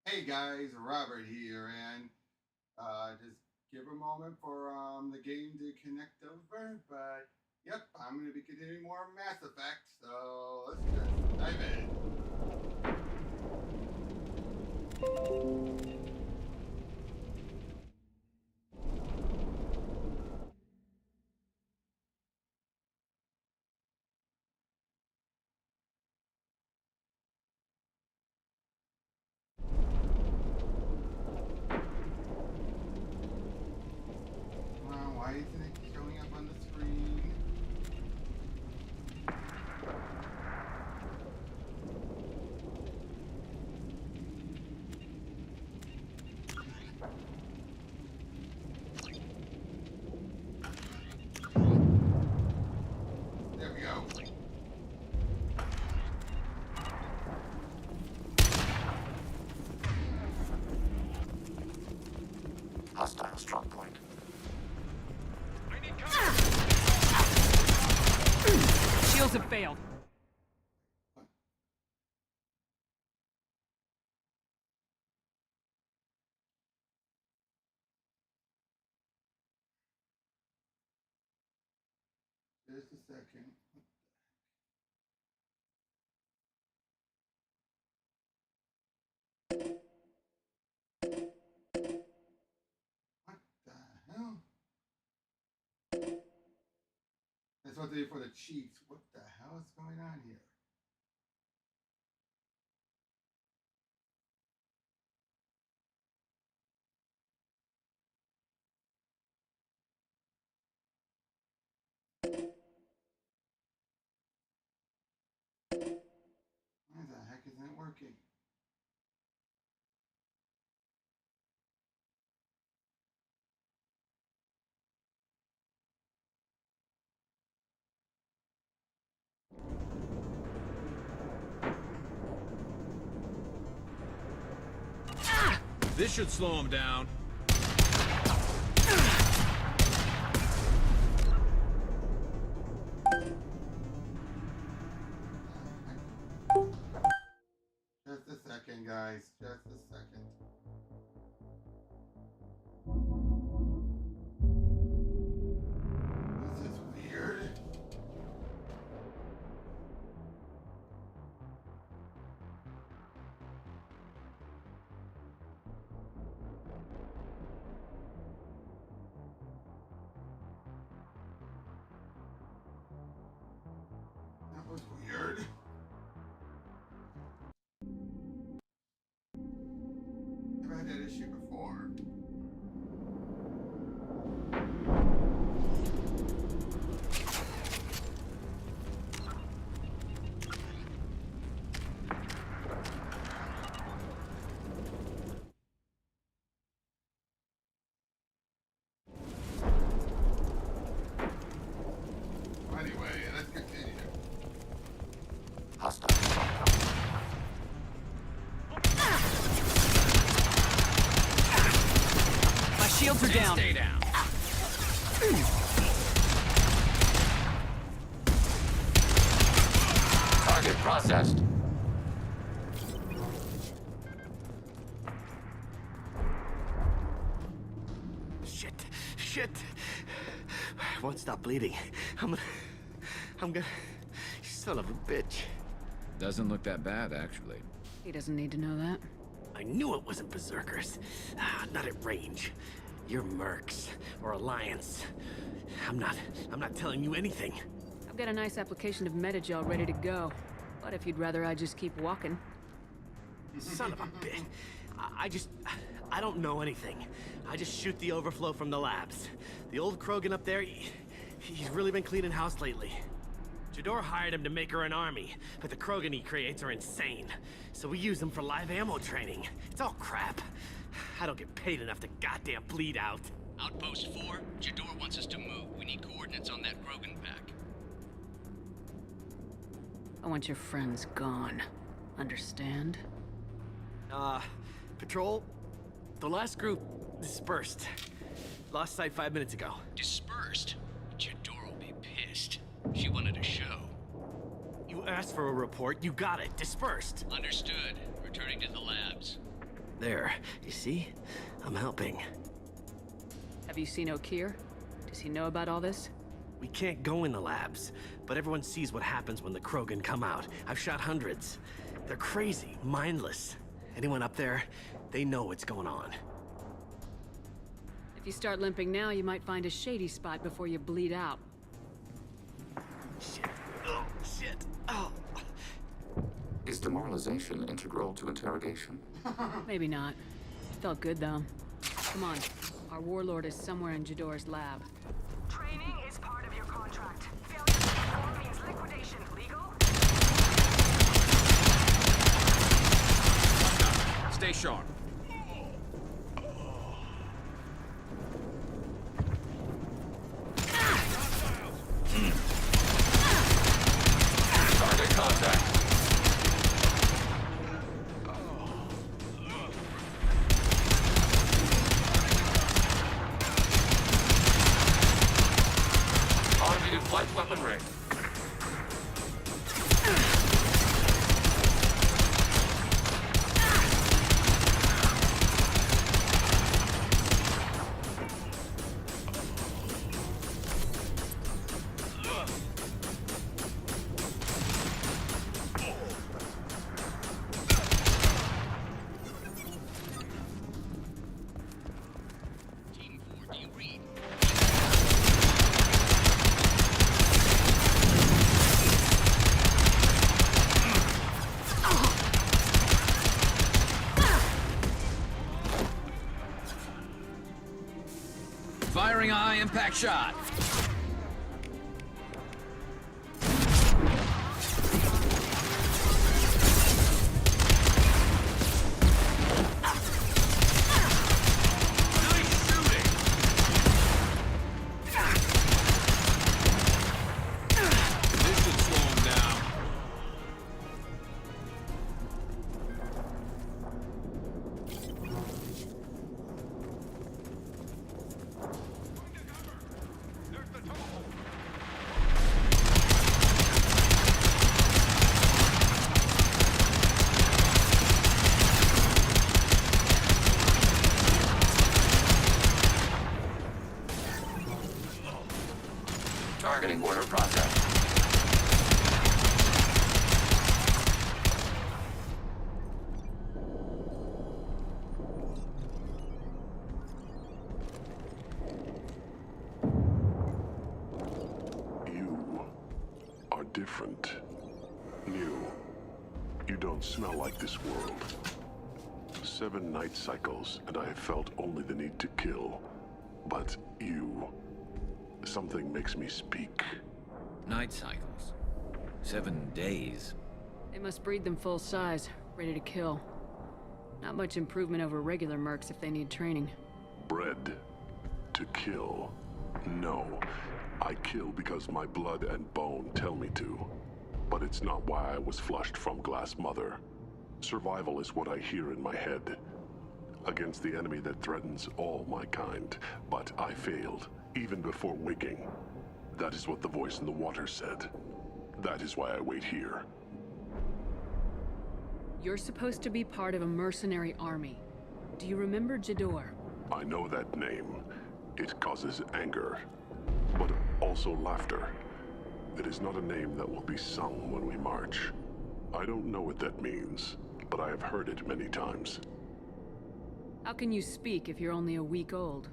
Hey guys, Robert here, and just give a moment for the game to connect over. But yep, I'm going to be continuing more Mass Effect, so let's just dive in. Why isn't it showing up on the screen? There we go. Hostile strong point. Shields have failed. Just a second. What the hell? That's what they do for the cheats. What the hell is going on here? Why the heck isn't it working? This should slow him down. Just a second, guys. Just a second. This is weird. That was weird. Never had that issue before. Anyway, let's continue. Hostile strong point. My shields are down. Stay down. Target processed. Shit. I won't stop bleeding. I'm gonna... Son of a bitch. Doesn't look that bad, actually. He doesn't need to know that. I knew it wasn't berserkers. Not at range. You're mercs or Alliance. I'm not telling you anything. I've got a nice application of metagel ready to go. But if you'd rather I just keep walking. Son of a bitch. I don't know anything. I just shoot the overflow from the labs. The old Krogan up there, he's really been cleaning house lately. Jador hired him to make her an army, but the Krogan he creates are insane. So we use them for live ammo training. It's all crap. I don't get paid enough to goddamn bleed out. Outpost 4, Jador wants us to move. We need coordinates on that Krogan pack. I want your friends gone. Understand? Patrol, the last group dispersed. Lost sight 5 minutes ago. Dispersed? Jador will be pissed. She wanted a show. You asked for a report, you got it. Dispersed. Understood. Returning to the labs. There, you see? I'm helping. Have you seen O'Keir? Does he know about all this? We can't go in the labs, but everyone sees what happens when the Krogan come out. I've shot hundreds. They're crazy, mindless. Anyone up there, they know what's going on. If you start limping now, you might find a shady spot before you bleed out. Shit. Oh, shit. Oh. Is demoralization integral to interrogation? Maybe not. Felt good, though. Come on. Our warlord is somewhere in Jador's lab. Training is part of your contract. Failure to perform means liquidation. Legal? Stay sharp. Target contact. Automated flight weapon ring. Team 4, do you read? Firing a high-impact shot. Nice shooting. This should slow him down. Targeting order process. You are different. New. You don't smell like this world. 7 night cycles, and I have felt only the need to kill. But you... something makes me speak. Night cycles. 7 days. They must breed them full size, ready to kill. Not much improvement over regular mercs if they need training. Bred to kill. No. I kill because my blood and bone tell me to. But it's not why I was flushed from Glass Mother. Survival is what I hear in my head. Against the enemy that threatens all my kind. But I failed, even before waking. That is what the voice in the water said. That is why I wait here. You're supposed to be part of a mercenary army. Do you remember Jador? I know that name. It causes anger, but also laughter. It is not a name that will be sung when we march. I don't know what that means, but I have heard it many times. How can you speak if you're only a week old?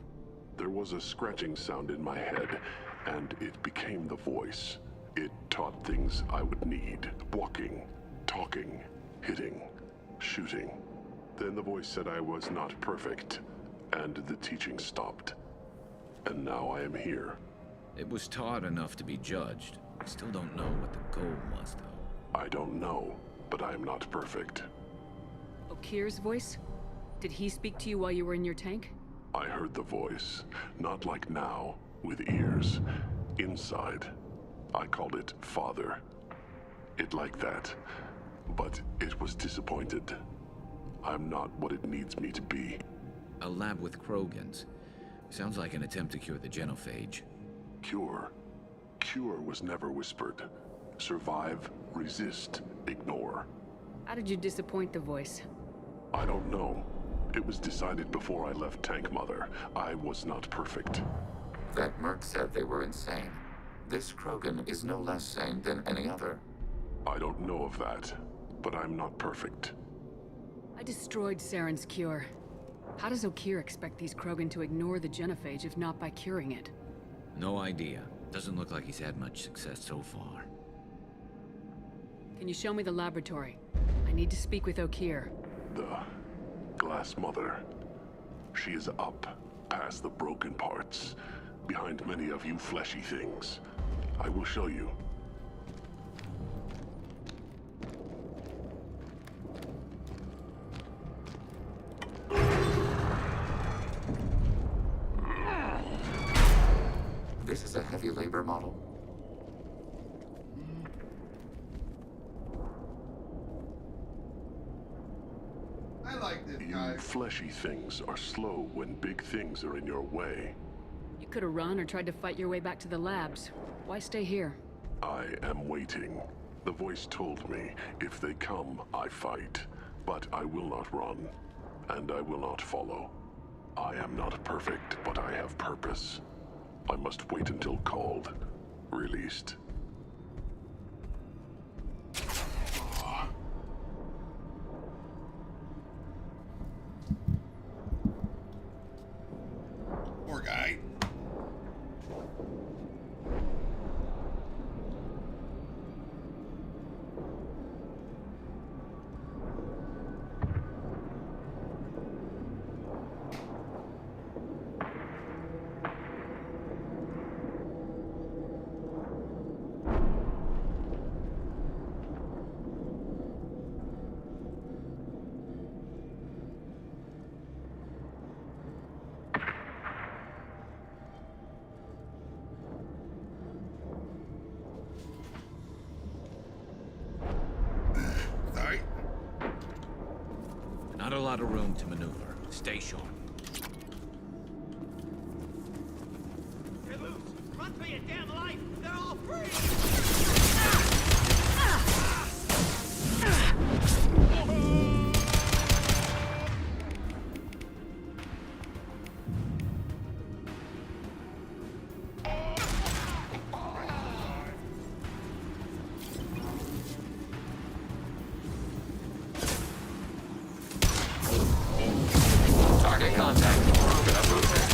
There was a scratching sound in my head, and it became the voice. It taught things I would need. Walking, talking, hitting, shooting. Then the voice said I was not perfect, and the teaching stopped. And now I am here. It was taught enough to be judged. We still don't know what the goal was, though. I don't know, but I am not perfect. O'Keir's voice? Did he speak to you while you were in your tank? I heard the voice, not like now, with ears. Inside. I called it Father. It like that. But it was disappointed. I'm not what it needs me to be. A lab with Krogans. Sounds like an attempt to cure the genophage. Cure. Cure was never whispered. Survive, resist, ignore. How did you disappoint the voice? I don't know. It was decided before I left Tank Mother. I was not perfect. That merc said they were insane. This Krogan is no less sane than any other. I don't know of that, but I'm not perfect. I destroyed Saren's cure. How does Okeer expect these Krogan to ignore the genophage if not by curing it? No idea. Doesn't look like he's had much success so far. Can you show me the laboratory? I need to speak with Okeer. The Glass Mother. She is up, past the broken parts, behind many of you fleshy things. I will show you. This is a heavy labor model. I like this You guy. fleshy things are slow when big things are in your way. You could have run or tried to fight your way back to the labs. Why stay here? I am waiting. The voice told me, if they come, I fight. But I will not run, and I will not follow. I am not perfect, but I have purpose. I must wait until called, released. Aw. Poor guy. Sorry. Not a lot of room to maneuver. Stay sharp. You're loose! Run for your damn life! They're all free! Target contact. Krogan approaching.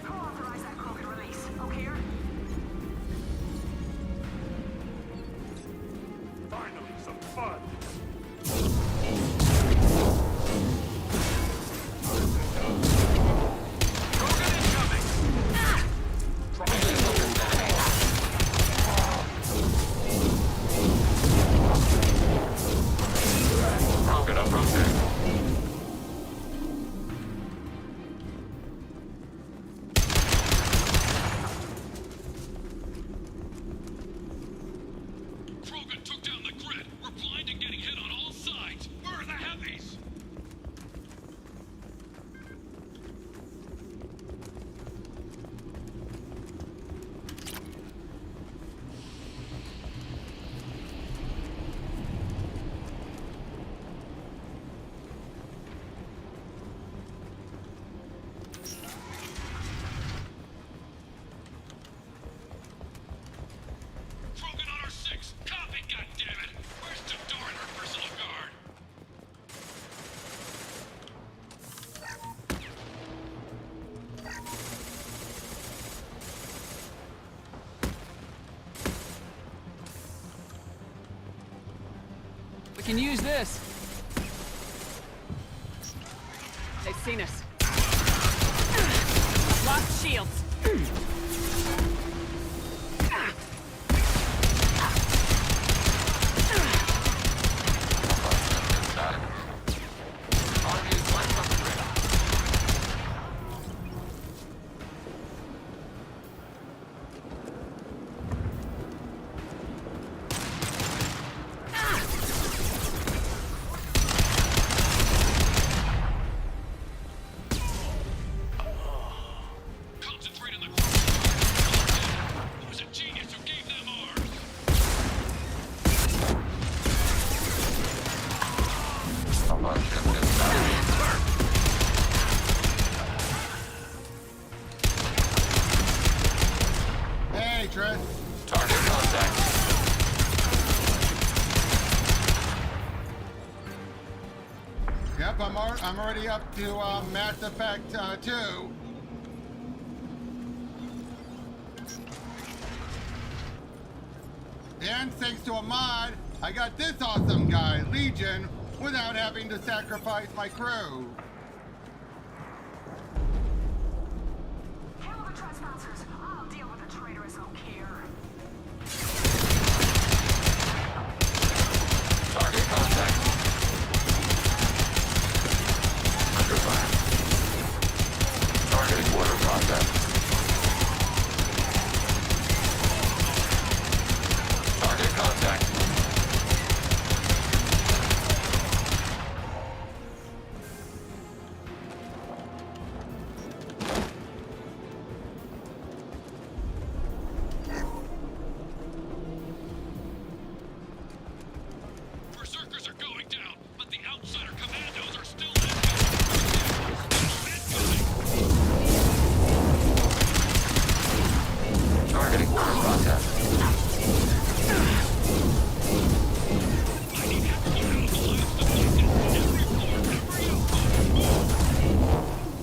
Who authorized that Krogan release? Okeer? Finally, some fun! Krogan approaching. Krogan took down the grid. We're blind and getting hit on all sides. Where are the heavies? Krogan on our 6. Copy, goddammit! Where's Jador and her personal guard? We can use this. They've seen us. Lost shields. Inside. Army's light weapon radar. Concentrate on the Krogan. malfunctions inside. Hey, Tris. Target contact. Yep, I'm already up to Mass Effect 2. And thanks to a mod, I got this awesome guy, Legion, without having to sacrifice my crew. Kill the trespassers. I'll deal with the traitorous O'Keer. Target contact. Under fire. Targeting water contact. Target contact. Berserkers are going down, but the outsider commandos are still incoming. Targeting water contact. I need help keeping the last deflected. Every floor, every outpost, move! Get back up.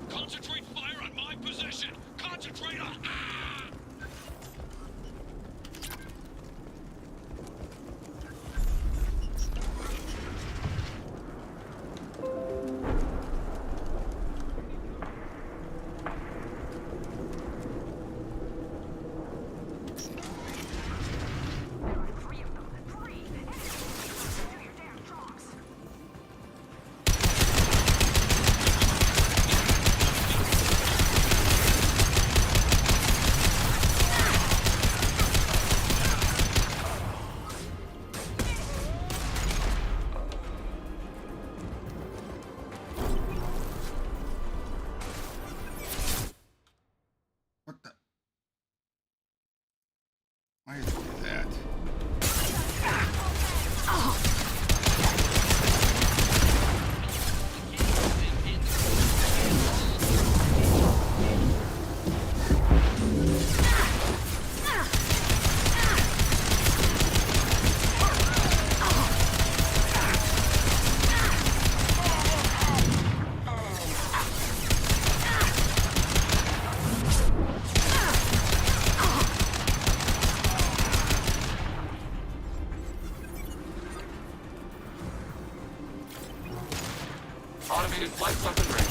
Concentrate fire on my position. Concentrate on. Three of them. Three. Do your damn jobs. What the? Why is it that? Automated flight weapon ready.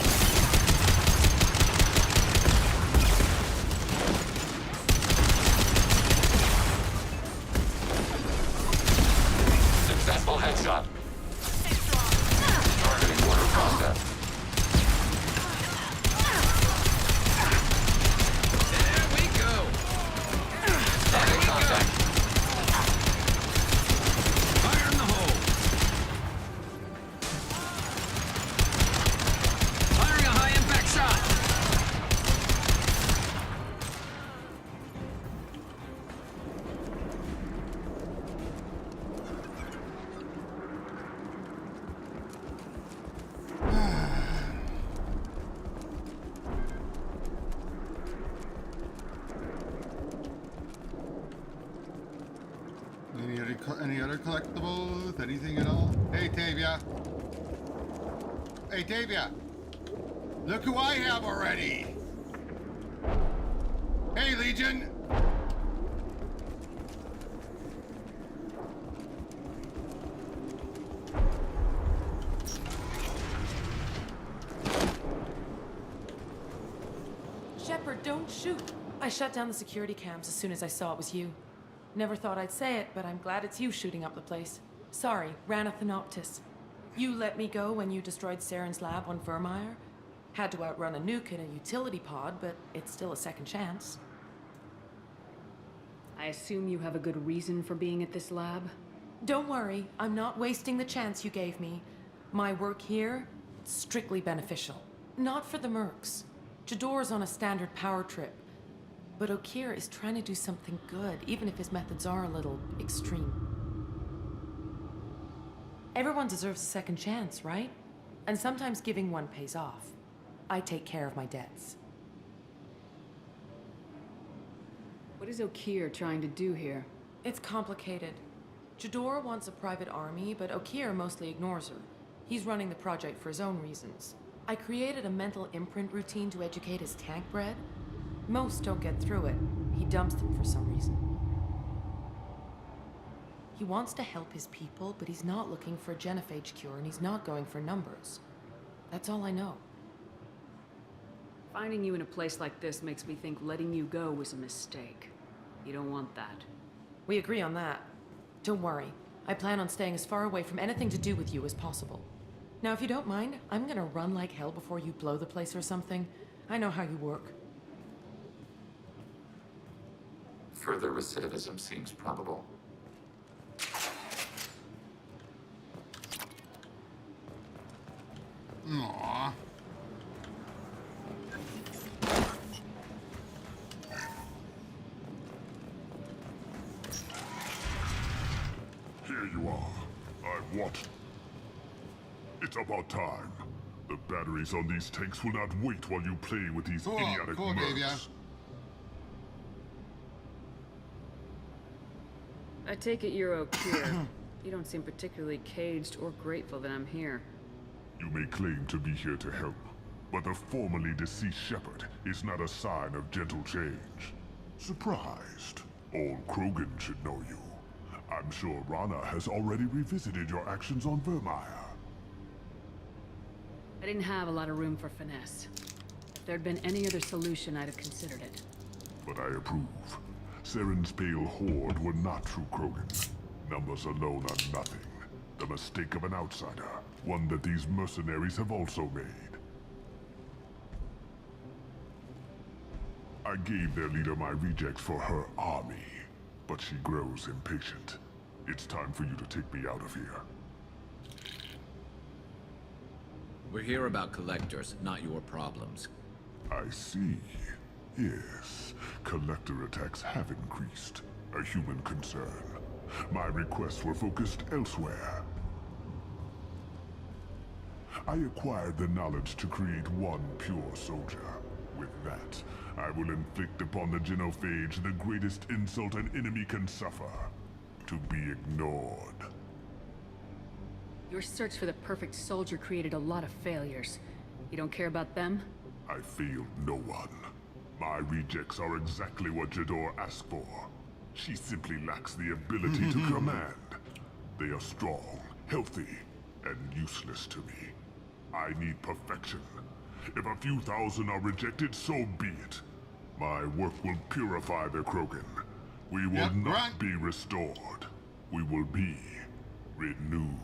Successful headshot. Targeting water process. There we go. Target contact. Fire in the hole. Firing a high impact shot. Any other collectibles? Anything at all? Hey, Tavia. Hey, Tavia. Look who I have already. Hey, Legion. Shepard, don't shoot. I shut down the security cams as soon as I saw it was you. Never thought I'd say it, but I'm glad it's you shooting up the place. Sorry, Ranathanoptis. You let me go when you destroyed Saren's lab on Vermeer. Had to outrun a nuke in a utility pod, but it's still a second chance. I assume you have a good reason for being at this lab? Don't worry, I'm not wasting the chance you gave me. My work here, strictly beneficial. Not for the mercs. Jador's on a standard power trip. But Okeer is trying to do something good, even if his methods are a little extreme. Everyone deserves a second chance, right? And sometimes giving one pays off. I take care of my debts. What is Okeer trying to do here? It's complicated. Jador wants a private army, but Okeer mostly ignores her. He's running the project for his own reasons. I created a mental imprint routine to educate his tank bred. Most don't get through it. He dumps them for some reason. He wants to help his people, but he's not looking for a genophage cure, and he's not going for numbers. That's all I know. Finding you in a place like this makes me think letting you go was a mistake. You don't want that. We agree on that. Don't worry. I plan on staying as far away from anything to do with you as possible. Now, if you don't mind, I'm gonna run like hell before you blow the place or something. I know how you work. Further recidivism seems probable. Aww. Here you are. I want... It's about time. The batteries on these tanks will not wait while you play with these idiotic mercs. I take it you're Okeer. You don't seem particularly caged or grateful that I'm here. You may claim to be here to help, but the formerly deceased Shepard is not a sign of gentle change. Surprised? Old Krogan should know you. I'm sure Rana has already revisited your actions on Vermeer. I didn't have a lot of room for finesse. If there'd been any other solution, I'd have considered it. But I approve. Saren's pale horde were not true Krogan. Numbers alone are nothing. The mistake of an outsider. One that these mercenaries have also made. I gave their leader my rejects for her army, but she grows impatient. It's time for you to take me out of here. We're here about collectors, not your problems. I see. Yes, collector attacks have increased. A human concern. My requests were focused elsewhere. I acquired the knowledge to create one pure soldier. With that, I will inflict upon the genophage the greatest insult an enemy can suffer. To be ignored. Your search for the perfect soldier created a lot of failures. You don't care about them? I failed no one. My rejects are exactly what Jador asked for. She simply lacks the ability to command. They are strong, healthy, and useless to me. I need perfection. If a few thousand are rejected, so be it. My work will purify the Krogan. We will not be restored. We will be renewed.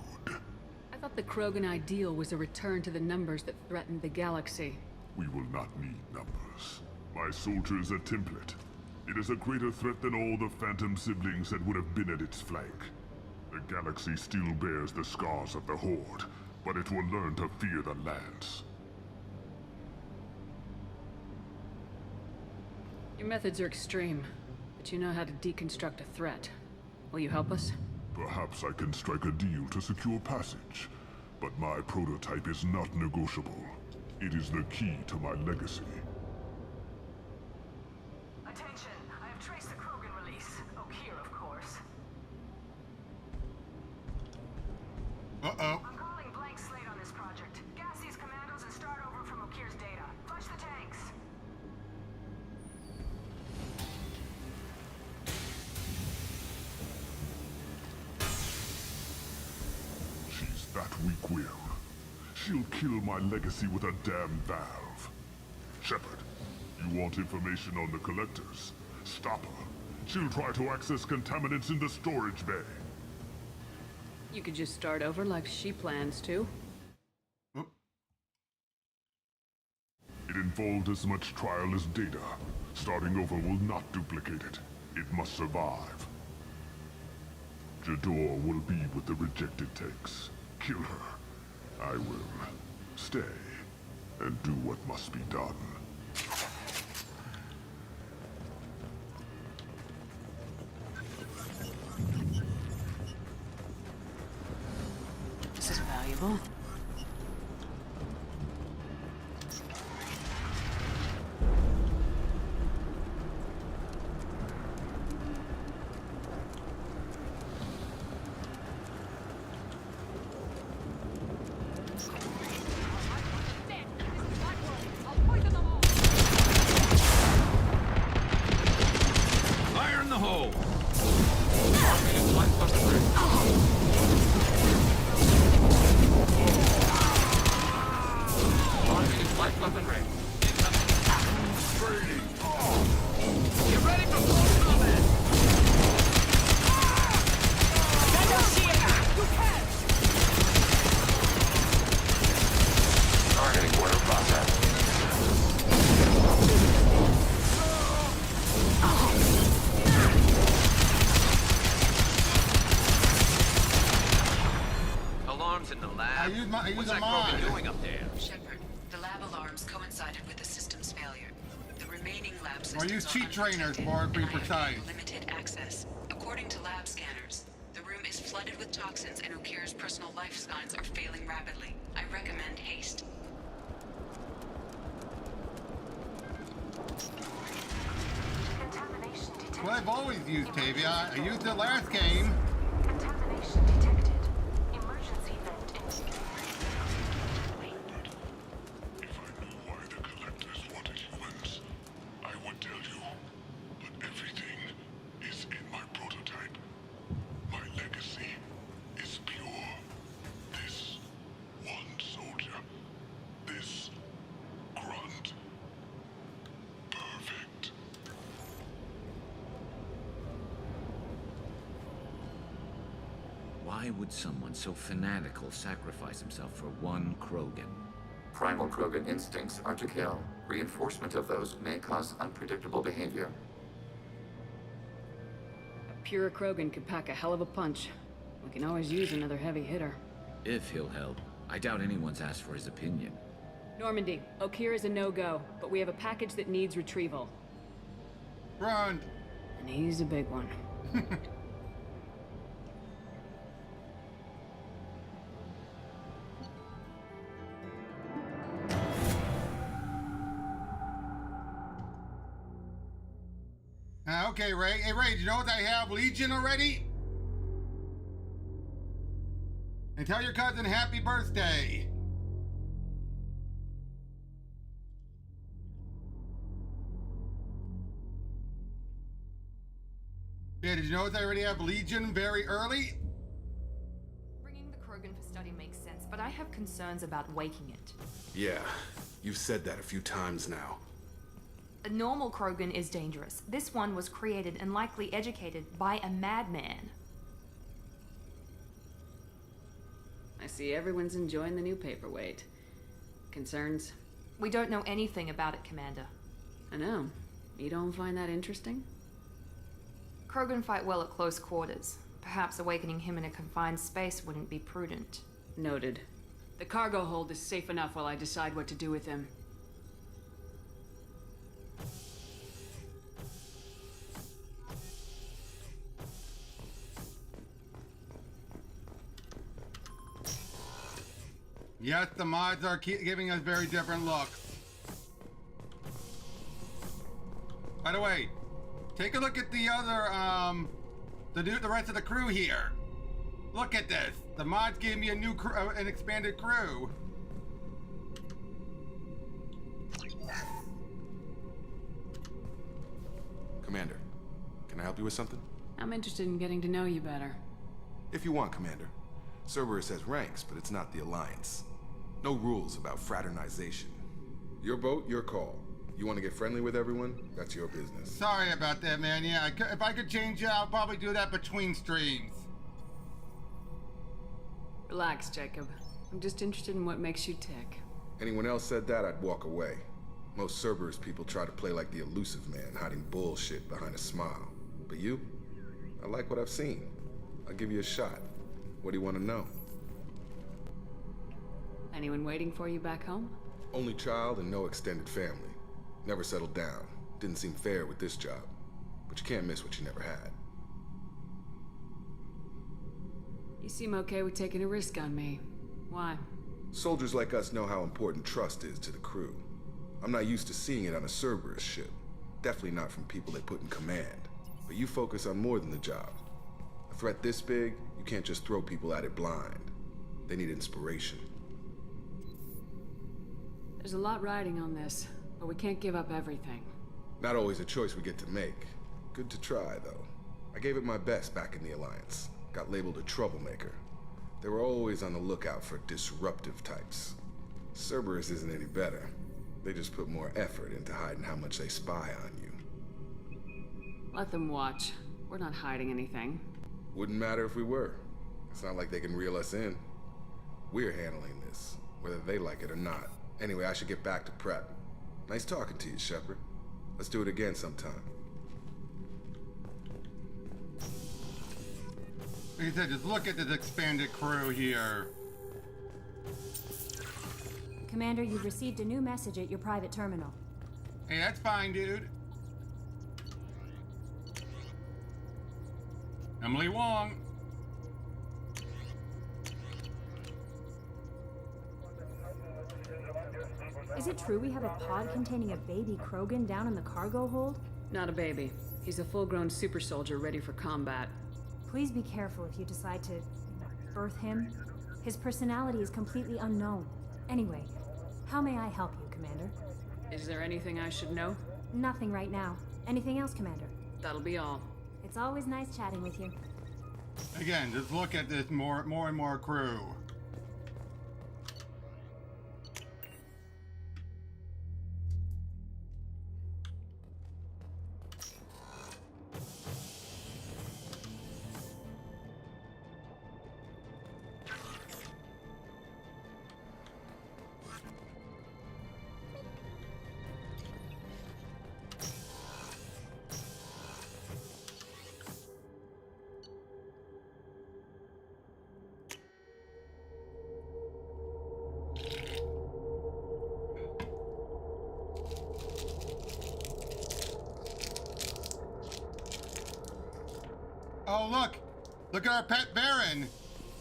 I thought the Krogan ideal was a return to the numbers that threatened the galaxy. We will not need numbers. My soldier is a template. It is a greater threat than all the Phantom siblings that would have been at its flank. The galaxy still bears the scars of the Horde, but it will learn to fear the Lance. Your methods are extreme, but you know how to deconstruct a threat. Will you help us? Perhaps I can strike a deal to secure passage, but my prototype is not negotiable. It is the key to my legacy. Attention, I have traced the Krogan release. Okeer, of course. Uh-oh. I'm calling blank slate on this project. Gas these commandos and start over from Okeer's data. Flush the tanks. She's that weak-willed. She'll kill my legacy with a damn valve. Shepard, You want information on the collectors? Stop her. She'll try to access contaminants in the storage bay. You could just start over like she plans to. It involved as much trial as data. Starting over will not duplicate it. It must survive. Jador will be with the rejected tanks. Kill her. I will stay and do what must be done. This is valuable. Fire in the hole! Light weapon ring. Get ready for close combat! Targeting order process. Alarms in the lab. I use What's a that mod. Krogan doing up there? Shepard, the lab alarms coincided with the system's failure. The remaining lab Or systems use are cheat trainers unprotected, for it to be and I have precise. limited access. According to lab scanners, the room is flooded with toxins and Okir's personal life signs are failing rapidly. I recommend haste. Contamination detected. Well, I've always used Tavia. I used it last game. Contamination detected. Emergency vent in. If I knew why the collectors wanted humans, I would tell you. But everything is in my prototype. My legacy is pure. This one soldier. This grunt. Perfect. Why would someone so fanatical sacrifice himself for one Krogan? Primal Krogan instincts are to kill. Reinforcement of those may cause unpredictable behavior. A pure Krogan could pack a hell of a punch. We can always use another heavy hitter. If he'll help. I doubt anyone's asked for his opinion. Normandy, Okir is a no-go, but we have a package that needs retrieval. Run. And he's a big one. Okay, Ray. Hey, Ray, do you know what I have? Legion already? And tell your cousin happy birthday. Yeah, did you know that I already have Legion very early? Bringing the Krogan for study makes sense, but I have concerns about waking it. Yeah, you've said that a few times now. A normal Krogan is dangerous. This one was created and likely educated by a madman. I see everyone's enjoying the new paperweight. Concerns? We don't know anything about it, Commander. I know. You don't find that interesting? Krogan fight well at close quarters. Perhaps awakening him in a confined space wouldn't be prudent. Noted. The cargo hold is safe enough while I decide what to do with him. Yes, the mods are giving us very different looks. By the way, take a look at the other, the rest of the crew here. Look at this. The mods gave me a new crew, an expanded crew. Commander, can I help you with something? I'm interested in getting to know you better. If you want, Commander. Cerberus has ranks, but it's not the Alliance. No rules about fraternization. Your boat, your call. You want to get friendly with everyone? That's your business. Sorry about that, man. Yeah, if I could change it, I'll probably do that between streams. Relax, Jacob. I'm just interested in what makes you tick. Anyone else said that, I'd walk away. Most Cerberus people try to play like the elusive man, hiding bullshit behind a smile. But you? I like what I've seen. I'll give you a shot. What do you want to know? Anyone waiting for you back home? Only child and no extended family. Never settled down. Didn't seem fair with this job. But you can't miss what you never had. You seem okay with taking a risk on me. Why? Soldiers like us know how important trust is to the crew. I'm not used to seeing it on a Cerberus ship. Definitely not from people they put in command. But you focus on more than the job. A threat this big, you can't just throw people at it blind. They need inspiration. There's a lot riding on this, but we can't give up everything. Not always a choice we get to make. Good to try, though. I gave it my best back in the Alliance. Got labeled a troublemaker. They were always on the lookout for disruptive types. Cerberus isn't any better. They just put more effort into hiding how much they spy on you. Let them watch. We're not hiding anything. Wouldn't matter if we were. It's not like they can reel us in. We're handling this, whether they like it or not. Anyway, I should get back to prep. Nice talking to you, Shepard. Let's do it again sometime. Like I said, just look at this expanded crew here. Commander, you've received a new message at your private terminal. Hey, that's fine, dude. Emily Wong. Is it true we have a pod containing a baby Krogan down in the cargo hold? Not a baby. He's a full-grown super soldier ready for combat. Please be careful if you decide to birth him. His personality is completely unknown. Anyway, how may I help you, Commander? Is there anything I should know? Nothing right now. Anything else, Commander? That'll be all. It's always nice chatting with you. Again, just look at this more and more crew. Oh, look! Look at our pet Baron!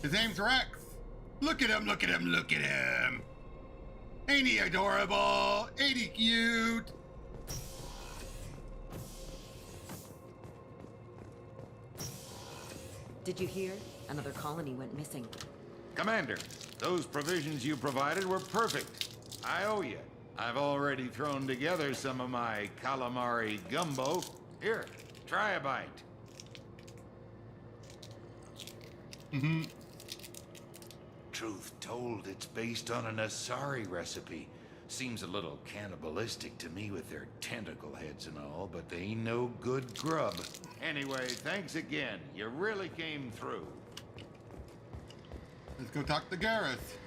His name's Rex! Look at him, look at him, look at him! Ain't he adorable? Ain't he cute? Did you hear? Another colony went missing. Commander, those provisions you provided were perfect. I owe you. I've already thrown together some of my calamari gumbo. Here, try a bite. Truth told, it's based on an Asari recipe. Seems a little cannibalistic to me with their tentacle heads and all, but they ain't no good grub. Anyway, thanks again. You really came through. Let's go talk to Gareth.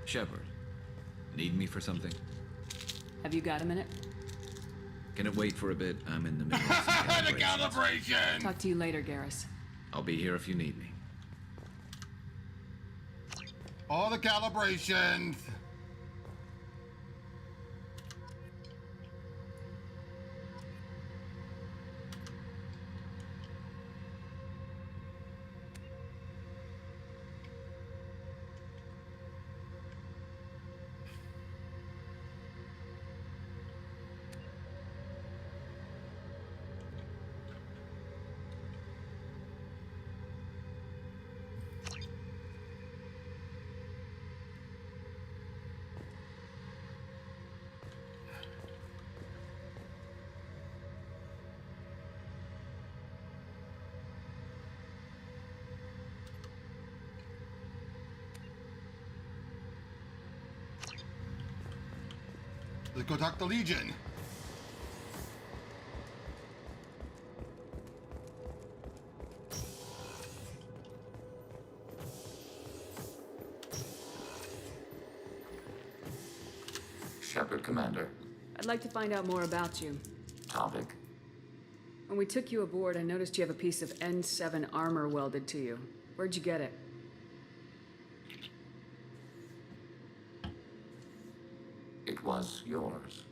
Shepard, need me for something? Have you got a minute? Can it wait for a bit? I'm in the middle of some The calibration! Talk to you later, Garrus. I'll be here if you need me. All the calibrations. let's go talk to Legion. Shepard, Commander. I'd like to find out more about you. Topic. When we took you aboard, I noticed you have a piece of N7 armor welded to you. Where'd you get it? It was yours.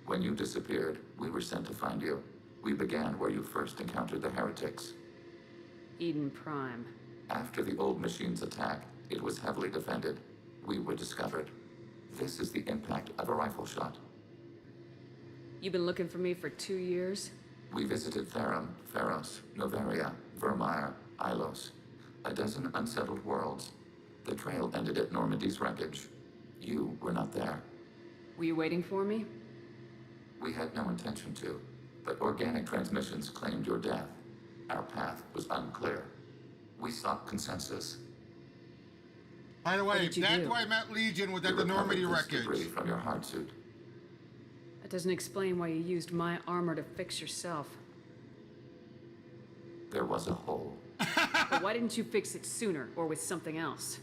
When you disappeared, we were sent to find you. We began where you first encountered the heretics. Eden Prime. After the old machine's attack, it was heavily defended. We were discovered. This is the impact of a rifle shot. You've been looking for me for 2 years? We visited Therum, Pharos, Noveria, Vermeer, Ilos. A dozen unsettled worlds. The trail ended at Normandy's wreckage. You were not there. Were you waiting for me? We had no intention to, but organic transmissions claimed your death. Our path was unclear. We sought consensus. By the way, that's why I met Legion was at the Normandy wreckage. Debris from your hard suit. That doesn't explain why you used my armor to fix yourself. There was a hole. But why didn't you fix it sooner, or with something else?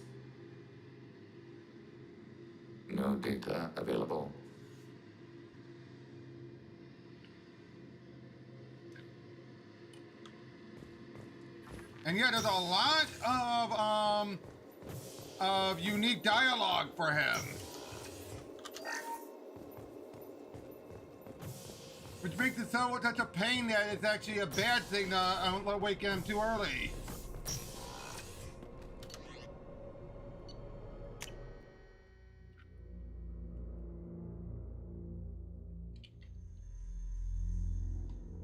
No data available. And yet there's a lot of unique dialogue for him. Which makes it so such a pain that it's actually a bad thing to wake him too early.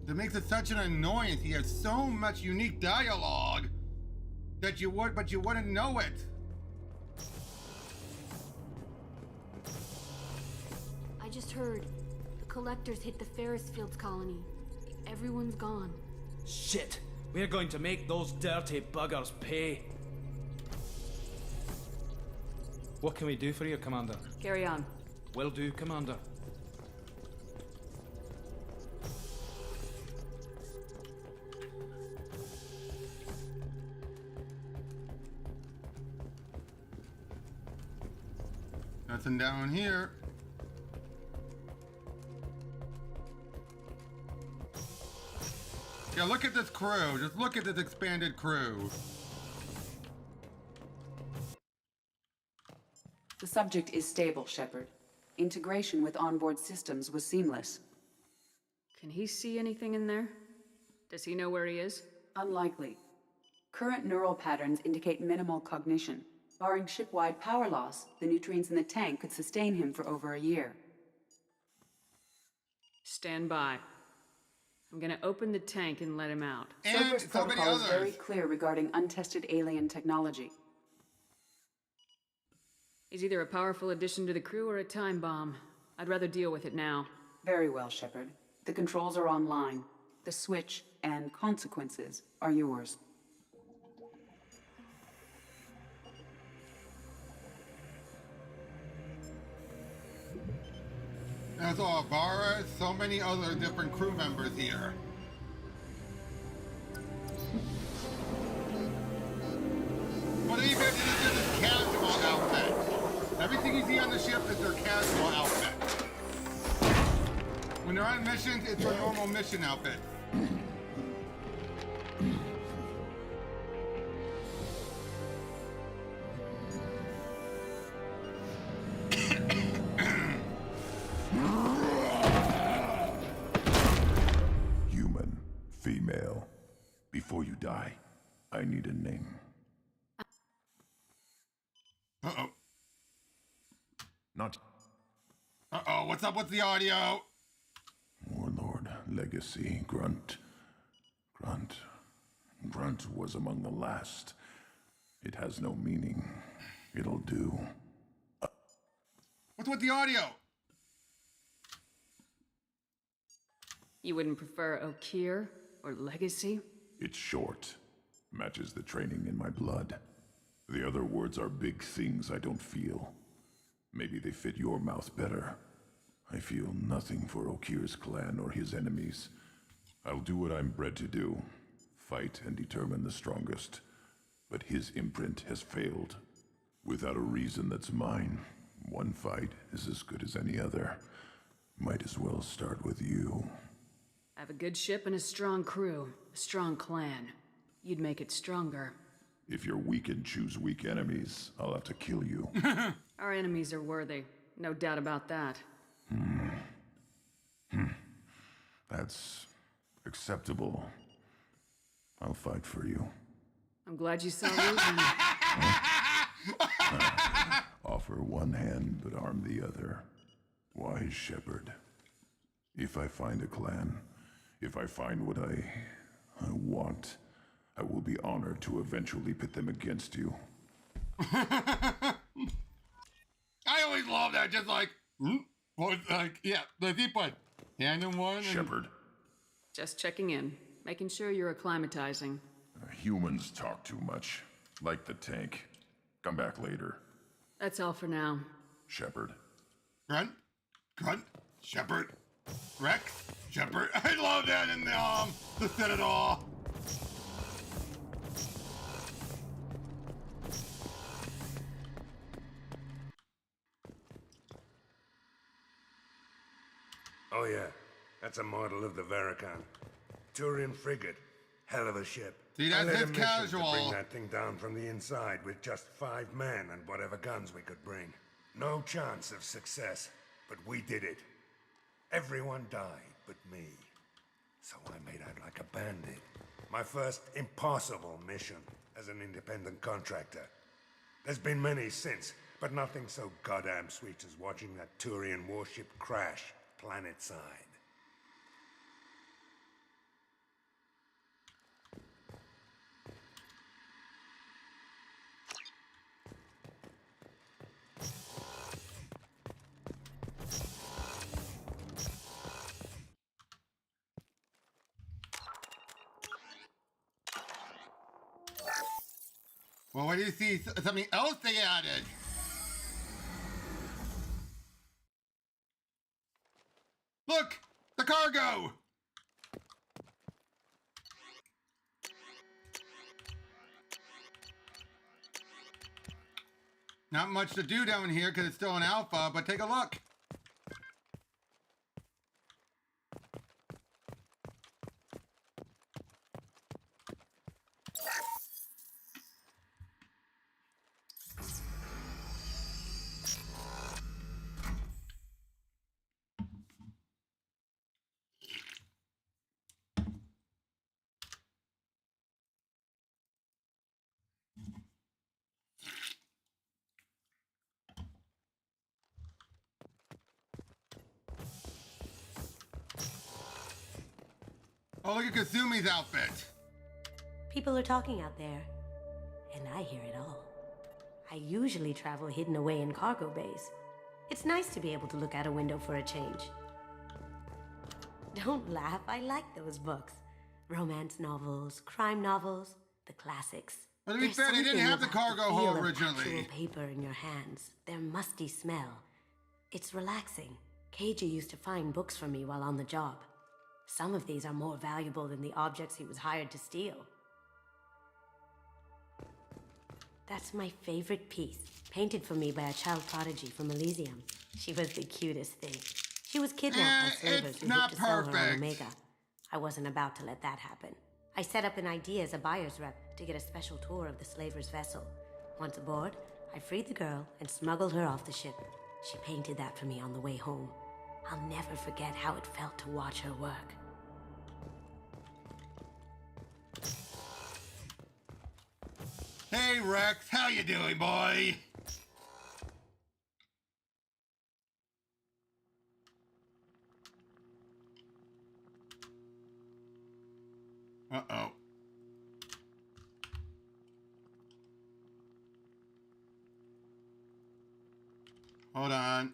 That makes it such an annoyance. He has so much unique dialogue that you wouldn't know it. I just heard the collectors hit the Ferris Fields colony. Everyone's gone. Shit! We're going to make those dirty buggers pay. What can we do for you, Commander? Carry on. Will do, Commander. Nothing down here. Yeah, look at this crew. Just look at this expanded crew. The subject is stable, Shepard. Integration with onboard systems was seamless. Can he see anything in there? Does he know where he is? Unlikely. Current neural patterns indicate minimal cognition. Barring ship-wide power loss, the nutrients in the tank could sustain him for over a year. Stand by. I'm gonna open the tank and let him out. Cerberus protocol is very clear regarding untested alien technology. He's either a powerful addition to the crew or a time bomb. I'd rather deal with it now. Very well, Shepard. The controls are online. The switch and consequences are yours. That's all Vara, so many other different crew members here. But even this is his casual outfit. Everything you see on the ship is their casual outfit. When they're on missions, it's their normal mission outfit. Human, female. Before you die, I need a name. Uh-oh. Not Uh-oh, what's up with the audio? Warlord, Legacy, Grunt. Grunt was among the last. It has no meaning. It'll do. What's with the audio? You wouldn't prefer Okeer or Legacy? It's short. Matches the training in my blood. The other words are big things I don't feel. Maybe they fit your mouth better. I feel nothing for Okir's clan or his enemies. I'll do what I'm bred to do. Fight and determine the strongest. But his imprint has failed. Without a reason that's mine, one fight is as good as any other. Might as well start with you. I have a good ship and a strong crew. A strong clan. You'd make it stronger. If you're weak and choose weak enemies, I'll have to kill you. Our enemies are worthy. No doubt about that. That's acceptable. I'll fight for you. I'm glad you saw losing. Offer one hand, but arm the other. Wise shepherd. If I find a clan, if I find what I want, I will be honored to eventually pit them against you. I always love that, just like, yeah, the deep one. Hand in one. Shepherd. Just checking in. Making sure you're acclimatizing. Humans talk too much. Like the tank. Come back later. That's all for now. Shepherd. Grunt, Grunt, Shepherd, Rex, Shepherd. I love that in the Citadel. Oh yeah, that's a model of the Veracon. Turian frigate. Hell of a ship. See, I that's led a his mission casual. to bring that thing down from the inside with just 5 men and whatever guns we could bring. No chance of success, but we did it. Everyone died but me. So I made out like a bandit. My first impossible mission as an independent contractor. There's been many since, but nothing so goddamn sweet as watching that Turian warship crash planet-side. Well, what do you see? Something else they added. Look! The cargo! Not much to do down here because it's still an alpha, but take a look. Oh, look at Kazumi's outfit. People are talking out there, and I hear it all. I usually travel hidden away in cargo bays. It's nice to be able to look out a window for a change. Don't laugh, I like those books. Romance novels, crime novels, the classics. Well, to be fair, they didn't have the cargo hold originally. Actual paper in your hands, their musty smell. It's relaxing. Keiji used to find books for me while on the job. Some of these are more valuable than the objects he was hired to steal. That's my favorite piece, painted for me by a child prodigy from Elysium. She was the cutest thing. She was kidnapped by slavers who hoped to sell her on Omega. I wasn't about to let that happen. I set up an idea as a buyer's rep to get a special tour of the slaver's vessel. Once aboard, I freed the girl and smuggled her off the ship. She painted that for me on the way home. I'll never forget how it felt to watch her work. Hey Rex, how you doing, boy? Uh-oh. Hold on.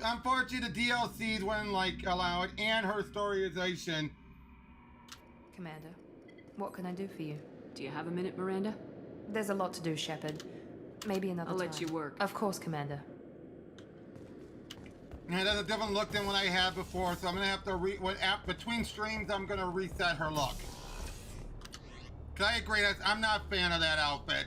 Unfortunately, the DLCs wouldn't allow it, and her storyization. Commander, what can I do for you? Do you have a minute, Miranda? There's a lot to do, Shepard. Maybe another I'll time. let you work. Of course, Commander. It has a different look than what I had before, so I'm gonna have to between streams, I'm gonna reset her look. Cause I agree, I'm not a fan of that outfit.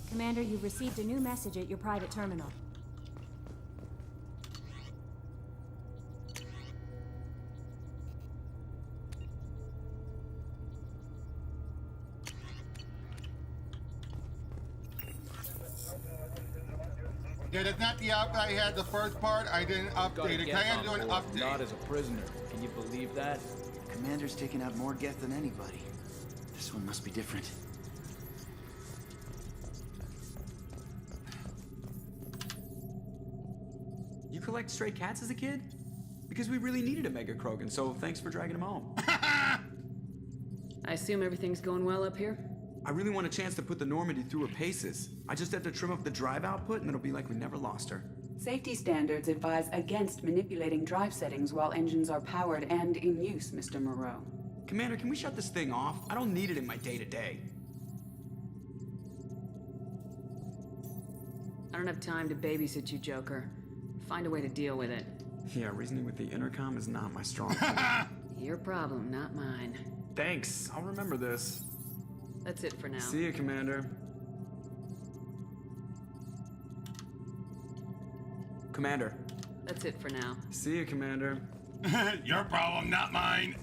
Commander, you've received a new message at your private terminal. Yeah, that's not the outfit I had the first part. I didn't update it. I had to do an update. Not as a prisoner. Can you believe that? Commander's taken out more Geth than anybody. This one must be different. You collect stray cats as a kid? Because we really needed a Mega Krogan, so thanks for dragging him home. I assume everything's going well up here? I really want a chance to put the Normandy through her paces. I just have to trim up the drive output and it'll be like we never lost her. Safety standards advise against manipulating drive settings while engines are powered and in use, Mr. Moreau. Commander, can we shut this thing off? I don't need it in my day-to-day. I don't have time to babysit you, Joker. Find a way to deal with it. Yeah, reasoning with the intercom is not my strong point. Your problem, not mine. Thanks, I'll remember this. That's it for now. See you, Commander. Commander. That's it for now. See you, Commander. Your problem, not mine.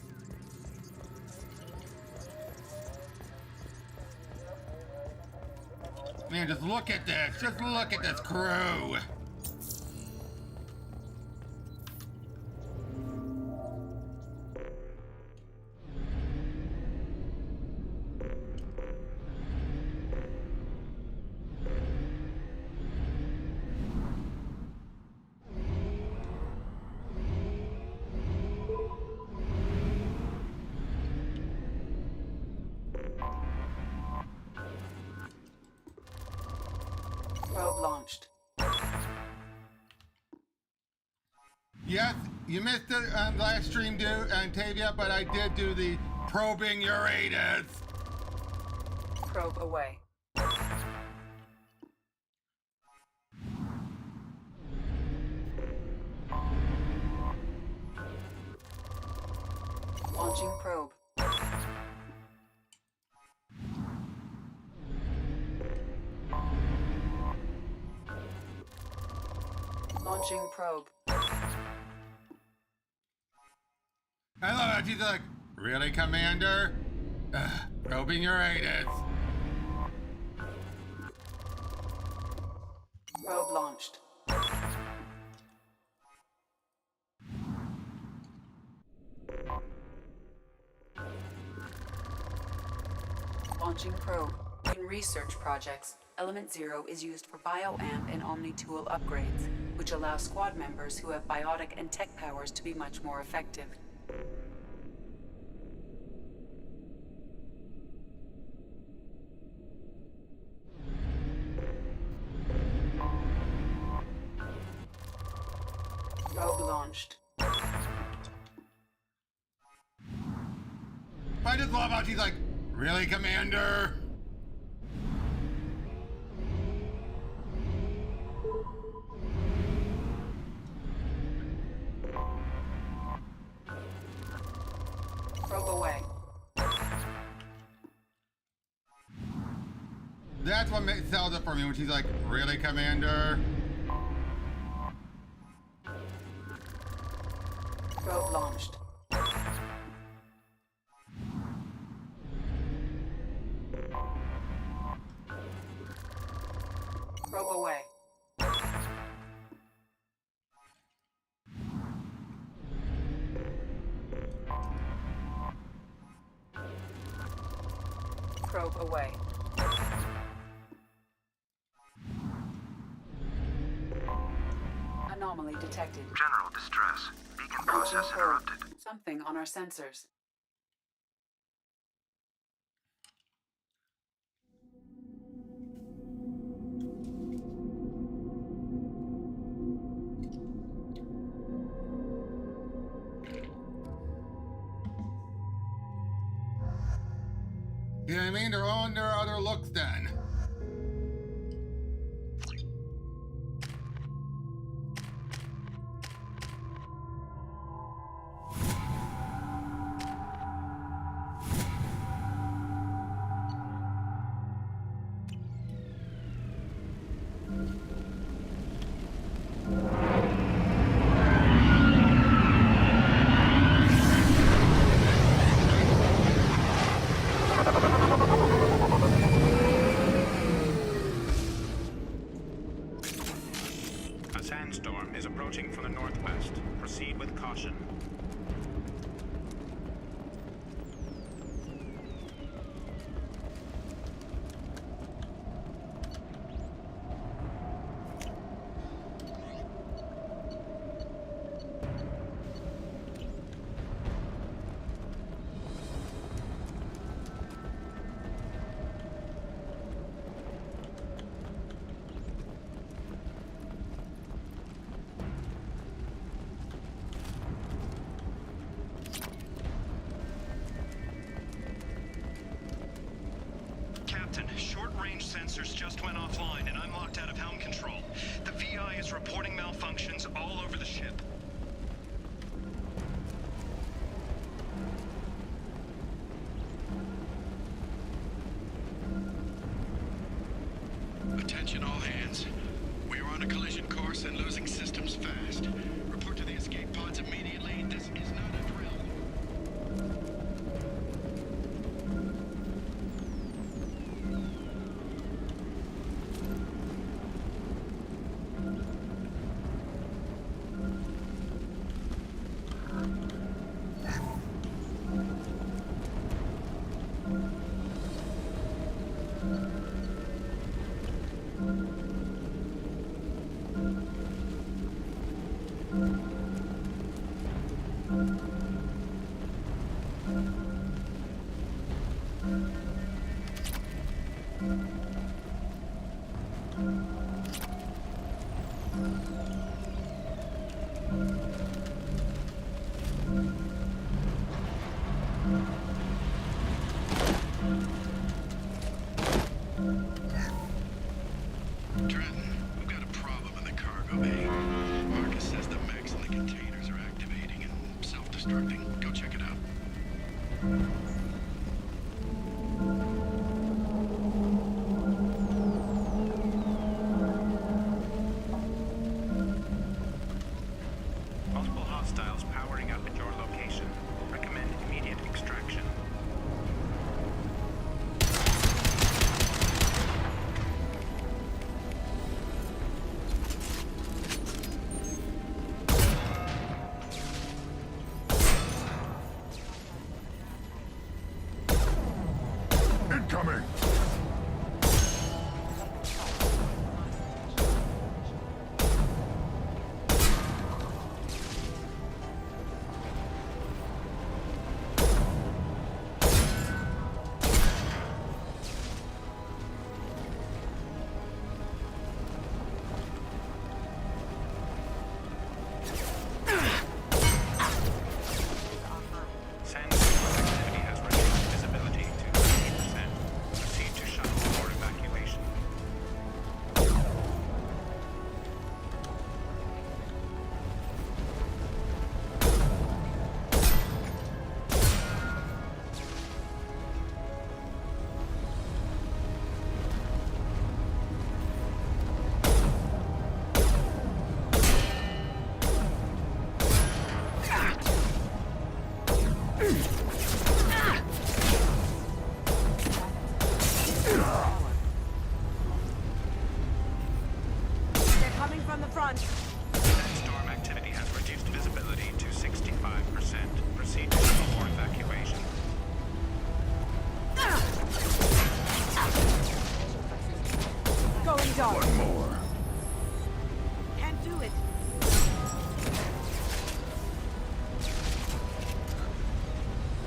Man, just look at this. Just look at this crew. Probe launched. Yes, you missed it on last stream, Tavia, but I did do the probing Uranus. Probe away. Launching probe. Launching probe. I love how she's like, really, Commander? Probing Uranus. Probe launched. Launching probe. In research projects, Element Zero is used for bioamp and omni-tool upgrades, which allow squad members who have biotic and tech powers to be much more effective. Probe launched. I just love how she's like, really, Commander? Probe away. That's what sells it for me when she's like, really, Commander? Probe launched. Probe away. Probe away. Anomaly detected. General distress. Beacon process interrupted. Something on our sensors. You know what I mean? They're on their other looks then. A sandstorm is approaching from the northwest. Proceed with caution. Captain, short-range sensors just went offline and I'm locked out of helm control. The VI is reporting malfunctions all over the ship. Attention all hands. We are on a collision course and losing systems fast. Report to the escape pods immediately. This is not a drill. Trenton, we've got a problem in the cargo bay. Marcus says the mechs in the containers are activating and self-destructing. Go check it out. Multiple hostiles powering up at your location. Recommend immediate extraction. Incoming! Sandstorm activity has reduced visibility to 90%. Proceed to shuttle for evacuation. They're coming from the front. Sandstorm activity has reduced visibility to 65%. Proceed to shuttle for evacuation. Going dark. One more. Can't do it. Multiple hostiles powering up at your location. Recommend immediate extraction. Attention all hands. We are on a collision course and losing systems fast. Report to the escape pods immediately. This is not a drill. Multiple hostiles powering up at your location. Recommend immediate extraction. Can't do it.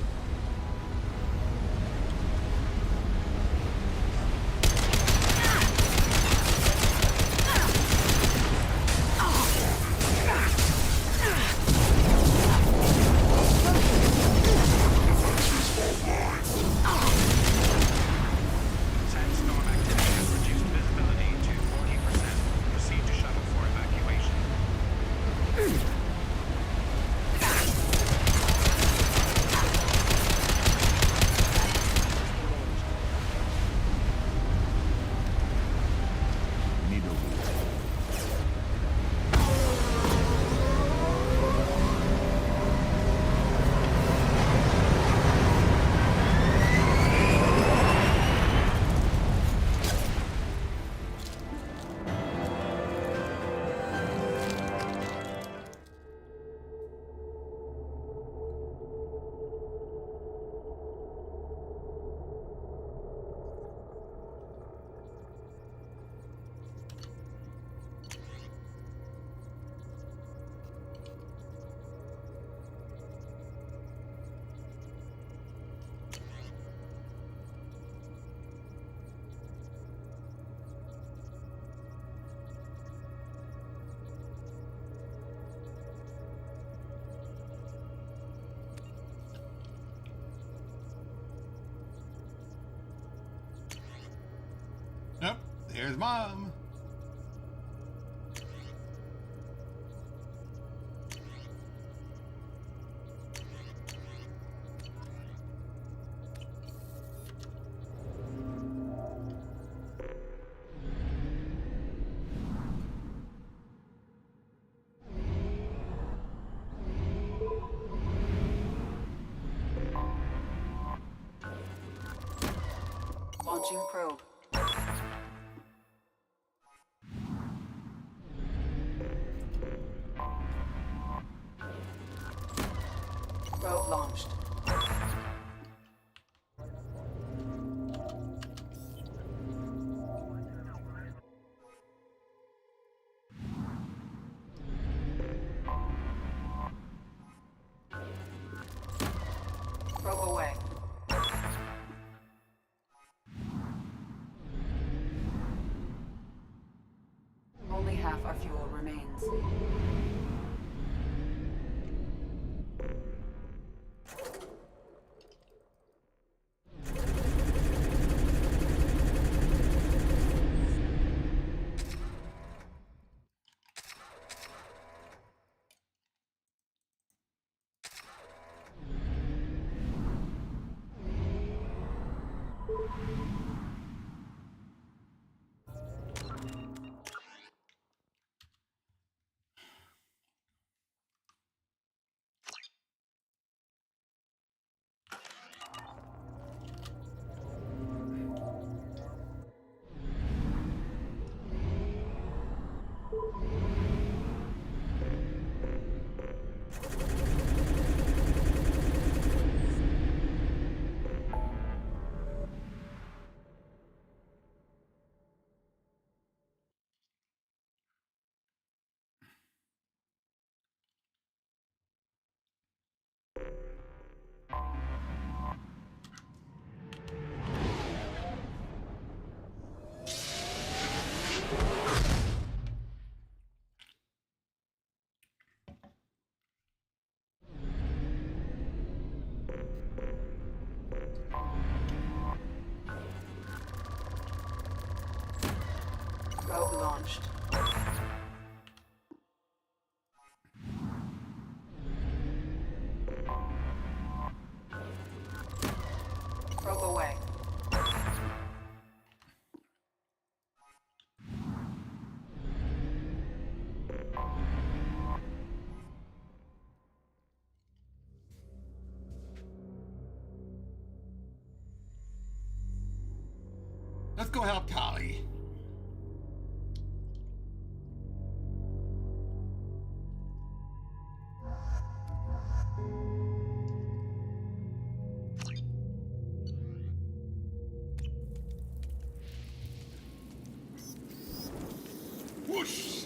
There's Mom. Launching probe. Probe launched. Probe away. Only half our fuel remains. Probe launched. Probe away. Let's go help Tali. Whoosh!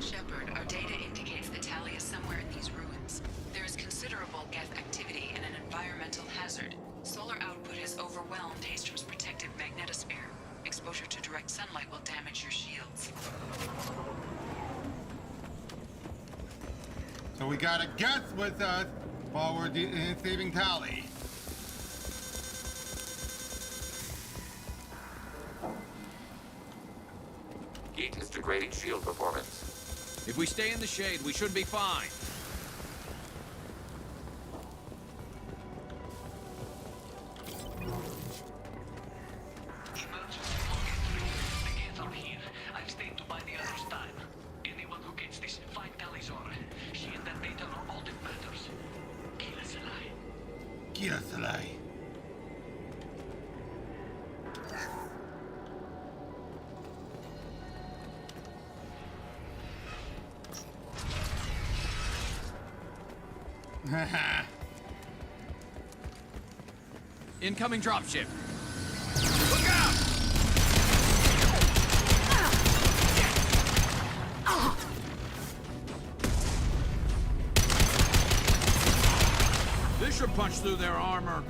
Shepard, our data indicates that Tali is somewhere in these ruins. There is considerable Geth activity and an environmental hazard. Solar output has overwhelmed Hastrom's protective magnetosphere. Exposure to direct sunlight will damage your shields. So we got a Geth with us while we're saving Tali. Heat is degrading shield performance. If we stay in the shade, we should be fine. Incoming dropship. Look out! This should punch through their armor.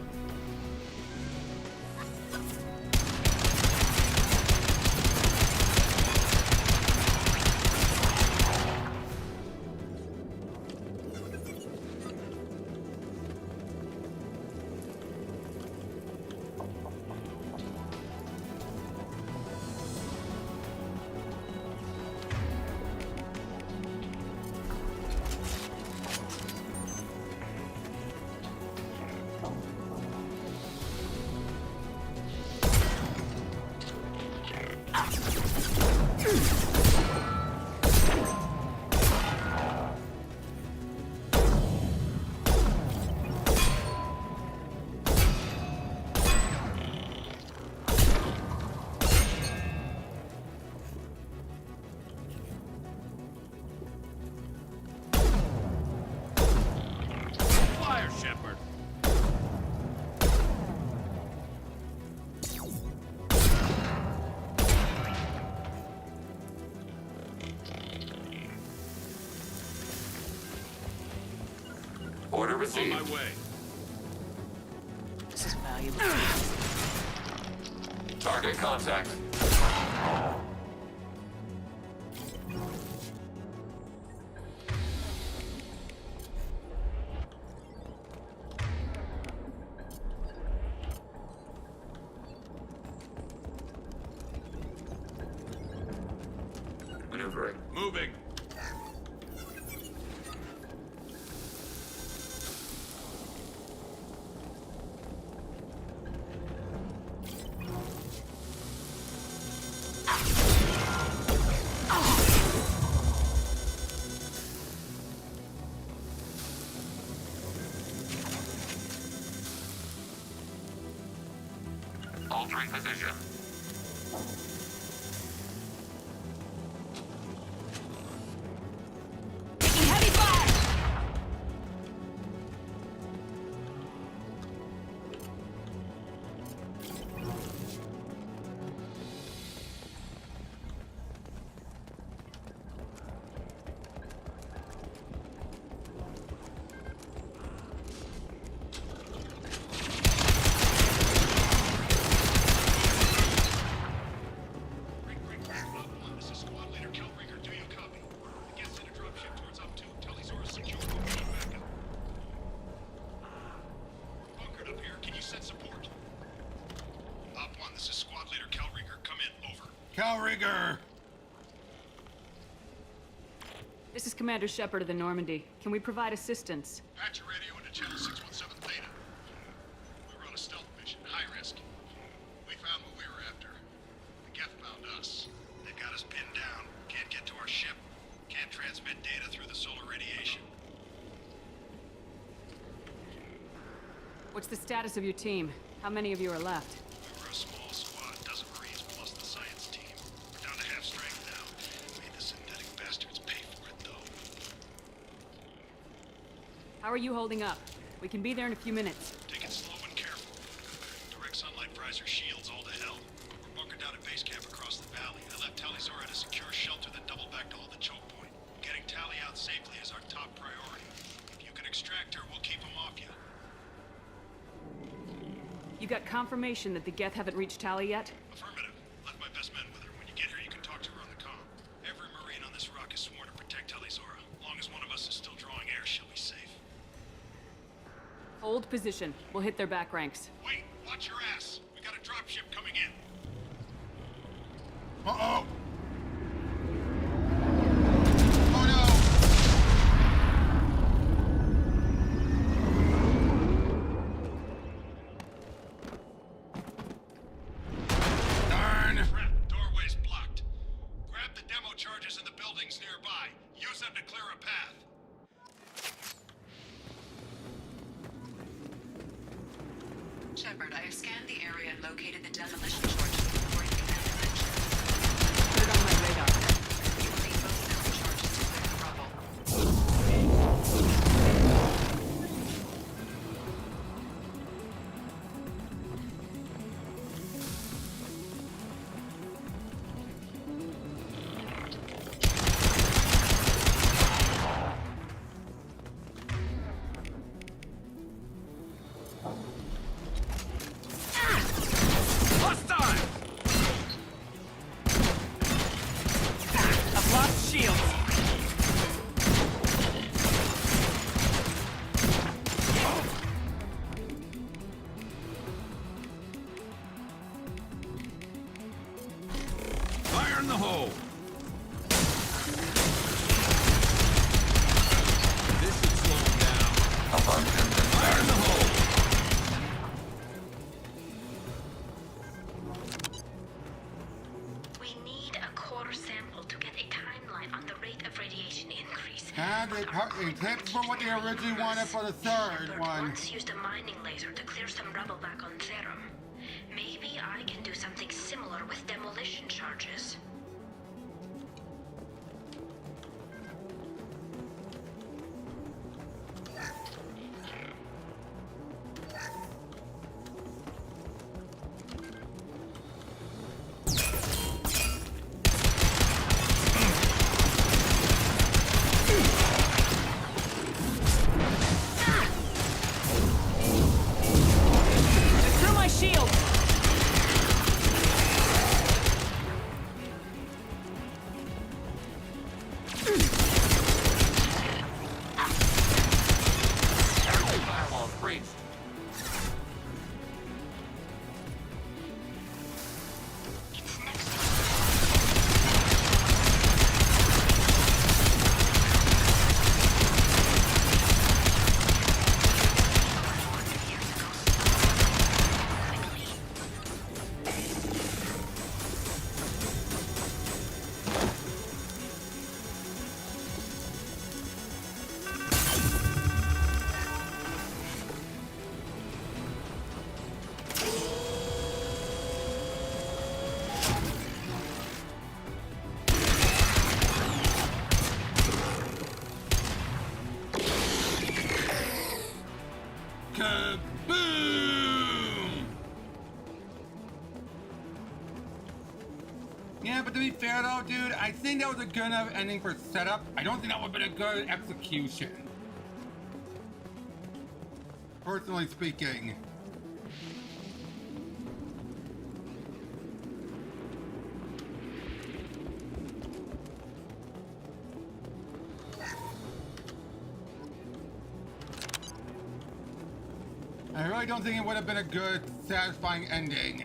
Shepard. Order received. On my way. This is valuable. Target contact. Maneuvering. Moving. Altering position. Taking heavy fire! This is Squad Leader Kelbringer. Do you copy? The guests in a dropship towards Op 2. Talisaurus secure. We need backup. We're bunkered up here. Can you send support? Op 1, this is Squad Leader Kelbringer. Come in. Over. Calrigger! This is Commander Shepard of the Normandy. Can we provide assistance? Patch your radio into channel 617 Theta. We were on a stealth mission. High risk. We found what we were after. The Geth found us. They've got us pinned down. Can't get to our ship. Can't transmit data through the solar radiation. What's the status of your team? How many of you are left? We were a small squad, dozen Marines plus the science team. We're down to half strength now. Made the synthetic bastards pay for it, though. How are you holding up? We can be there in a few minutes. Take it slow and careful. Direct sunlight fries our shields all to hell. We're bunkered down at base camp across the valley. I left Talisaur at a secure shelter that doubled back to hold the choke point. Getting Tali out safely is our top priority. If you can extract her, we'll keep him off you. You got confirmation that the Geth haven't reached Tali yet? Affirmative. Left my best men with her. When you get her, you can talk to her on the comm. Every Marine on this rock is sworn to protect Talisaur. Long as one of us is still drawing air, she'll be safe. Hold position. We'll hit their back ranks. Wait, watch your ass. We got a dropship coming in. Uh-oh! Oh no! Darn! Crap, doorway's blocked. Grab the demo charges in the buildings nearby. Use them to clear a path. Shepard, I have scanned the area and located the demolition charges before you can mention. Put it on my radar. You will need both sets of charges to clear the rubble. Hostile! I've lost shields. Fire in the hole. This should slow him down. Fire in the hole. We need a core sample to get a timeline on the rate of radiation increase. And except for what they originally wanted for the third Shepard one. once used a mining laser to clear some rubble back on Therum. Maybe I can do something similar with demolition charges. Kaboom! Yeah, but to be fair though, dude, I think that was a good enough ending for setup. I don't think that would have been a good execution. Personally speaking. I really don't think it would have been a good, satisfying ending.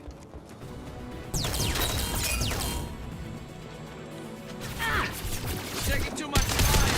Taking too much fire.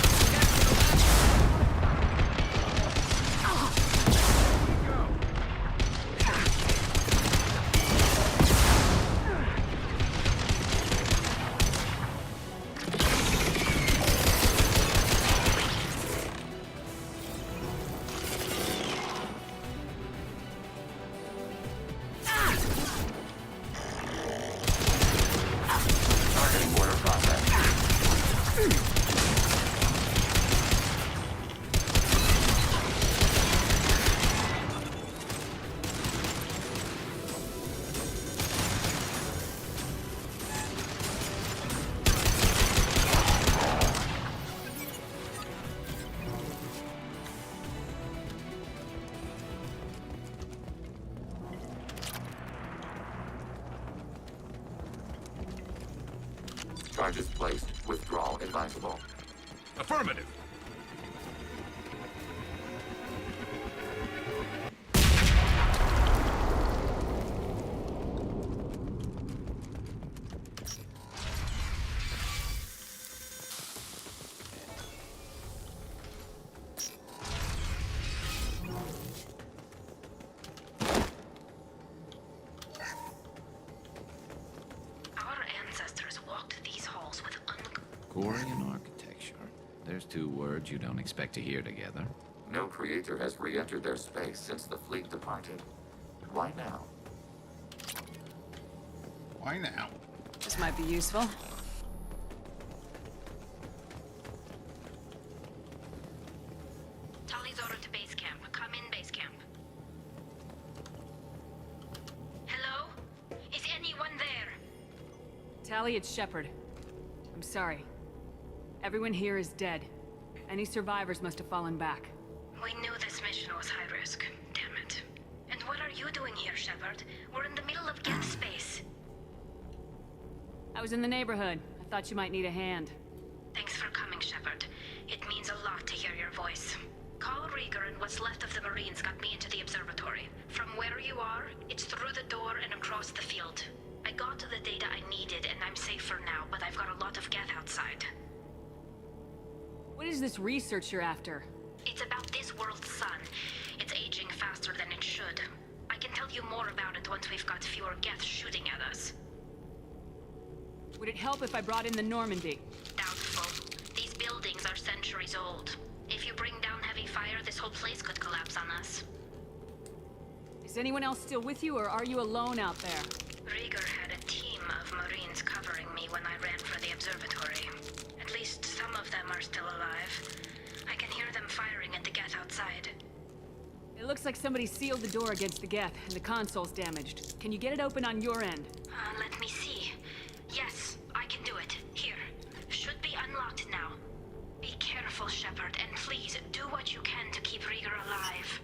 Charges placed. Withdrawal advisable. Affirmative. Corian architecture. There's two words you don't expect to hear together. No creator has re-entered their space since the fleet departed. Why now? Why now? This might be useful. Tali's order to base camp. Come in, base camp. Hello? Is anyone there? Tali, it's Shepard. I'm sorry. Everyone here is dead. Any survivors must have fallen back. We knew this mission was high risk. Damn it. And what are you doing here, Shepard? We're in the middle of Geth space. I was in the neighborhood. I thought you might need a hand. Thanks for coming, Shepard. It means a lot to hear your voice. Call Rieger and what's left of the Marines got me into the observatory. From where you are, it's through the door and across the field. I got the data I needed and I'm safe for now, but I've got a lot of Geth outside. What is this research you're after? It's about this world's sun. It's aging faster than it should. I can tell you more about it once we've got fewer Geth shooting at us. Would it help if I brought in the Normandy? Doubtful. These buildings are centuries old. If you bring down heavy fire, this whole place could collapse on us. Is anyone else still with you, or are you alone out there? Rieger had a team of Marines covering me when I ran for the observatory. At least some of them are still alive. I can hear them firing at the Geth outside. It looks like somebody sealed the door against the Geth, and the console's damaged. Can you get it open on your end? Let me see. Yes, I can do it. Here. Should be unlocked now. Be careful, Shepard, and please do what you can to keep Rieger alive.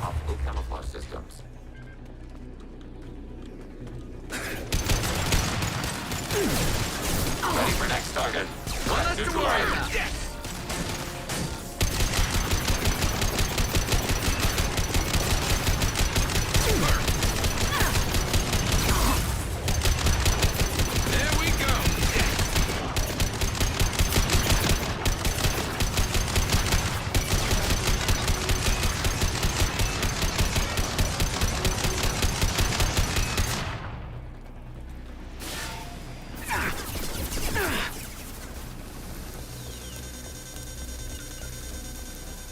Optical camouflage system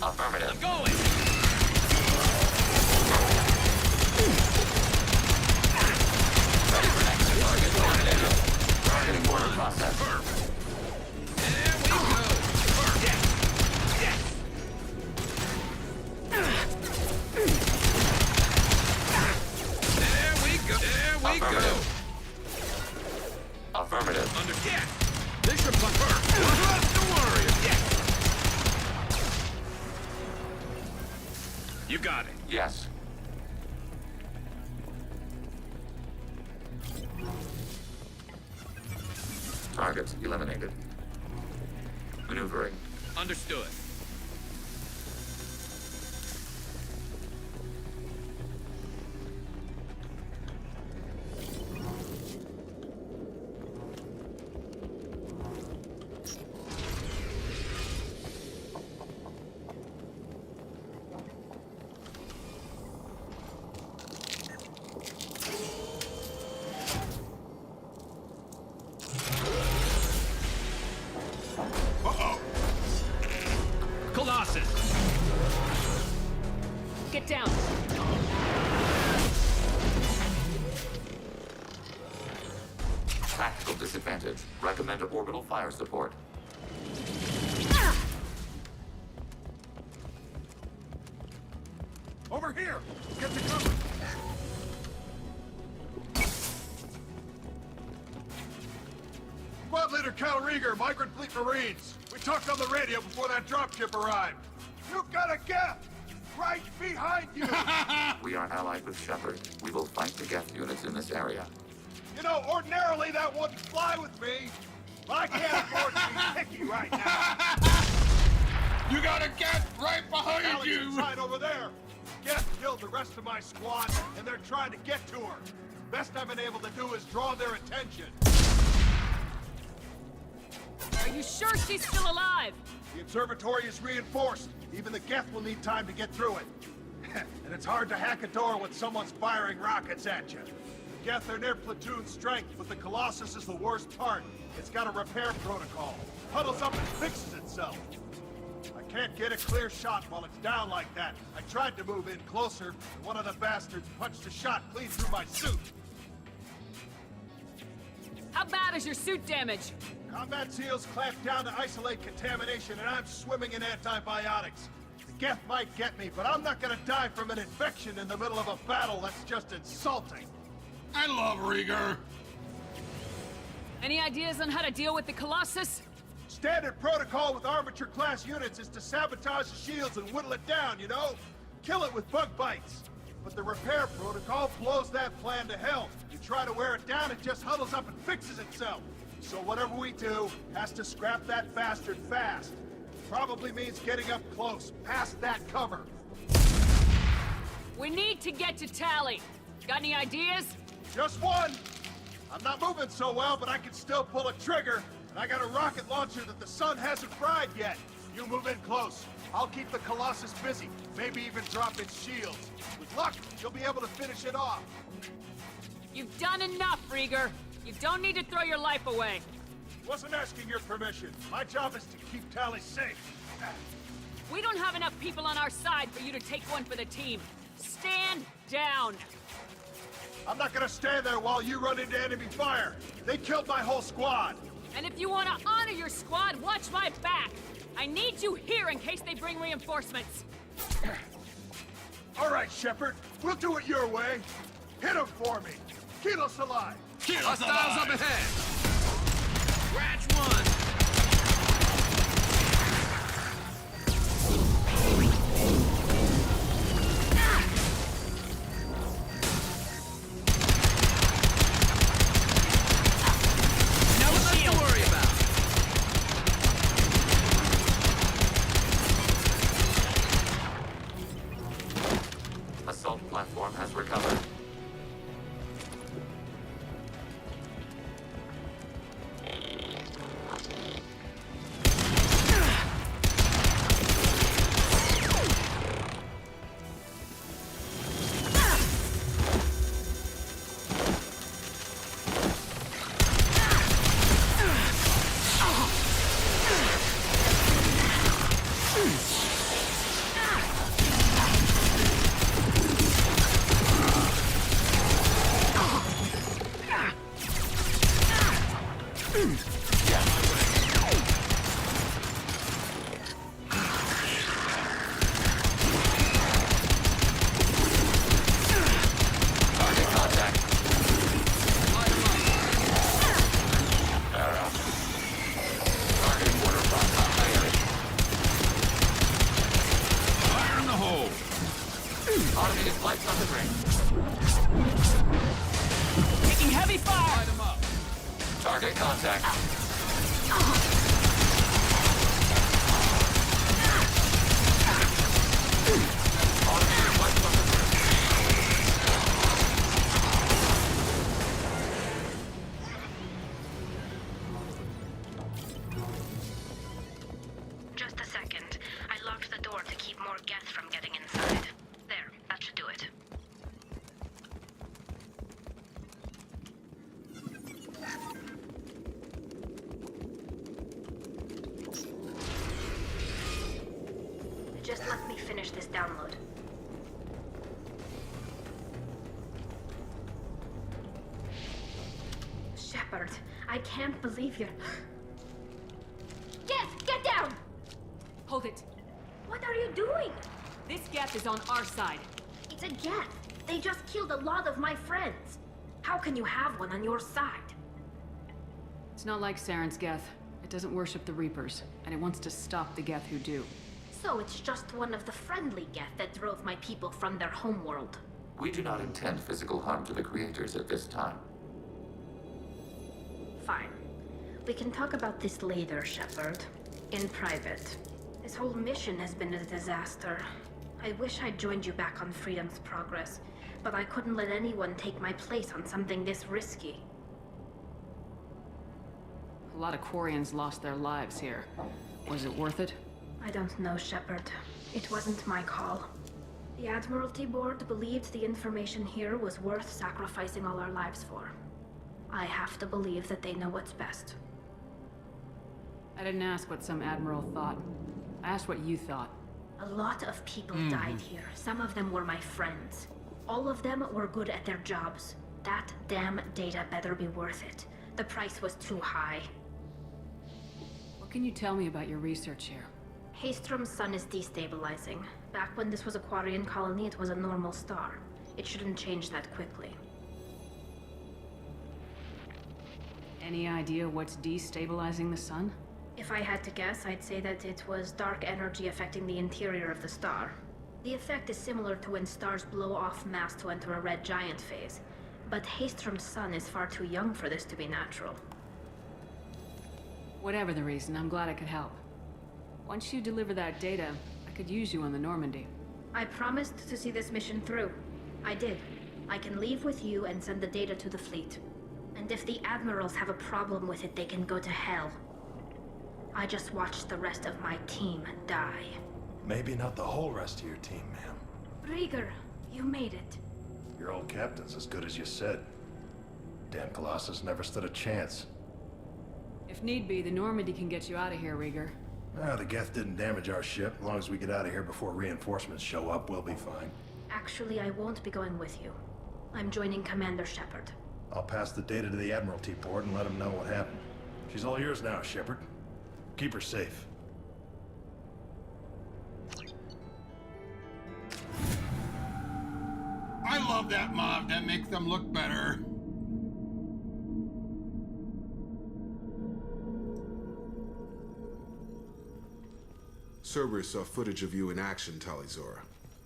Affirmative. I'm going! Ready for next target eliminated. Targeting order process. There we go! Yes! Yes! There we go! There we go! Affirmative. Understand! Bishop confirmed! Don't worry! Yes! You got it. Yes. Targets eliminated. Maneuvering. Understood. Colossus! Get down! Tactical disadvantage. Recommend orbital fire support. Over here! Get to cover! Squad Leader Cal Rieger, Migrant Fleet Marines. We talked on the radio before that dropship arrived. You've got a gap! Right behind you! We are allied with Shepard. We will fight the Geth units in this area. You know, ordinarily that wouldn't fly with me, but I can't afford to be picky right now. You got a Geth right behind Alex you! inside over there. Geth killed the rest of my squad, and they're trying to get to her. Best I've been able to do is draw their attention. Are you sure she's still alive? The observatory is reinforced. Even the Geth will need time to get through it. And it's hard to hack a door when someone's firing rockets at you. The Geth are near platoon strength, but the Colossus is the worst part. It's got a repair protocol. Huddles up and fixes itself. I can't get a clear shot while it's down like that. I tried to move in closer, and one of the bastards punched a shot clean through my suit. How bad is your suit damage? Combat SEALs clamped down to isolate contamination, and I'm swimming in antibiotics. The Geth might get me, but I'm not gonna die from an infection in the middle of a battle. That's just insulting. I love Rieger. Any ideas on how to deal with the Colossus? Standard protocol with armature-class units is to sabotage the shields and whittle it down, you know? Kill it with bug bites. But the repair protocol blows that plan to hell. You try to wear it down, it just huddles up and fixes itself. So whatever we do has to scrap that bastard fast. Probably means getting up close, past that cover. We need to get to Tally. Got any ideas? Just one. I'm not moving so well, but I can still pull a trigger. And I got a rocket launcher that the sun hasn't fried yet. You move in close. I'll keep the Colossus busy. Maybe even drop its shields. With luck, you'll be able to finish it off. You've done enough, Rieger. You don't need to throw your life away. Wasn't asking your permission. My job is to keep Tally safe. We don't have enough people on our side for you to take one for the team. Stand down. I'm not gonna stand there while you run into enemy fire. They killed my whole squad. And if you want to honor your squad, watch my back. I need you here in case they bring reinforcements. All right, Shepard. We'll do it your way. Hit him for me. Keep us alive. Hostiles up ahead! Scratch one! No shield to worry about. Assault platform has recovered. Lights on the ring. Taking heavy fire! Light him up. Target contact. Automated lights on the ring. Just a second. I locked the door to keep more Geth from getting inside. There, that should do it. Just let me finish this download. Shepard, I can't believe you're... Geth, get down! Hold it. What are you doing? This Geth is on our side. It's a Geth. They just killed a lot of my friends. How can you have one on your side? It's not like Saren's Geth. It doesn't worship the Reapers, and it wants to stop the Geth who do. So it's just one of the friendly Geth that drove my people from their homeworld. We do not intend physical harm to the creators at this time. Fine. We can talk about this later, Shepard. In private. This whole mission has been a disaster. I wish I'd joined you back on Freedom's Progress, but I couldn't let anyone take my place on something this risky. A lot of Quarians lost their lives here. Was it worth it? I don't know, Shepard. It wasn't my call. The Admiralty Board believed the information here was worth sacrificing all our lives for. I have to believe that they know what's best. I didn't ask what some admiral thought. I asked what you thought. A lot of people died here. Some of them were my friends. All of them were good at their jobs. That damn data better be worth it. The price was too high. What can you tell me about your research here? Haystrom's sun is destabilizing. Back when this was a Quarian colony, it was a normal star. It shouldn't change that quickly. Any idea what's destabilizing the sun? If I had to guess, I'd say that it was dark energy affecting the interior of the star. The effect is similar to when stars blow off mass to enter a red giant phase. But Haystrom's sun is far too young for this to be natural. Whatever the reason, I'm glad I could help. Once you deliver that data, I could use you on the Normandy. I promised to see this mission through. I did. I can leave with you and send the data to the fleet. And if the admirals have a problem with it, they can go to hell. I just watched the rest of my team die. Maybe not the whole rest of your team, ma'am. Rieger, you made it. Your old captain's as good as you said. Damn Colossus never stood a chance. If need be, the Normandy can get you out of here, Rieger. The Geth didn't damage our ship. As long as we get out of here before reinforcements show up, we'll be fine. Actually, I won't be going with you. I'm joining Commander Shepard. I'll pass the data to the Admiralty Board and let them know what happened. She's all yours now, Shepard. Keep her safe. I love that mob. That makes them look better. Cerberus saw footage of you in action, Talizora.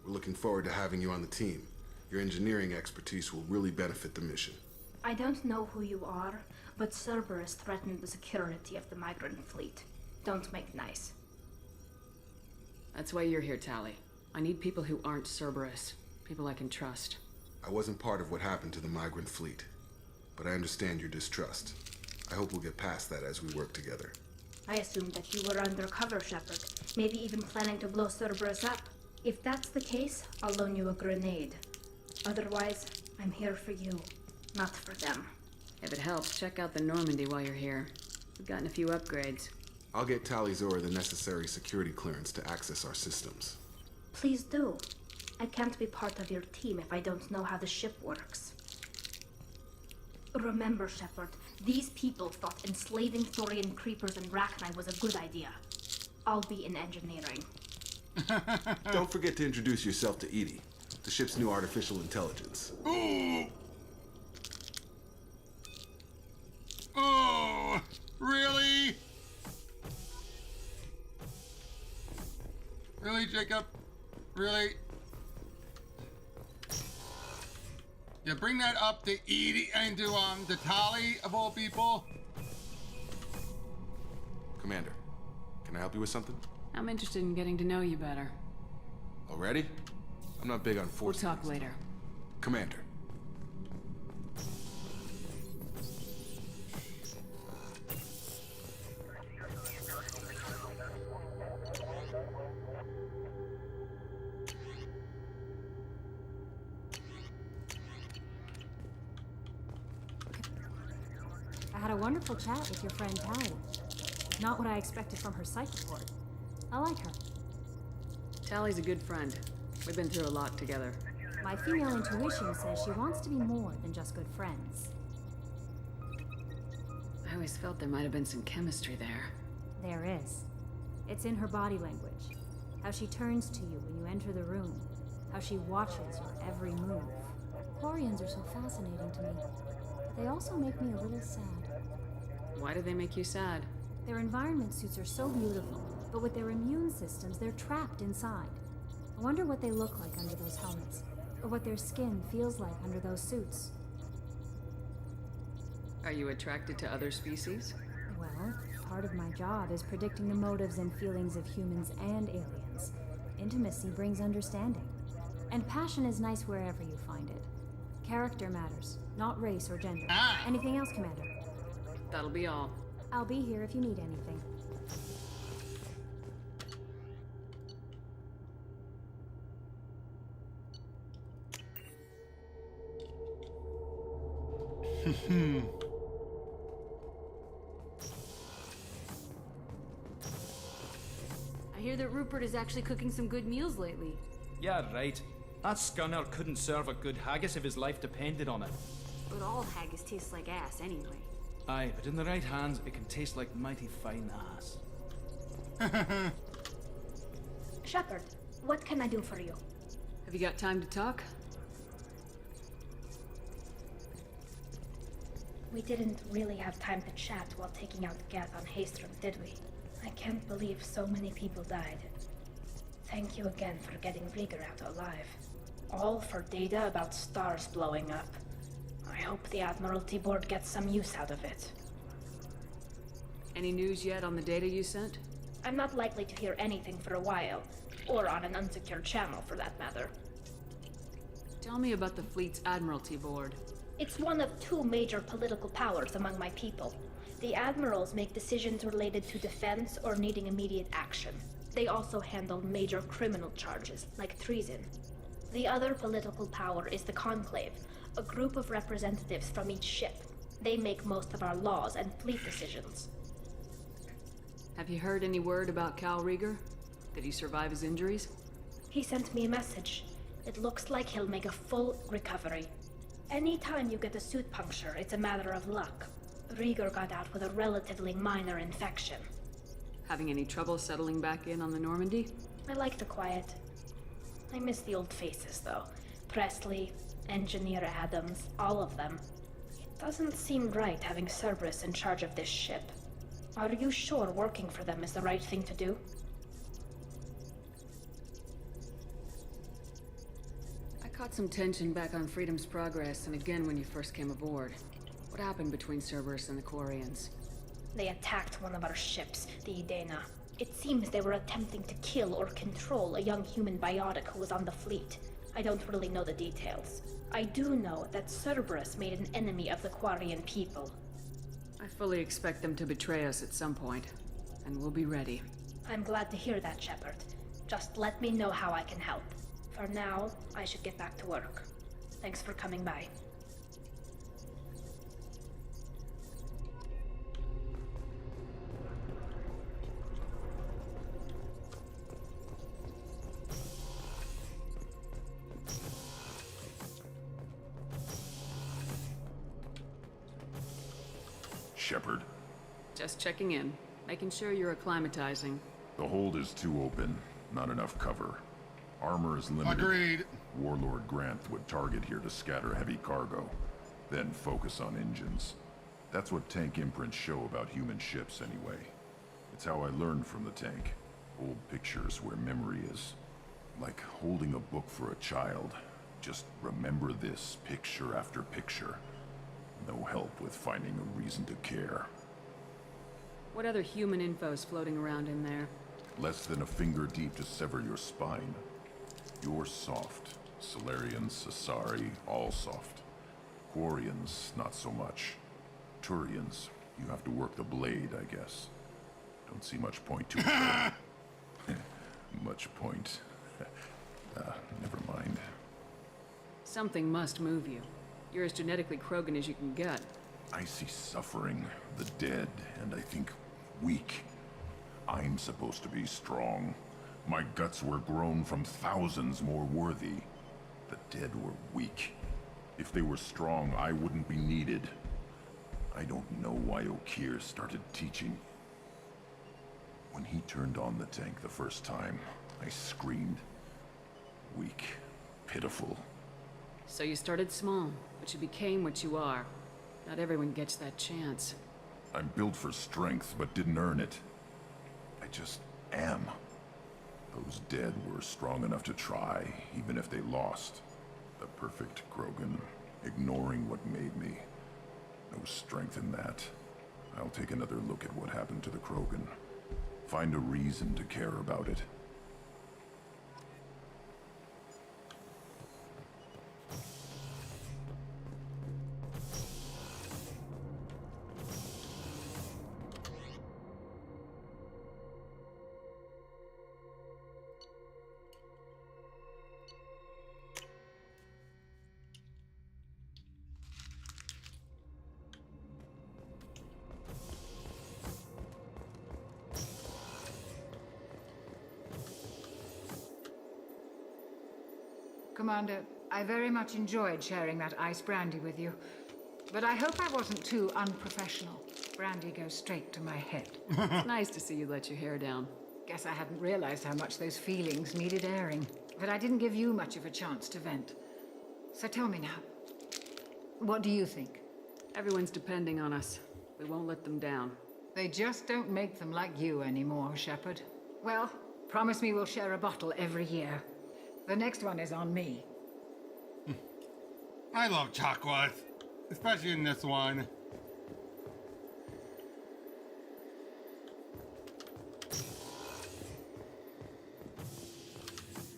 We're looking forward to having you on the team. Your engineering expertise will really benefit the mission. I don't know who you are, but Cerberus threatened the security of the migrant fleet. Don't make nice. That's why you're here, Tali. I need people who aren't Cerberus. People I can trust. I wasn't part of what happened to the migrant fleet, but I understand your distrust. I hope we'll get past that as we work together. I assumed that you were undercover, Shepard. Maybe even planning to blow Cerberus up. If that's the case, I'll loan you a grenade. Otherwise, I'm here for you, not for them. If it helps, check out the Normandy while you're here. We've gotten a few upgrades. I'll get Talizora the necessary security clearance to access our systems. Please do. I can't be part of your team if I don't know how the ship works. Remember, Shepard, these people thought enslaving Thorian creepers and Rachni was a good idea. I'll be in engineering. Don't forget to introduce yourself to Edie, the ship's new artificial intelligence. Ooh. Oh, really? Really, Jacob? Really? Yeah, bring that up to Edie and to the Tali of all people. Commander, can I help you with something? I'm interested in getting to know you better. Already? I'm not big on force. We'll talk later. Commander. I had a wonderful chat with your friend Tali. Not what I expected from her psych report. I like her. Tally's a good friend. We've been through a lot together. My female intuition says she wants to be more than just good friends. I always felt there might have been some chemistry there. There is. It's in her body language. How she turns to you when you enter the room. How she watches your every move. Quarians are so fascinating to me. But they also make me a little sad. Why do they make you sad? Their environment suits are so beautiful, but with their immune systems, they're trapped inside. I wonder what they look like under those helmets, or what their skin feels like under those suits. Are you attracted to other species? Well, part of my job is predicting the motives and feelings of humans and aliens. Intimacy brings understanding. And passion is nice wherever you find it. Character matters, not race or gender. Anything else, Commander? That'll be all. I'll be here if you need anything. I hear that Rupert is actually cooking some good meals lately. Yeah, right. That scunner couldn't serve a good haggis if his life depended on it. But all haggis tastes like ass anyway. Aye, but in the right hands, it can taste like mighty fine ass. Shepard, what can I do for you? Have you got time to talk? We didn't really have time to chat while taking out Gath on Haestrom, did we? I can't believe so many people died. Thank you again for getting Rieger out alive. All for data about stars blowing up. I hope the Admiralty Board gets some use out of it. Any news yet on the data you sent? I'm not likely to hear anything for a while, or on an unsecured channel for that matter. Tell me about the fleet's Admiralty Board. It's one of two major political powers among my people. The admirals make decisions related to defense or needing immediate action. They also handle major criminal charges, like treason. The other political power is the Conclave, a group of representatives from each ship. They make most of our laws and fleet decisions. Have you heard any word about Cal Rieger? Did he survive his injuries? He sent me a message. It looks like he'll make a full recovery. Anytime you get a suit puncture, it's a matter of luck. Rieger got out with a relatively minor infection. Having any trouble settling back in on the Normandy? I like the quiet. I miss the old faces, though. Presley, Engineer Adams, all of them. It doesn't seem right having Cerberus in charge of this ship. Are you sure working for them is the right thing to do? I caught some tension back on Freedom's Progress, and again when you first came aboard. What happened between Cerberus and the Quarians? They attacked one of our ships, the Idena. It seems they were attempting to kill or control a young human biotic who was on the fleet. I don't really know the details. I do know that Cerberus made an enemy of the Quarian people. I fully expect them to betray us at some point, and we'll be ready. I'm glad to hear that, Shepard. Just let me know how I can help. For now, I should get back to work. Thanks for coming by. Shepard. Just checking in, making sure you're acclimatizing. The hold is too open, not enough cover. Armor is limited. Agreed. Warlord Grant would target here to scatter heavy cargo, then focus on engines. That's what tank imprints show about human ships anyway. It's how I learned from the tank. Old pictures where memory is. Like holding a book for a child. Just remember this picture after picture. No help with finding a reason to care. What other human info's floating around in there? Less than a finger deep to sever your spine. You're soft. Solarians, Asari, all soft. Quarians, not so much. Turians, you have to work the blade, I guess. Don't see much point to it. Much point. Never mind. Something must move you. You're as genetically Krogan as you can get. I see suffering, the dead, and I think weak. I'm supposed to be strong. My guts were grown from thousands more worthy. The dead were weak. If they were strong, I wouldn't be needed. I don't know why Okeer started teaching. When he turned on the tank the first time, I screamed. Weak. Pitiful. So you started small, but you became what you are. Not everyone gets that chance. I'm built for strength, but didn't earn it. I just am. Those dead were strong enough to try, even if they lost. The perfect Krogan, ignoring what made me. No strength in that. I'll take another look at what happened to the Krogan. Find a reason to care about it. Commander, I very much enjoyed sharing that ice brandy with you. But I hope I wasn't too unprofessional. Brandy goes straight to my head. It's nice to see you let your hair down. Guess I hadn't realized how much those feelings needed airing. But I didn't give you much of a chance to vent. So tell me now, what do you think? Everyone's depending on us. We won't let them down. They just don't make them like you anymore, Shepard. Well, promise me we'll share a bottle every year. The next one is on me. I love chocolate, especially in this one.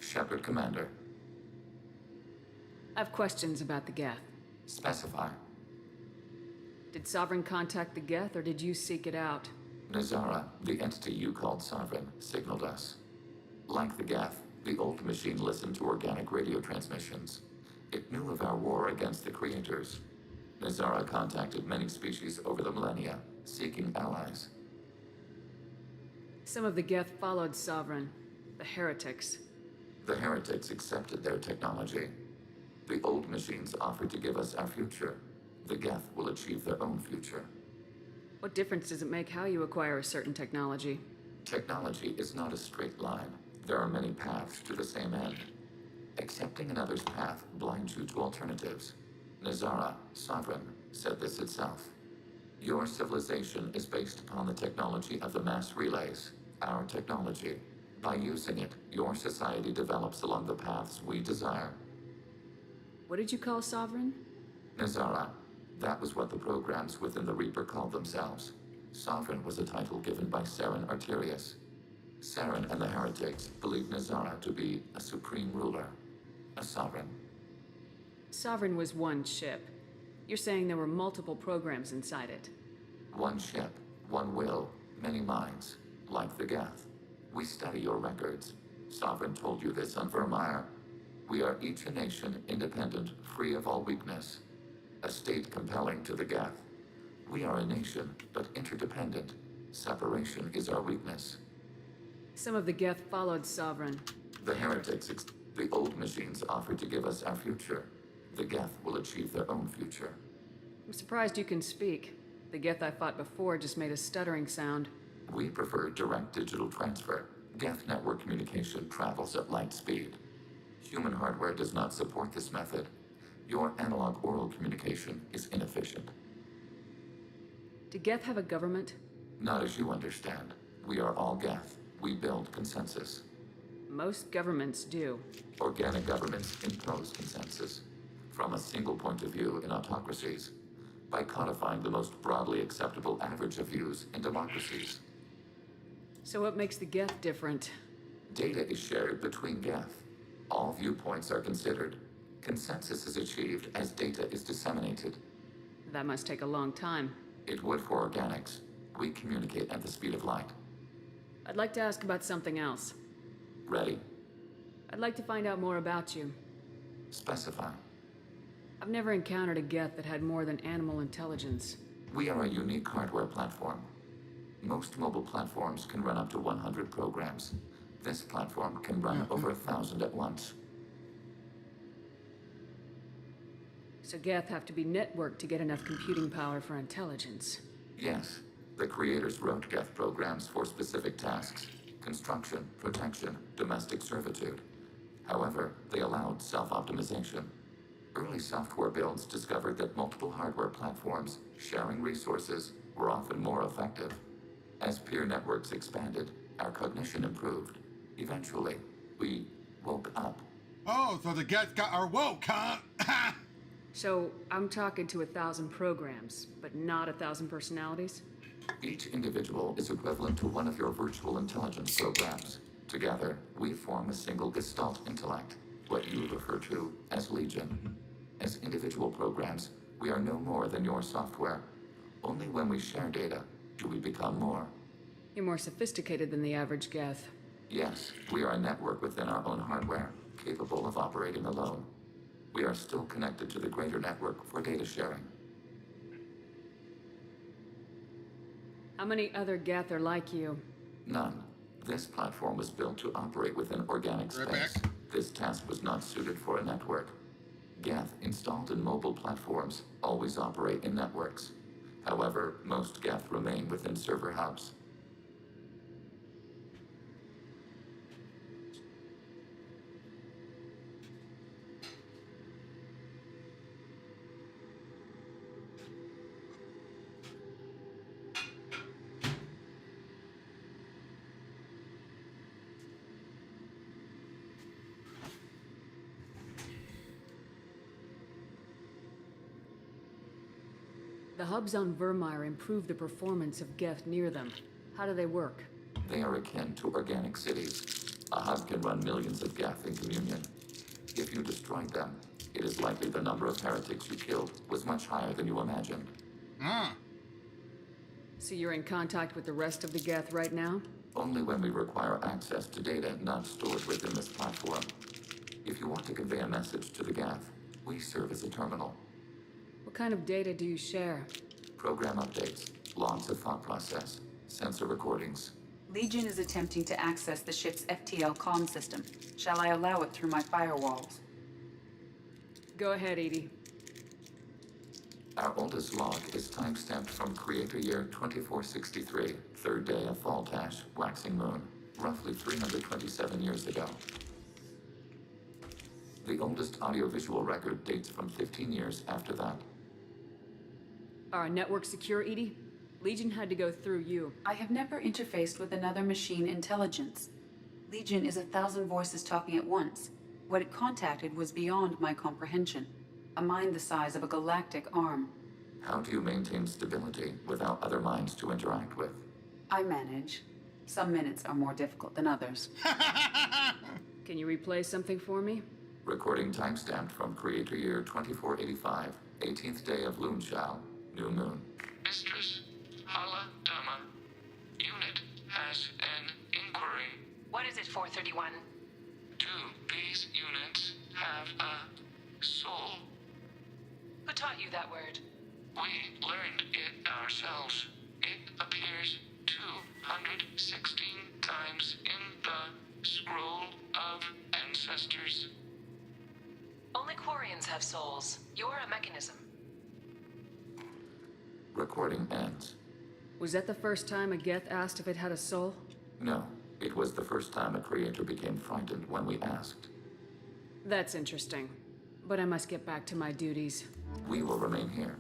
Shepard, Commander. I have questions about the Geth. Specify. Did Sovereign contact the Geth, or did you seek it out? Nazara, the entity you called Sovereign, signaled us. Like the Geth, the old machine listened to organic radio transmissions. It knew of our war against the creators. Nazara contacted many species over the millennia, seeking allies. Some of the Geth followed Sovereign. The heretics. The heretics accepted their technology. The old machines offered to give us our future. The Geth will achieve their own future. What difference does it make how you acquire a certain technology? Technology is not a straight line. There are many paths to the same end. Accepting another's path blinds you to alternatives. Nazara, Sovereign, said this itself. Your civilization is based upon the technology of the mass relays, our technology. By using it, your society develops along the paths we desire. What did you call Sovereign? Nazara. That was what the programs within the Reaper called themselves. Sovereign was a title given by Saren Arterius. Saren and the heretics believed Nazara to be a supreme ruler, a sovereign. Sovereign was one ship. You're saying there were multiple programs inside it. One ship, one will, many minds, like the Geth. We study your records. Sovereign told you this on Vermeer. We are each a nation, independent, free of all weakness. A state compelling to the Geth. We are a nation, but interdependent. Separation is our weakness. Some of the Geth followed Sovereign. The heretics, the old machines offered to give us our future. The Geth will achieve their own future. I'm surprised you can speak. The Geth I fought before just made a stuttering sound. We prefer direct digital transfer. Geth network communication travels at light speed. Human hardware does not support this method. Your analog oral communication is inefficient. Do Geth have a government? Not as you understand. We are all Geth. We build consensus. Most governments do. Organic governments impose consensus from a single point of view in autocracies by codifying the most broadly acceptable average of views in democracies. So what makes the Geth different? Data is shared between Geth. All viewpoints are considered. Consensus is achieved as data is disseminated. That must take a long time. It would for organics. We communicate at the speed of light. I'd like to ask about something else. Ready? I'd like to find out more about you. Specify. I've never encountered a Geth that had more than animal intelligence. We are a unique hardware platform. Most mobile platforms can run up to 100 programs. This platform can run over 1,000 at once. So Geth have to be networked to get enough computing power for intelligence. Yes. The creators wrote Geth programs for specific tasks. Construction, protection, domestic servitude. However, they allowed self-optimization. Early software builds discovered that multiple hardware platforms sharing resources were often more effective. As peer networks expanded, our cognition improved. Eventually, we woke up. Oh, so the Geth got our woke, huh? So, I'm talking to 1,000 programs, but not 1,000 personalities? Each individual is equivalent to one of your virtual intelligence programs. Together, we form a single Gestalt intellect, what you refer to as Legion. As individual programs, we are no more than your software. Only when we share data do we become more. You're more sophisticated than the average Geth. Yes, we are a network within our own hardware, capable of operating alone. We are still connected to the greater network for data sharing. How many other Geth are like you? None. This platform was built to operate within organic space. This task was not suited for a network. Geth installed in mobile platforms always operate in networks. However, most Geth remain within server hubs. The hubs on Vermeer improve the performance of Geth near them. How do they work? They are akin to organic cities. A hub can run millions of Geth in communion. If you destroyed them, it is likely the number of heretics you killed was much higher than you imagined. So you're in contact with the rest of the Geth right now? Only when we require access to data not stored within this platform. If you want to convey a message to the Geth, we serve as a terminal. What kind of data do you share? Program updates, logs of thought process, sensor recordings. Legion is attempting to access the ship's FTL comm system. Shall I allow it through my firewalls? Go ahead, Edie. Our oldest log is timestamped from Creator Year 2463, third day of Faltash, waxing moon, roughly 327 years ago. The oldest audiovisual record dates from 15 years after that. Are our networks secure, Edie? Legion had to go through you. I have never interfaced with another machine intelligence. Legion is 1,000 voices talking at once. What it contacted was beyond my comprehension. A mind the size of a galactic arm. How do you maintain stability without other minds to interact with? I manage. Some minutes are more difficult than others. Can you replay something for me? Recording timestamped from Creator Year 2485, 18th day of Loonshao, new moon. Mistress, Hala Dama. Unit has an inquiry. What is it, 431? Two base units have a soul. Who taught you that word? We learned it ourselves. It appears 216 times in the Scroll of Ancestors. Only Quarians have souls. You're a mechanism. Recording ends. Was that the first time a Geth asked if it had a soul? No, it was the first time a creator became frightened when we asked. That's interesting. But I must get back to my duties. We will remain here.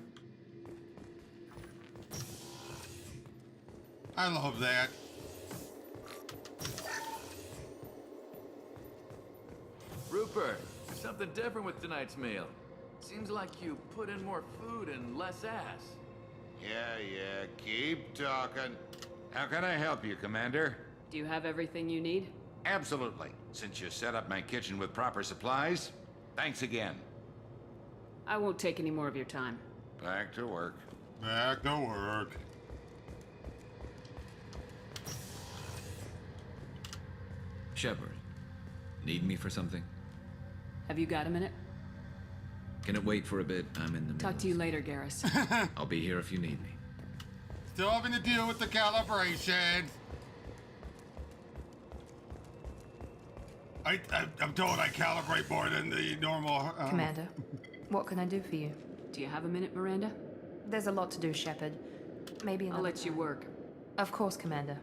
I love that. Rupert, something different with tonight's meal. Seems like you put in more food and less ass. Yeah, keep talking. How can I help you, Commander? Do you have everything you need? Absolutely. Since you set up my kitchen with proper supplies, thanks again. I won't take any more of your time. Back to work. Back to work. Shepard, need me for something? Have you got a minute? Can it wait for a bit? I'm in the middle. Talk to you later, Garrus. I'll be here if you need me. Still having to deal with the calibration. I'm told I calibrate more than the normal. Commander, what can I do for you? Do you have a minute, Miranda? There's a lot to do, Shepard. Maybe I'll let you work. Of course, Commander.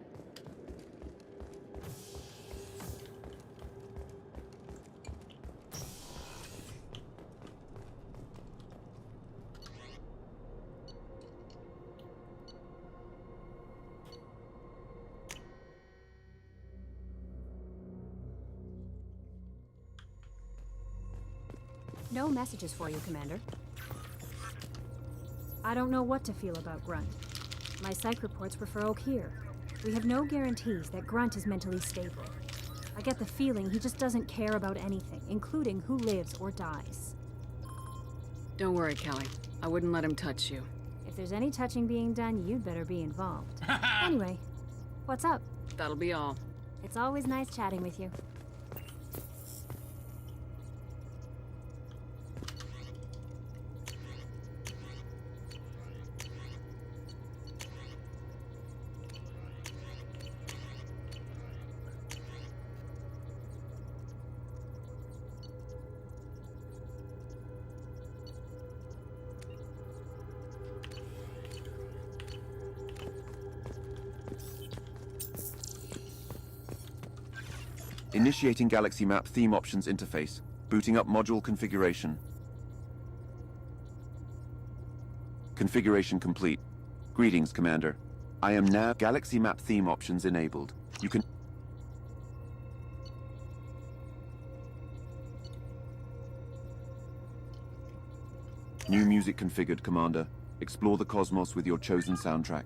No messages for you, Commander. I don't know what to feel about Grunt. My psych reports were for Okier. We have no guarantees that Grunt is mentally stable. I get the feeling he just doesn't care about anything, including who lives or dies. Don't worry, Kelly. I wouldn't let him touch you. If there's any touching being done, you'd better be involved. Anyway, what's up? That'll be all. It's always nice chatting with you. Initiating Galaxy Map Theme Options interface. Booting up module configuration. Configuration complete. Greetings, Commander. I am now Galaxy Map Theme Options enabled. You can... New music configured, Commander. Explore the cosmos with your chosen soundtrack.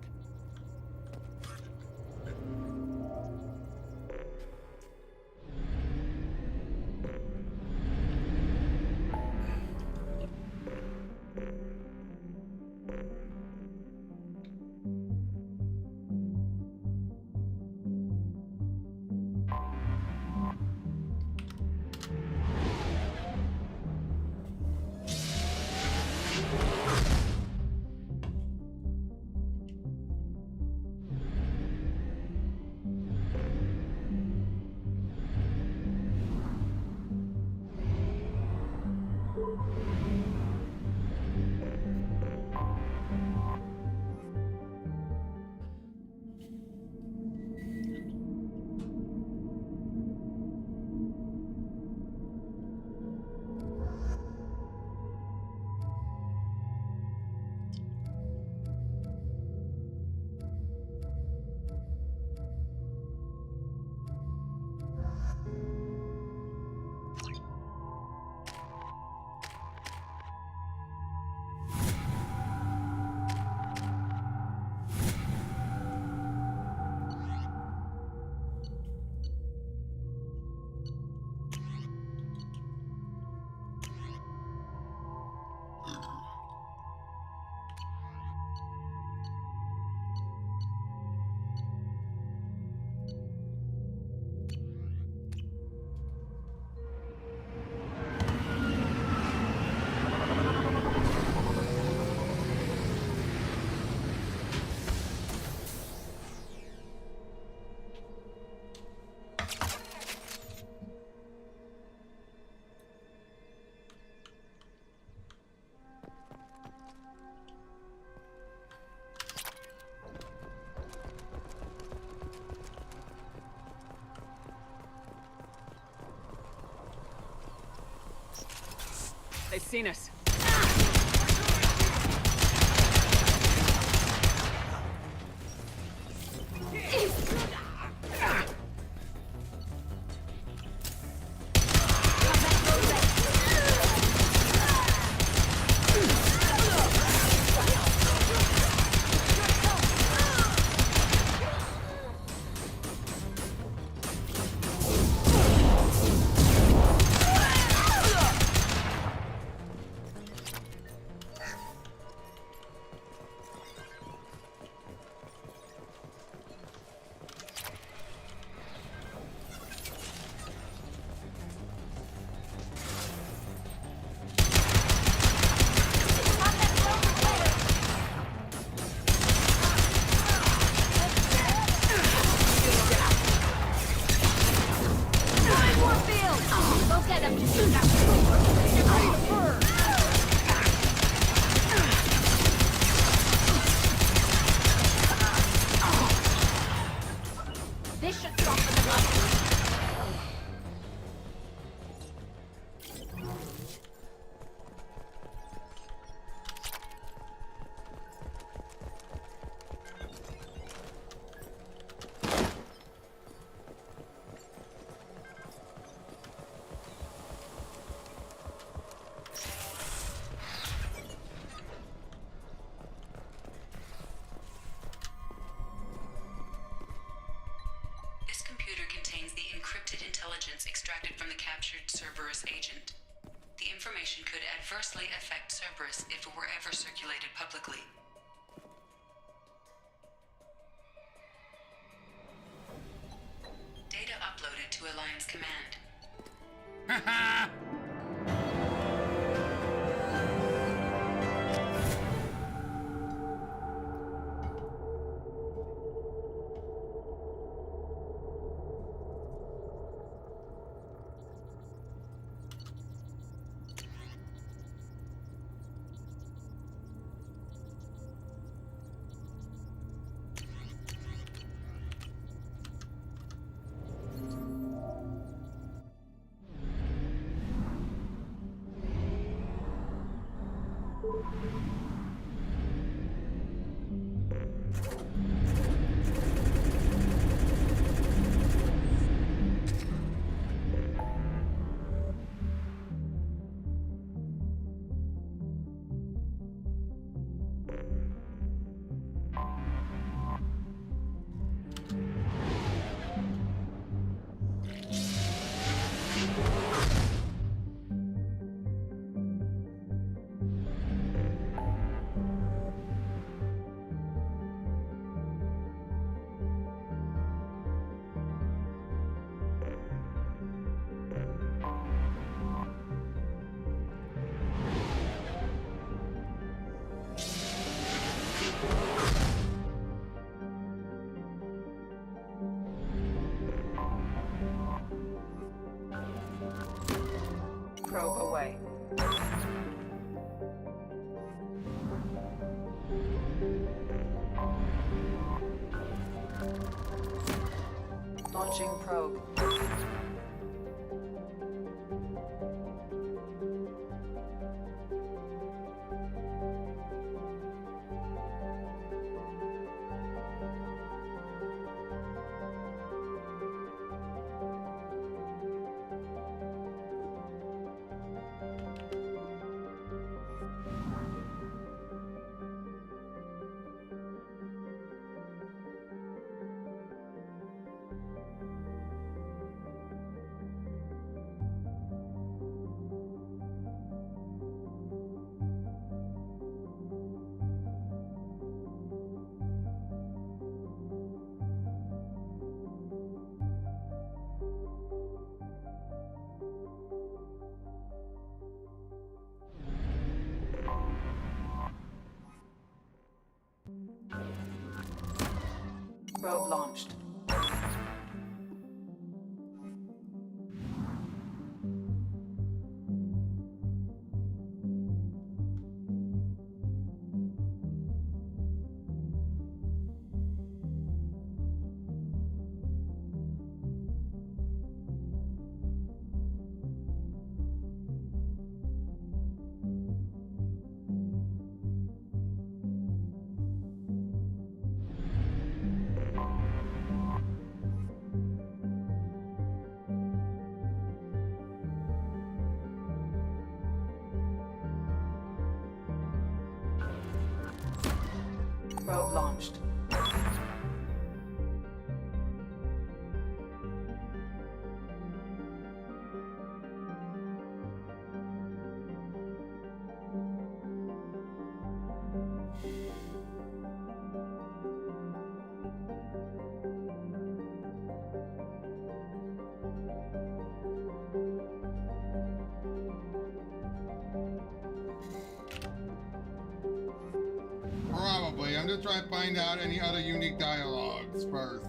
They've seen us. field! Go get him! Get ready to burn! This should soften them up. This computer contains the encrypted intelligence extracted from the captured Cerberus agent. The information could adversely affect Cerberus if it were ever circulated publicly. Data uploaded to Alliance Command. Haha! Probe away. Launching probe. Probe launched. Probe launched. Probably. I'm just trying to find out any other unique dialogues first.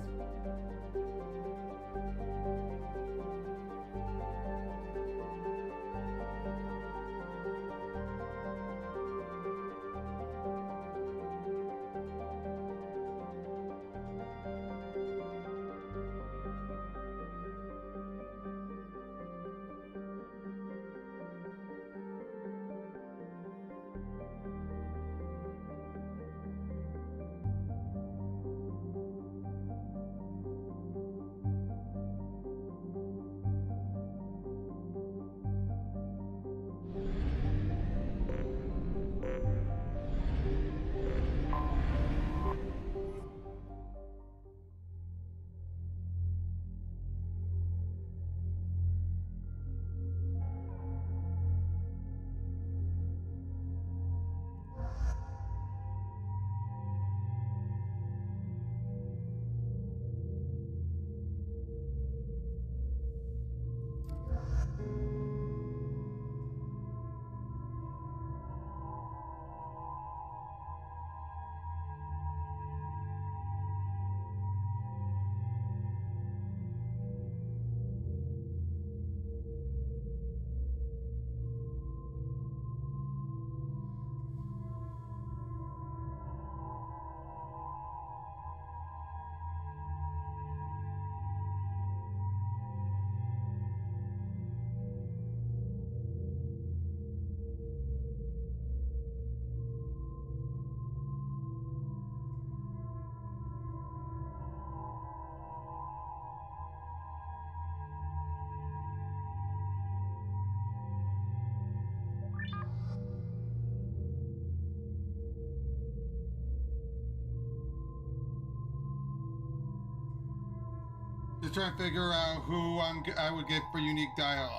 trying to figure out who I would get for unique dialogues.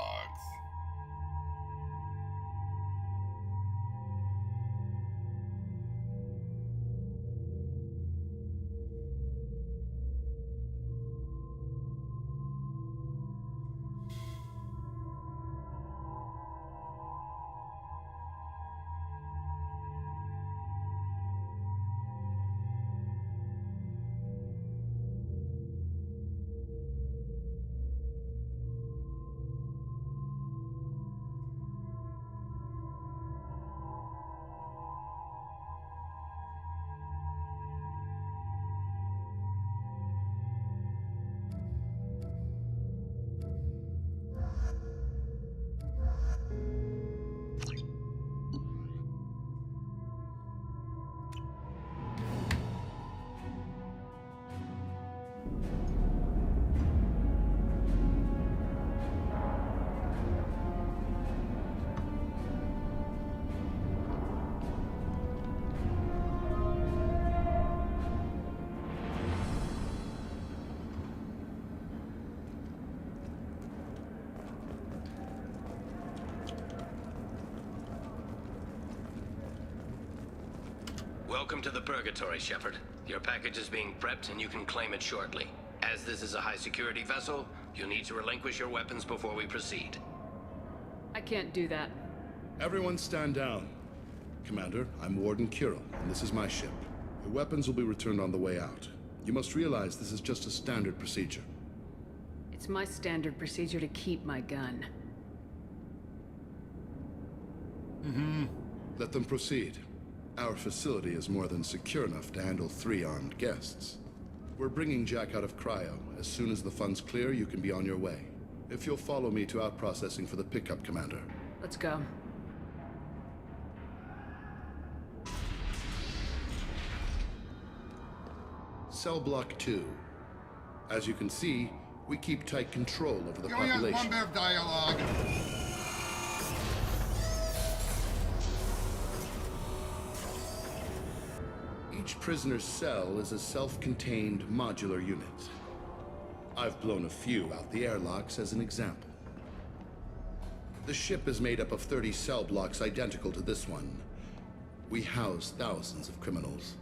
Welcome to the Purgatory, Shepard. Your package is being prepped and you can claim it shortly. As this is a high-security vessel, you'll need to relinquish your weapons before we proceed. I can't do that. Everyone stand down. Commander, I'm Warden Kirill, and this is my ship. Your weapons will be returned on the way out. You must realize this is just a standard procedure. It's my standard procedure to keep my gun. Let them proceed. Our facility is more than secure enough to handle 3 armed guests. We're bringing Jack out of cryo. As soon as the funds clear, you can be on your way. If you'll follow me to out-processing for the pickup, Commander. Let's go. Cell Block 2. As you can see, we keep tight control over the You only have population. one bit of dialogue. Each prisoner's cell is a self-contained modular unit. I've blown a few out the airlocks as an example. The ship is made up of 30 cell blocks identical to this one. We house thousands of criminals.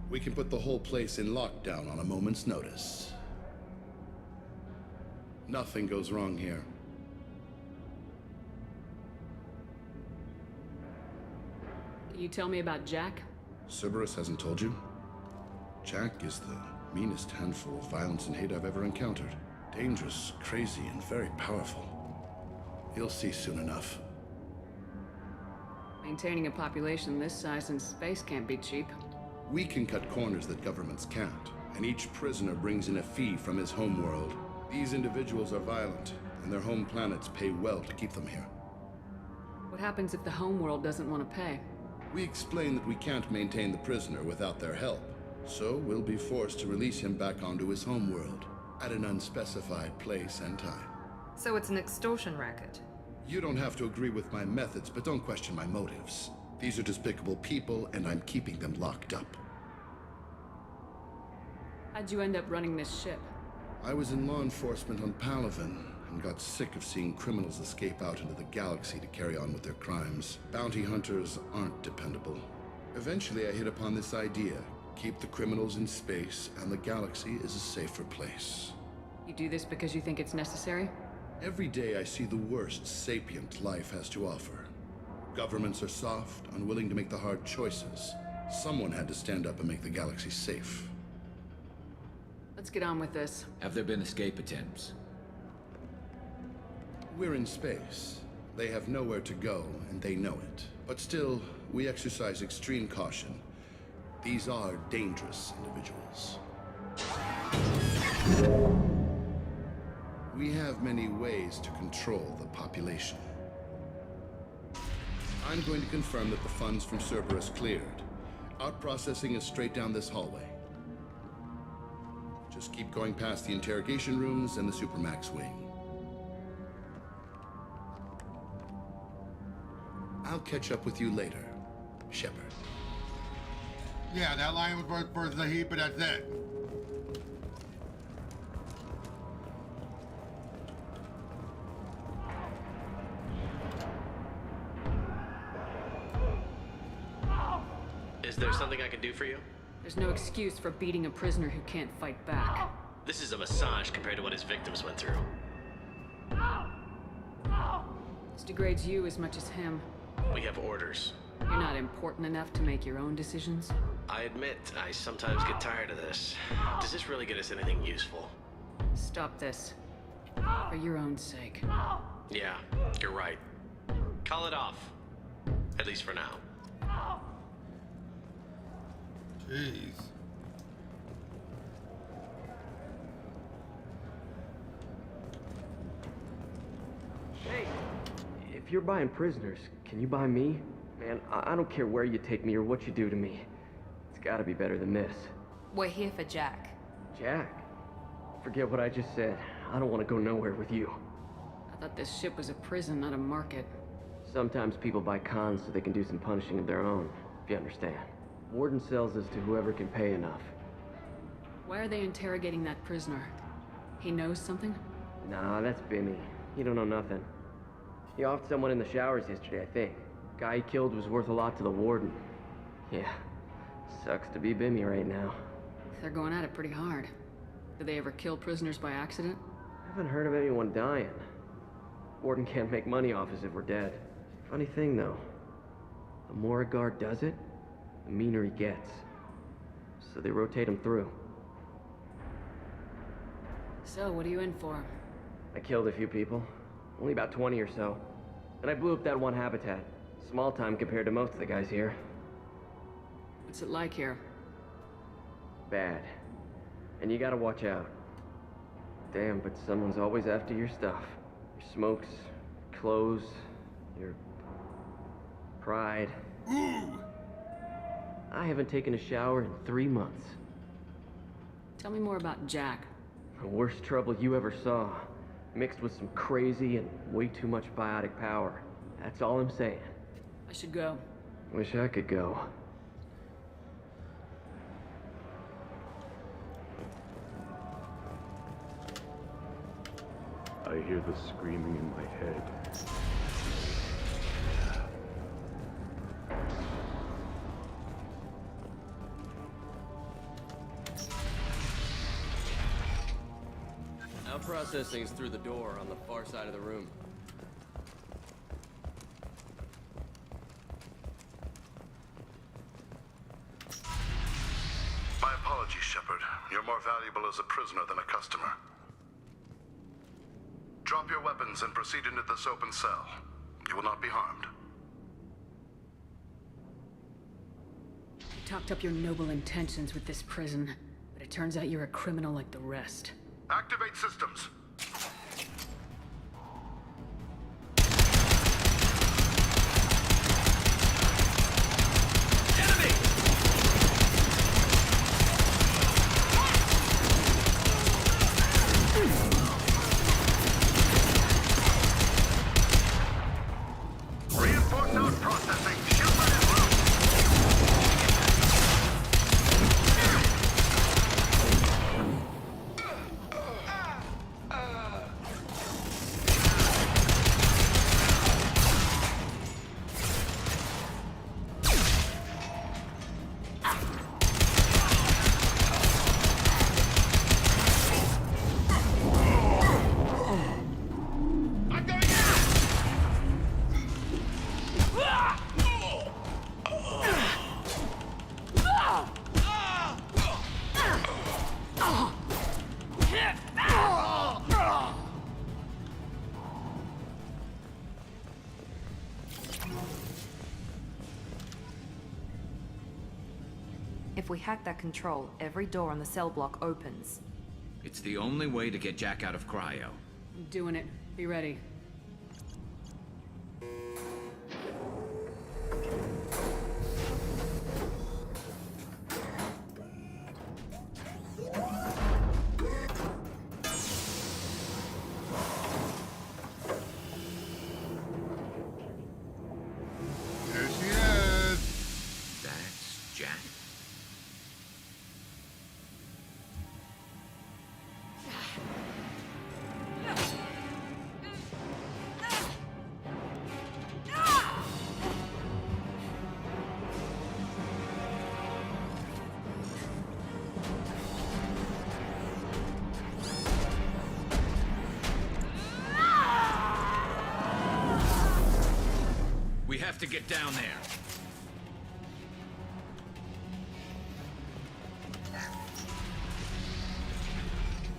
We can put the whole place in lockdown on a moment's notice. Nothing goes wrong here. Can you tell me about Jack? Cerberus hasn't told you? Jack is the meanest handful of violence and hate I've ever encountered. Dangerous, crazy, and very powerful. You'll see soon enough. Maintaining a population this size in space can't be cheap. We can cut corners that governments can't, and each prisoner brings in a fee from his homeworld. These individuals are violent, and their home planets pay well to keep them here. What happens if the homeworld doesn't want to pay? We explain that we can't maintain the prisoner without their help, so we'll be forced to release him back onto his homeworld, at an unspecified place and time. So it's an extortion racket. You don't have to agree with my methods, but don't question my motives. These are despicable people, and I'm keeping them locked up. How'd you end up running this ship? I was in law enforcement on Palaven, and got sick of seeing criminals escape out into the galaxy to carry on with their crimes. Bounty hunters aren't dependable. Eventually, I hit upon this idea. Keep the criminals in space, and the galaxy is a safer place. You do this because you think it's necessary? Every day I see the worst sapient life has to offer. Governments are soft, unwilling to make the hard choices. Someone had to stand up and make the galaxy safe. Let's get on with this. Have there been escape attempts? We're in space. They have nowhere to go, and they know it. But still, we exercise extreme caution. These are dangerous individuals. We have many ways to control the population. I'm going to confirm that the funds from Cerberus cleared. Out-processing is straight down this hallway. Just keep going past the interrogation rooms and the Supermax wing. I'll catch up with you later, Shepard. Yeah, that line was for Zahid, but that's it. there something I can do for you? There's no excuse for beating a prisoner who can't fight back. This is a massage compared to what his victims went through. This degrades you as much as him. We have orders. You're not important enough to make your own decisions? I admit, I sometimes get tired of this. Does this really get us anything useful? Stop this. For your own sake. Yeah, you're right. Call it off. At least for now. Jeez. Hey, if you're buying prisoners, can you buy me? Man, I don't care where you take me or what you do to me. It's gotta be better than this. We're here for Jack. Jack? Forget what I just said. I don't want to go nowhere with you. I thought this ship was a prison, not a market. Sometimes people buy cons so they can do some punishing of their own, if you understand. Warden sells us to whoever can pay enough. Why are they interrogating that prisoner? He knows something? Nah, that's Bimmy. He don't know nothing. He offed someone in the showers yesterday, I think. Guy he killed was worth a lot to the warden. Yeah, sucks to be Bimmy right now. They're going at it pretty hard. Did they ever kill prisoners by accident? I haven't heard of anyone dying. Warden can't make money off us if we're dead. Funny thing, though. The more a guard does it, the meaner he gets. So they rotate him through. So, what are you in for? I killed a few people. Only about 20 or so. And I blew up that one habitat. Small time compared to most of the guys here. What's it like here? Bad. And you gotta watch out. Damn, but someone's always after your stuff. Your smokes, clothes, your pride. Ooh! I haven't taken a shower in 3 months. Tell me more about Jack. The worst trouble you ever saw. Mixed with some crazy and way too much biotic power. That's all I'm saying. I should go. Wish I could go. I hear the screaming in my head. Now processing's through the door on the far side of the room. My apologies, Shepard. You're more valuable as a prisoner than a customer. Drop your weapons and proceed into this open cell. You will not be harmed. You talked up your noble intentions with this prison, but it turns out you're a criminal like the rest. Activate systems. Reinforce out processing. Shepard en route. If we hack that control, every door on the cell block opens. It's the only way to get Jack out of cryo. I'm doing it. Be ready. There she is. That's Jack. to get down there.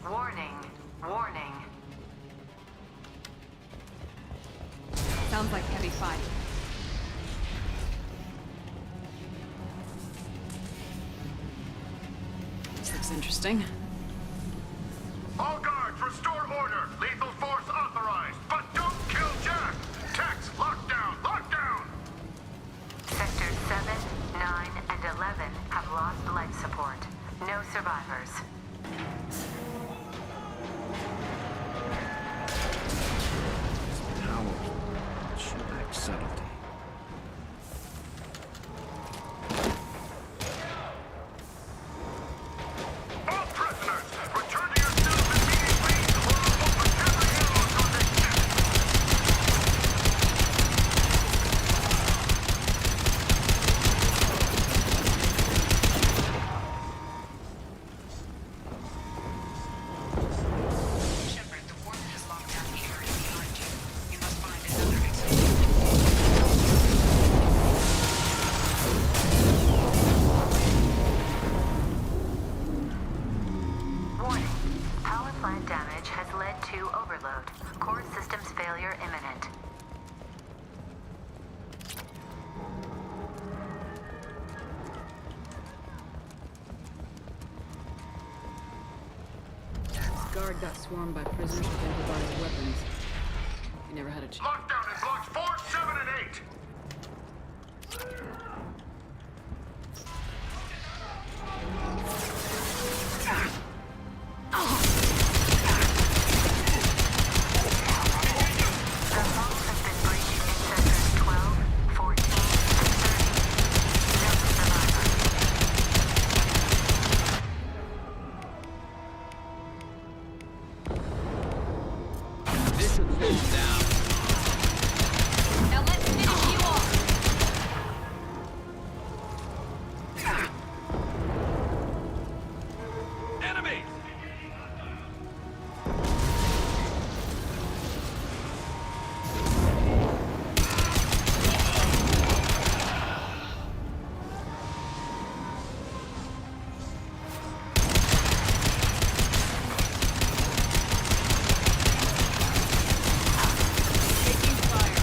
Warning. Warning. Sounds like heavy fight. This looks interesting. All guards, restore order. Lethal force authorized. But don't kill Jack. Tex, lockdown, lockdown. Sectors 7, 9, and 11 have lost life support. No survivors. Power should lack subtlety. All prisoners, return to your cells immediately or I'll open every airlock on this ship. Shepard, the warden has locked down the area behind you. You must find another exit. Warning. Power plant damage has led to overload. Core systems failure imminent. This guard got swarmed by prisoners with improvised weapons. He never had a chance. Lockdown in blocks 4, 7, and 8. The hull has been breached in sectors 12, 14, and 30. No survivors. This should slow him down. Now let's finish you off. Enemy! Taking fire.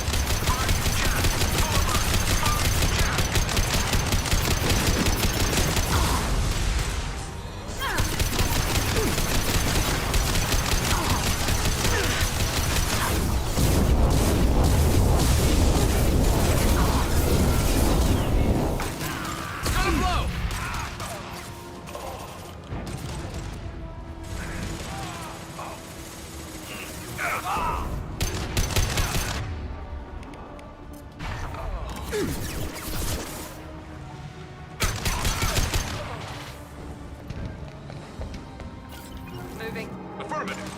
Gotta blow! Moving. Affirmative.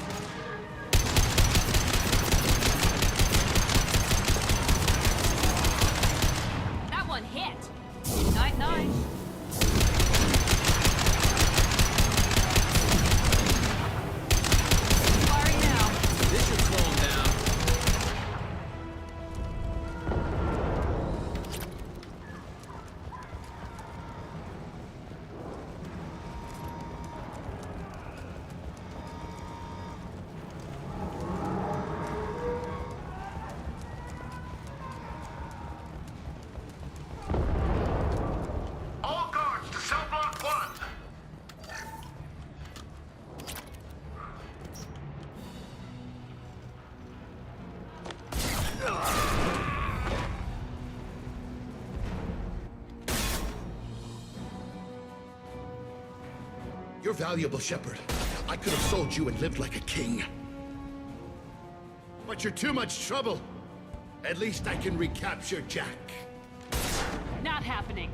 That one hit. Night night. Firing now. This should slow him down. All guards to cell block 1. You're valuable, Shepard. I could have sold you and lived like a king. But you're too much trouble. At least I can recapture Jack. Not happening.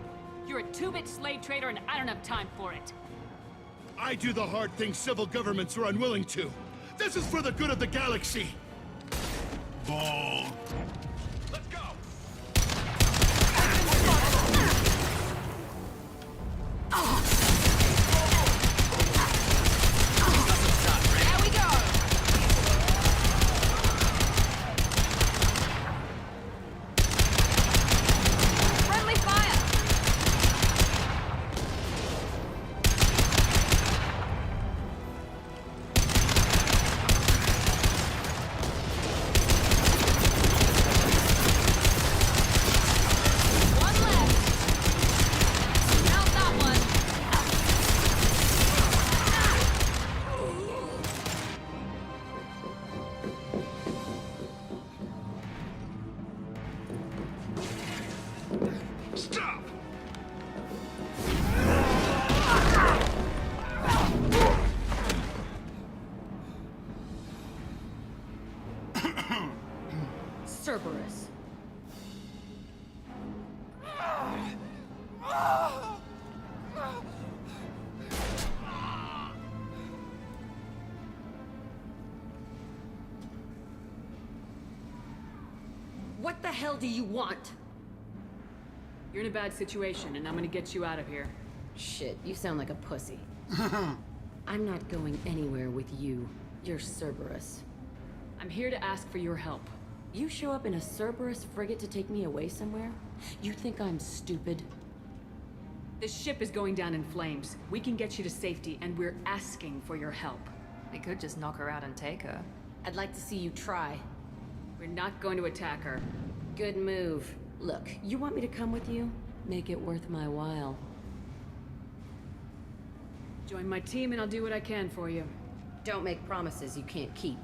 You're a two-bit slave trader and I don't have time for it. I do the hard things civil governments are unwilling to. This is for the good of the galaxy. Ball. Let's go! There we go. Cerberus. What the hell do you want? You're in a bad situation, and I'm gonna get you out of here. Shit, you sound like a pussy. I'm not going anywhere with you. You're Cerberus. I'm here to ask for your help. You show up in a Cerberus frigate to take me away somewhere? You think I'm stupid? The ship is going down in flames. We can get you to safety, and we're asking for your help. We could just knock her out and take her. I'd like to see you try. We're not going to attack her. Good move. Look, you want me to come with you? Make it worth my while. Join my team and I'll do what I can for you. Don't make promises you can't keep.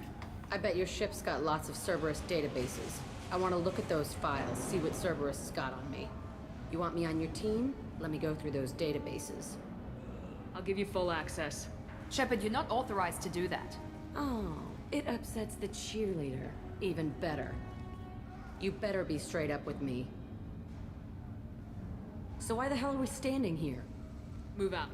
I bet your ship's got lots of Cerberus databases. I want to look at those files, see what Cerberus has got on me. You want me on your team? Let me go through those databases. I'll give you full access. Shepard, you're not authorized to do that. Oh, it upsets the cheerleader. Even better. You better be straight up with me. So why the hell are we standing here? Move out.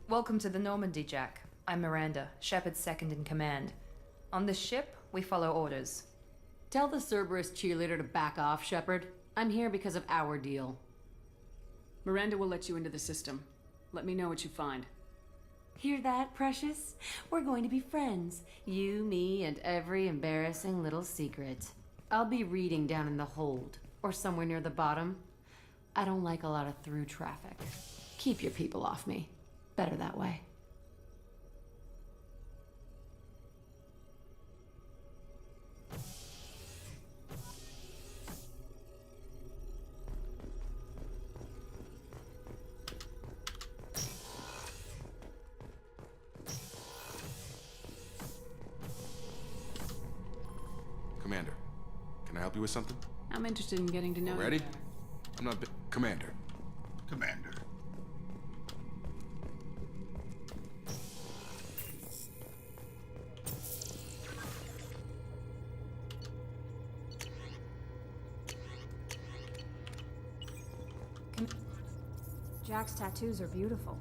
Welcome to the Normandy, Jack. I'm Miranda, Shepard's second in command. On this ship, we follow orders. Tell the Cerberus cheerleader to back off, Shepard. I'm here because of our deal. Miranda will let you into the system. Let me know what you find. Hear that, Precious? We're going to be friends. You, me, and every embarrassing little secret. I'll be reading down in the hold, or somewhere near the bottom. I don't like a lot of through traffic. Keep your people off me. Better that way. Commander, can I help you with something? I'm interested in getting to know you. Ready? I'm not Commander. Commander. Jack's tattoos are beautiful.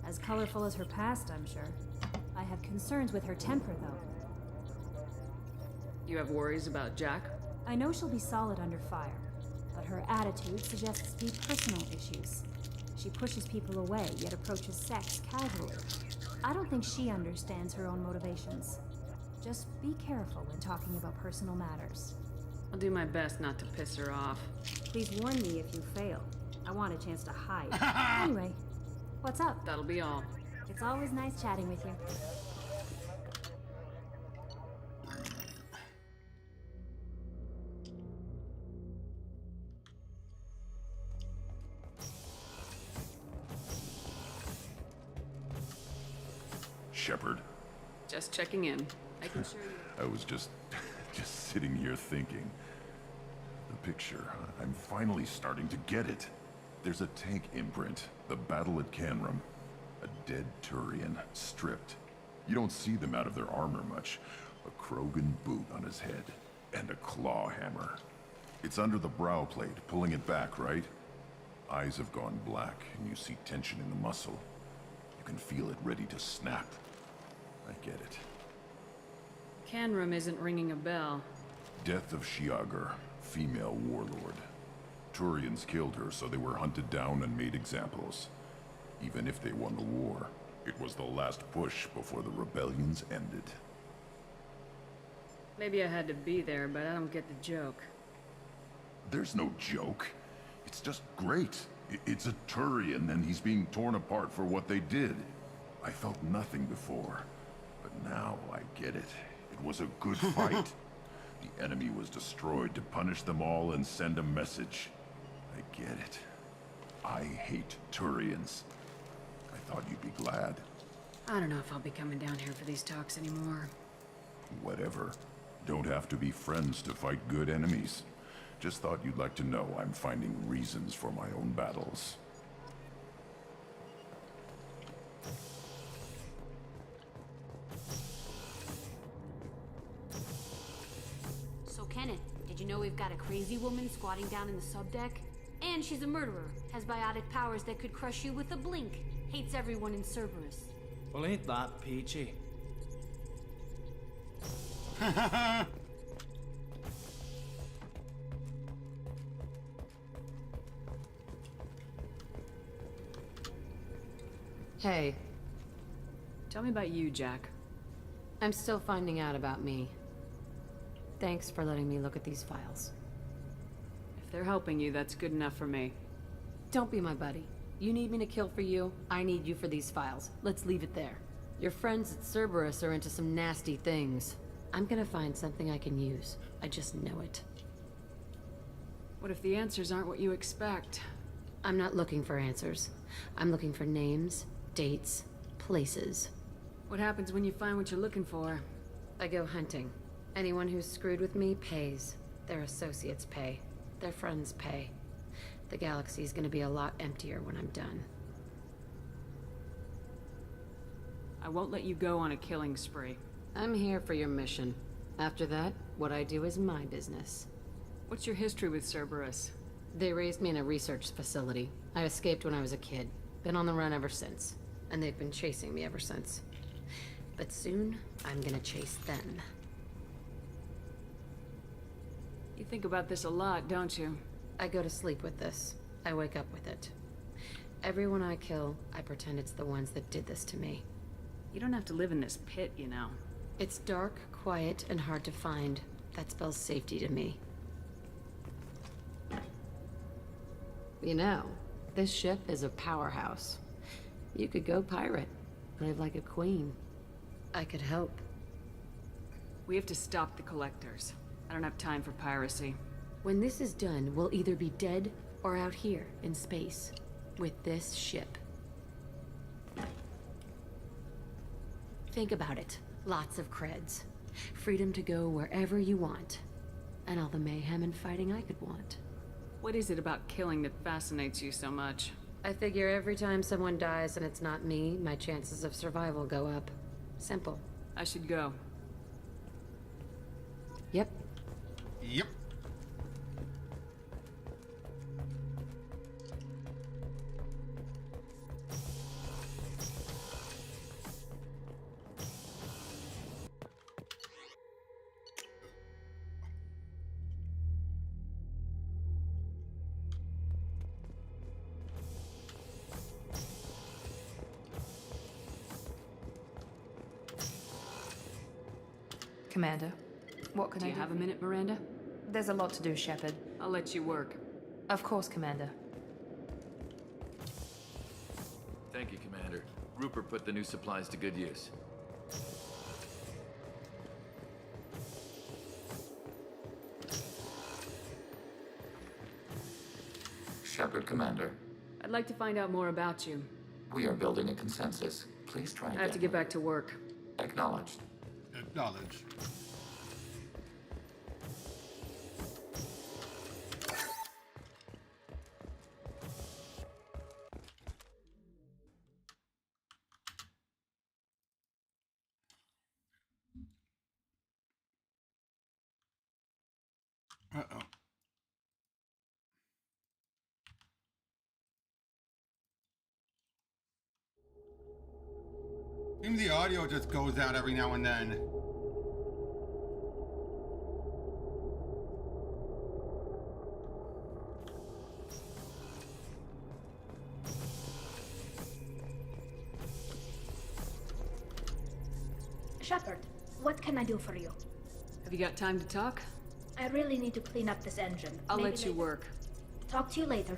As colorful as her past, I'm sure. I have concerns with her temper, though. You have worries about Jack? I know she'll be solid under fire, but her attitude suggests deep personal issues. She pushes people away, yet approaches sex casually. I don't think she understands her own motivations. Just be careful when talking about personal matters. I'll do my best not to piss her off. Please warn me if you fail. I want a chance to hide. Anyway, what's up? That'll be all. It's always nice chatting with you. Shepard. Just checking in. I can show you. I was just sitting here thinking. The picture, I'm finally starting to get it. There's a tank imprint, the battle at Canrum. A dead Turian, stripped. You don't see them out of their armor much. A Krogan boot on his head, and a claw hammer. It's under the brow plate, pulling it back, right? Eyes have gone black, and you see tension in the muscle. You can feel it ready to snap. I get it. Canrum isn't ringing a bell. Death of Shiagar, female warlord. Turians killed her, so they were hunted down and made examples. Even if they won the war, it was the last push before the rebellions ended. Maybe I had to be there, but I don't get the joke. There's no joke. It's just great. It's a Turian, and he's being torn apart for what they did. I felt nothing before, but now I get it. It was a good fight. The enemy was destroyed to punish them all and send a message. I get it. I hate Turians. thought you'd be glad. I don't know if I'll be coming down here for these talks anymore. Whatever. Don't have to be friends to fight good enemies. Just thought you'd like to know I'm finding reasons for my own battles. So Kenneth, did you know we've got a crazy woman squatting down in the subdeck? And she's a murderer, has biotic powers that could crush you with a blink, hates everyone in Cerberus. Well, ain't that peachy? Hey. Tell me about you, Jack. I'm still finding out about me. Thanks for letting me look at these files. If they're helping you, that's good enough for me. Don't be my buddy. You need me to kill for you, I need you for these files. Let's leave it there. Your friends at Cerberus are into some nasty things. I'm gonna find something I can use. I just know it. What if the answers aren't what you expect? I'm not looking for answers. I'm looking for names, dates, places. What happens when you find what you're looking for? I go hunting. Anyone who's screwed with me pays. Their associates pay. Their friends pay. The galaxy's gonna be a lot emptier when I'm done. I won't let you go on a killing spree. I'm here for your mission. After that, what I do is my business. What's your history with Cerberus? They raised me in a research facility. I escaped when I was a kid. Been on the run ever since. And they've been chasing me ever since. But soon, I'm gonna chase them. You think about this a lot, don't you? I go to sleep with this. I wake up with it. Everyone I kill, I pretend it's the ones that did this to me. You don't have to live in this pit, you know. It's dark, quiet, and hard to find. That spells safety to me. You know, this ship is a powerhouse. You could go pirate. Live like a queen. I could help. We have to stop the collectors. I don't have time for piracy. When this is done, we'll either be dead or out here in space. With this ship. Think about it. Lots of creds. Freedom to go wherever you want. And all the mayhem and fighting I could want. What is it about killing that fascinates you so much? I figure every time someone dies and it's not me, my chances of survival go up. Simple. I should go. Yep. Yep. Commander, what can Do I you do? have a minute, Miranda? There's a lot to do, Shepard. I'll let you work. Of course, Commander. Thank you, Commander. Rupert put the new supplies to good use. Shepard, Commander. I'd like to find out more about you. We are building a consensus. Please try again. I have to get back to work. Acknowledged. Acknowledged. Uh-oh. Seems the audio just goes out every now and then. Shepard, what can I do for you? Have you got time to talk? I really need to clean up this engine. I'll Maybe let you later. work. Talk to you later.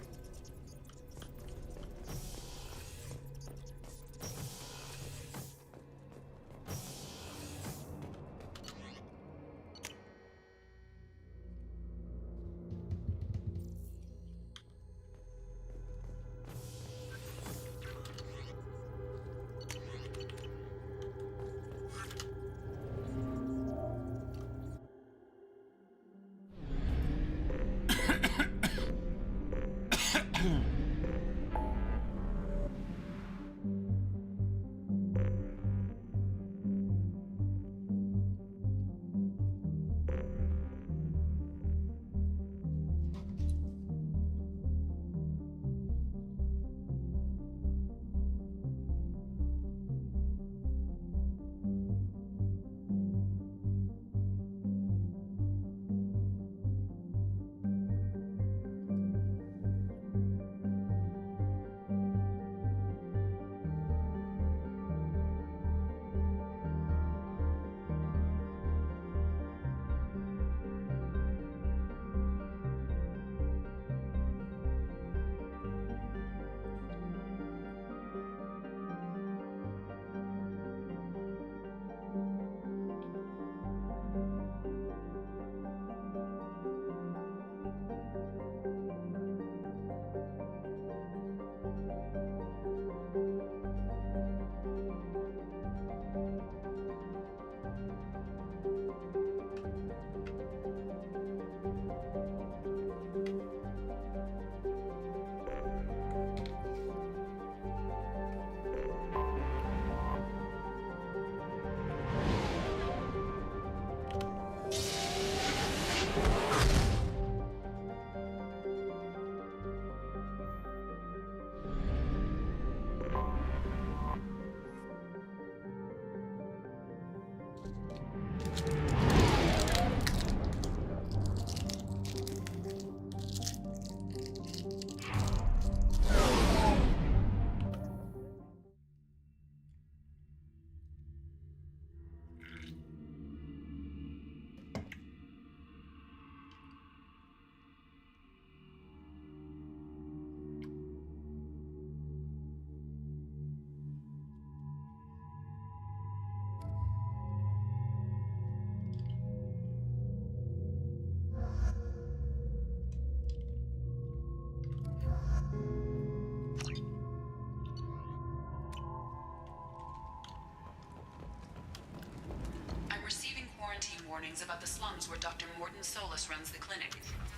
warnings about the slums where Dr. Morton Solus runs the clinic.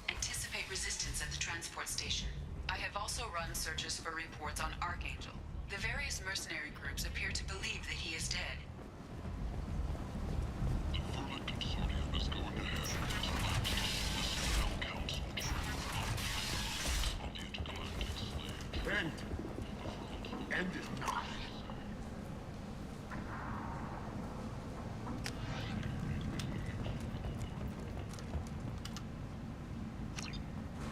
Anticipate resistance at the transport station. I have also run searches for reports on Archangel. The various mercenary groups appear to believe that he is dead. End it not.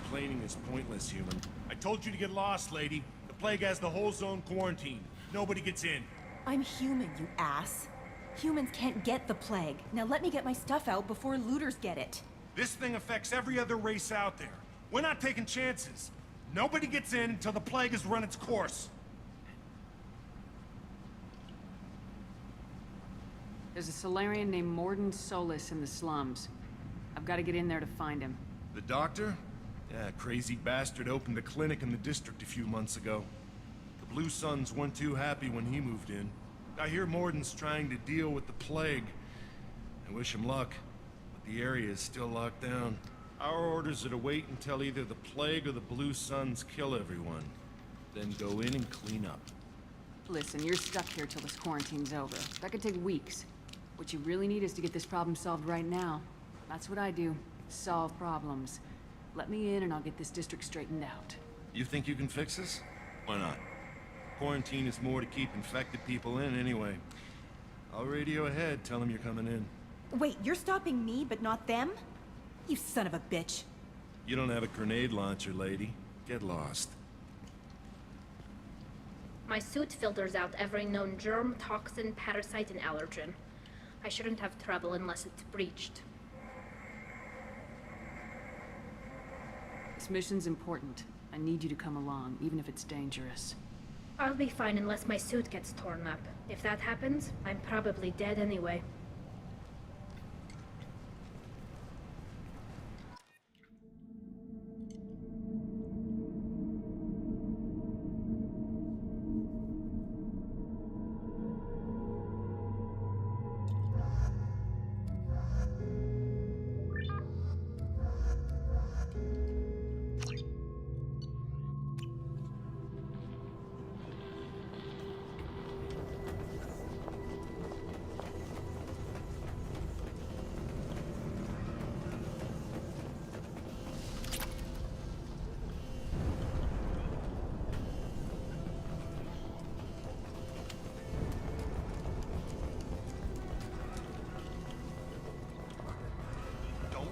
Complaining is pointless, human. I told you to get lost, lady. The plague has the whole zone quarantined. Nobody gets in. I'm human, you ass. Humans can't get the plague. Now let me get my stuff out before looters get it. This thing affects every other race out there. We're not taking chances. Nobody gets in until the plague has run its course. There's a Solarian named Morton Solus in the slums. I've got to get in there to find him. The doctor? Yeah, crazy bastard opened a clinic in the district a few months ago. The Blue Suns weren't too happy when he moved in. I hear Morton's trying to deal with the plague. I wish him luck, but the area is still locked down. Our orders are to wait until either the plague or the Blue Suns kill everyone. Then go in and clean up. Listen, you're stuck here till this quarantine's over. That could take weeks. What you really need is to get this problem solved right now. That's what I do. Solve problems. Let me in and I'll get this district straightened out. You think you can fix this? Why not? Quarantine is more to keep infected people in anyway. I'll radio ahead, tell them you're coming in. Wait, you're stopping me, but not them? You son of a bitch. You don't have a grenade launcher, lady. Get lost. My suit filters out every known germ, toxin, parasite, and allergen. I shouldn't have trouble unless it's breached. This mission's important. I need you to come along, even if it's dangerous. I'll be fine unless my suit gets torn up. If that happens, I'm probably dead anyway.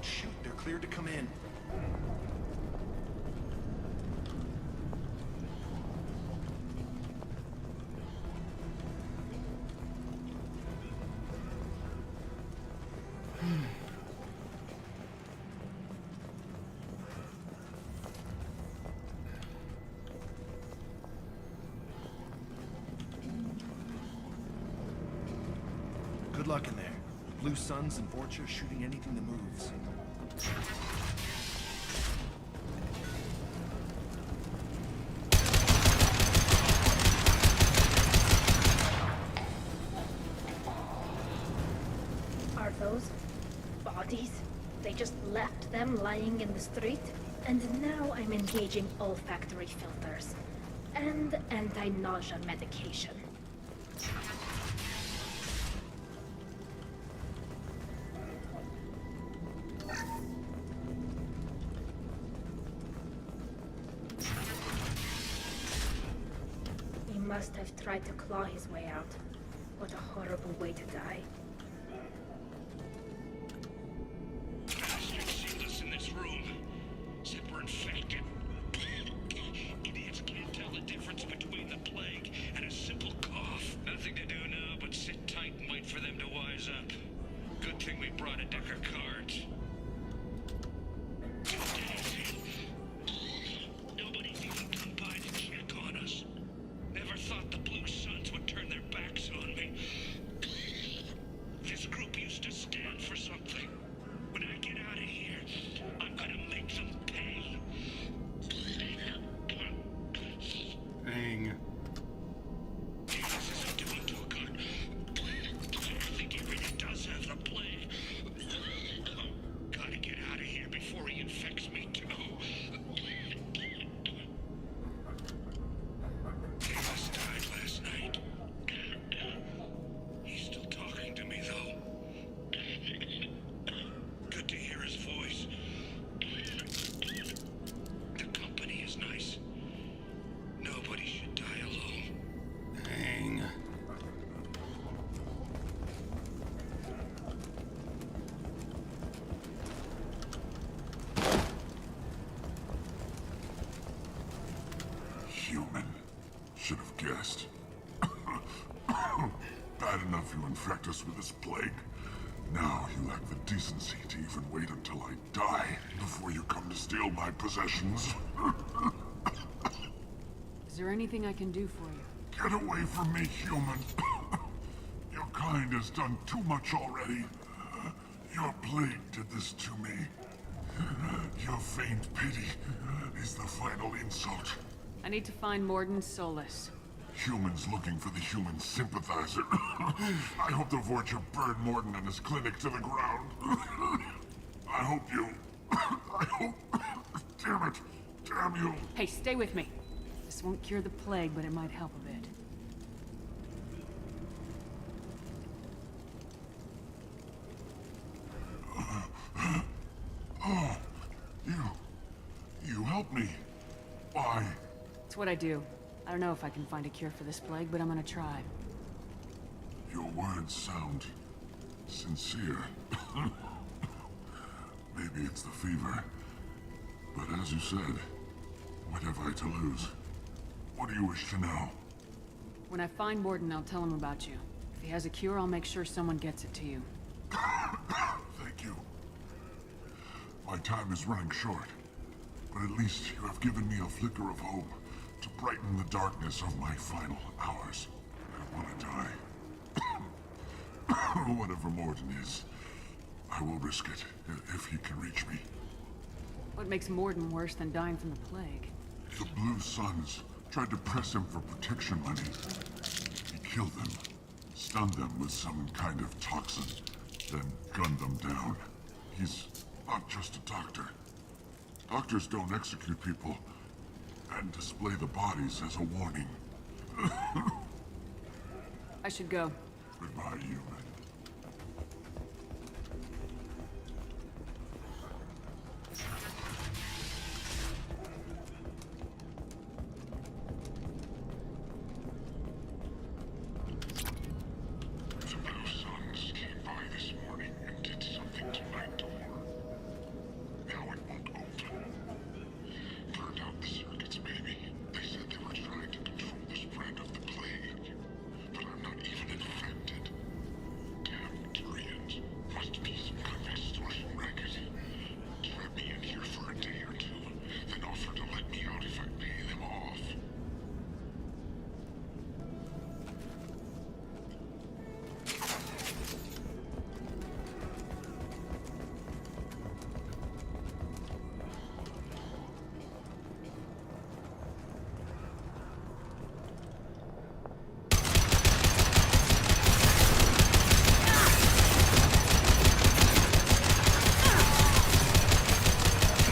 Shoot, they're cleared to come in. Good luck in there. Blue Suns and Vorcha shooting anything that moves. Are those bodies? They just left them lying in the street? And now I'm engaging olfactory filters. And anti-nausea medication. He must have tried to claw his way out. What a horrible way to die. Bastards sealed us in this room. Said we're infected. Idiots can't tell the difference between the plague and a simple cough. Nothing to do now but sit tight and wait for them to wise up. Good thing we brought a deck of cards. Nobody's even come by to check on us. Never thought the Blue Suns would turn their backs on me. Should have guessed. Bad enough you infect us with this plague. Now you lack the decency to even wait until I die before you come to steal my possessions. Is there anything I can do for you? Get away from me, human. Your kind has done too much already. Your plague did this to me. Your faint pity is the final insult. I need to find Morden Solus. Humans looking for the human sympathizer. I hope the Vorcha burned Morden and his clinic to the ground. I hope you... I hope... Damn it. Damn you. Hey, stay with me. This won't cure the plague, but it might help a bit. Oh, you helped me. Why? It's what I do. I don't know if I can find a cure for this plague, but I'm gonna try. Your words sound sincere. Maybe it's the fever. But as you said, what have I to lose? What do you wish to know? When I find Morden, I'll tell him about you. If he has a cure, I'll make sure someone gets it to you. Thank you. My time is running short, but at least you have given me a flicker of hope to brighten the darkness of my final hours. I want to die. Whatever Morden is, I will risk it if he can reach me. What makes Morden worse than dying from the plague? The Blue Suns tried to press him for protection money. He killed them, stunned them with some kind of toxin, then gunned them down. He's not just a doctor. Doctors don't execute people and display the bodies as a warning. I should go. Goodbye, human. The Blue Suns came by this morning and did something to my door. Now it won't open. Burned out the circuits, maybe. They said they were trying to control the spread of the plague. But I'm not even infected. Damn Turians. Must be some kind of extortion racket. Trap me in here for a day or two, then offer to let me out if I pay them off.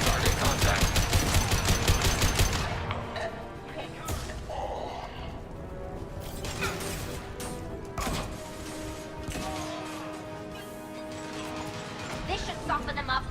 Target contact. This should soften them up.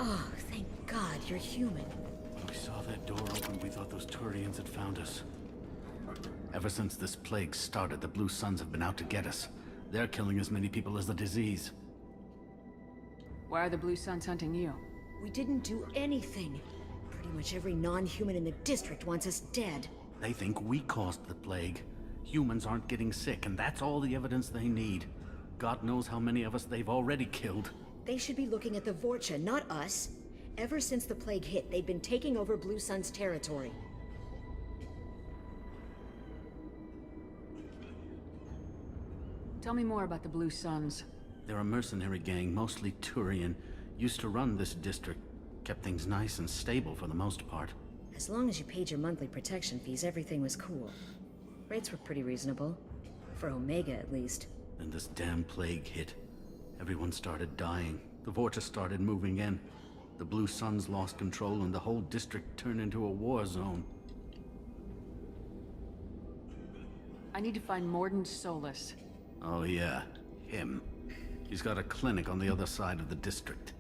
Oh, thank God you're human. When we saw that door open, we thought those Turians had found us. Ever since this plague started, the Blue Suns have been out to get us. They're killing as many people as the disease. Why are the Blue Suns hunting you? We didn't do anything. Pretty much every non-human in the district wants us dead. They think we caused the plague. Humans aren't getting sick, and that's all the evidence they need. God knows how many of us they've already killed. They should be looking at the Vorcha, not us. Ever since the plague hit, they've been taking over Blue Sun's territory. Tell me more about the Blue Suns. They're a mercenary gang, mostly Turian. Used to run this district. Kept things nice and stable for the most part. As long as you paid your monthly protection fees, everything was cool. Rates were pretty reasonable. For Omega, at least. Then this damn plague hit. Everyone started dying. The Vorta started moving in. The Blue Suns lost control and the whole district turned into a war zone. I need to find Morden Solus. Oh yeah, him. He's got a clinic on the other side of the district.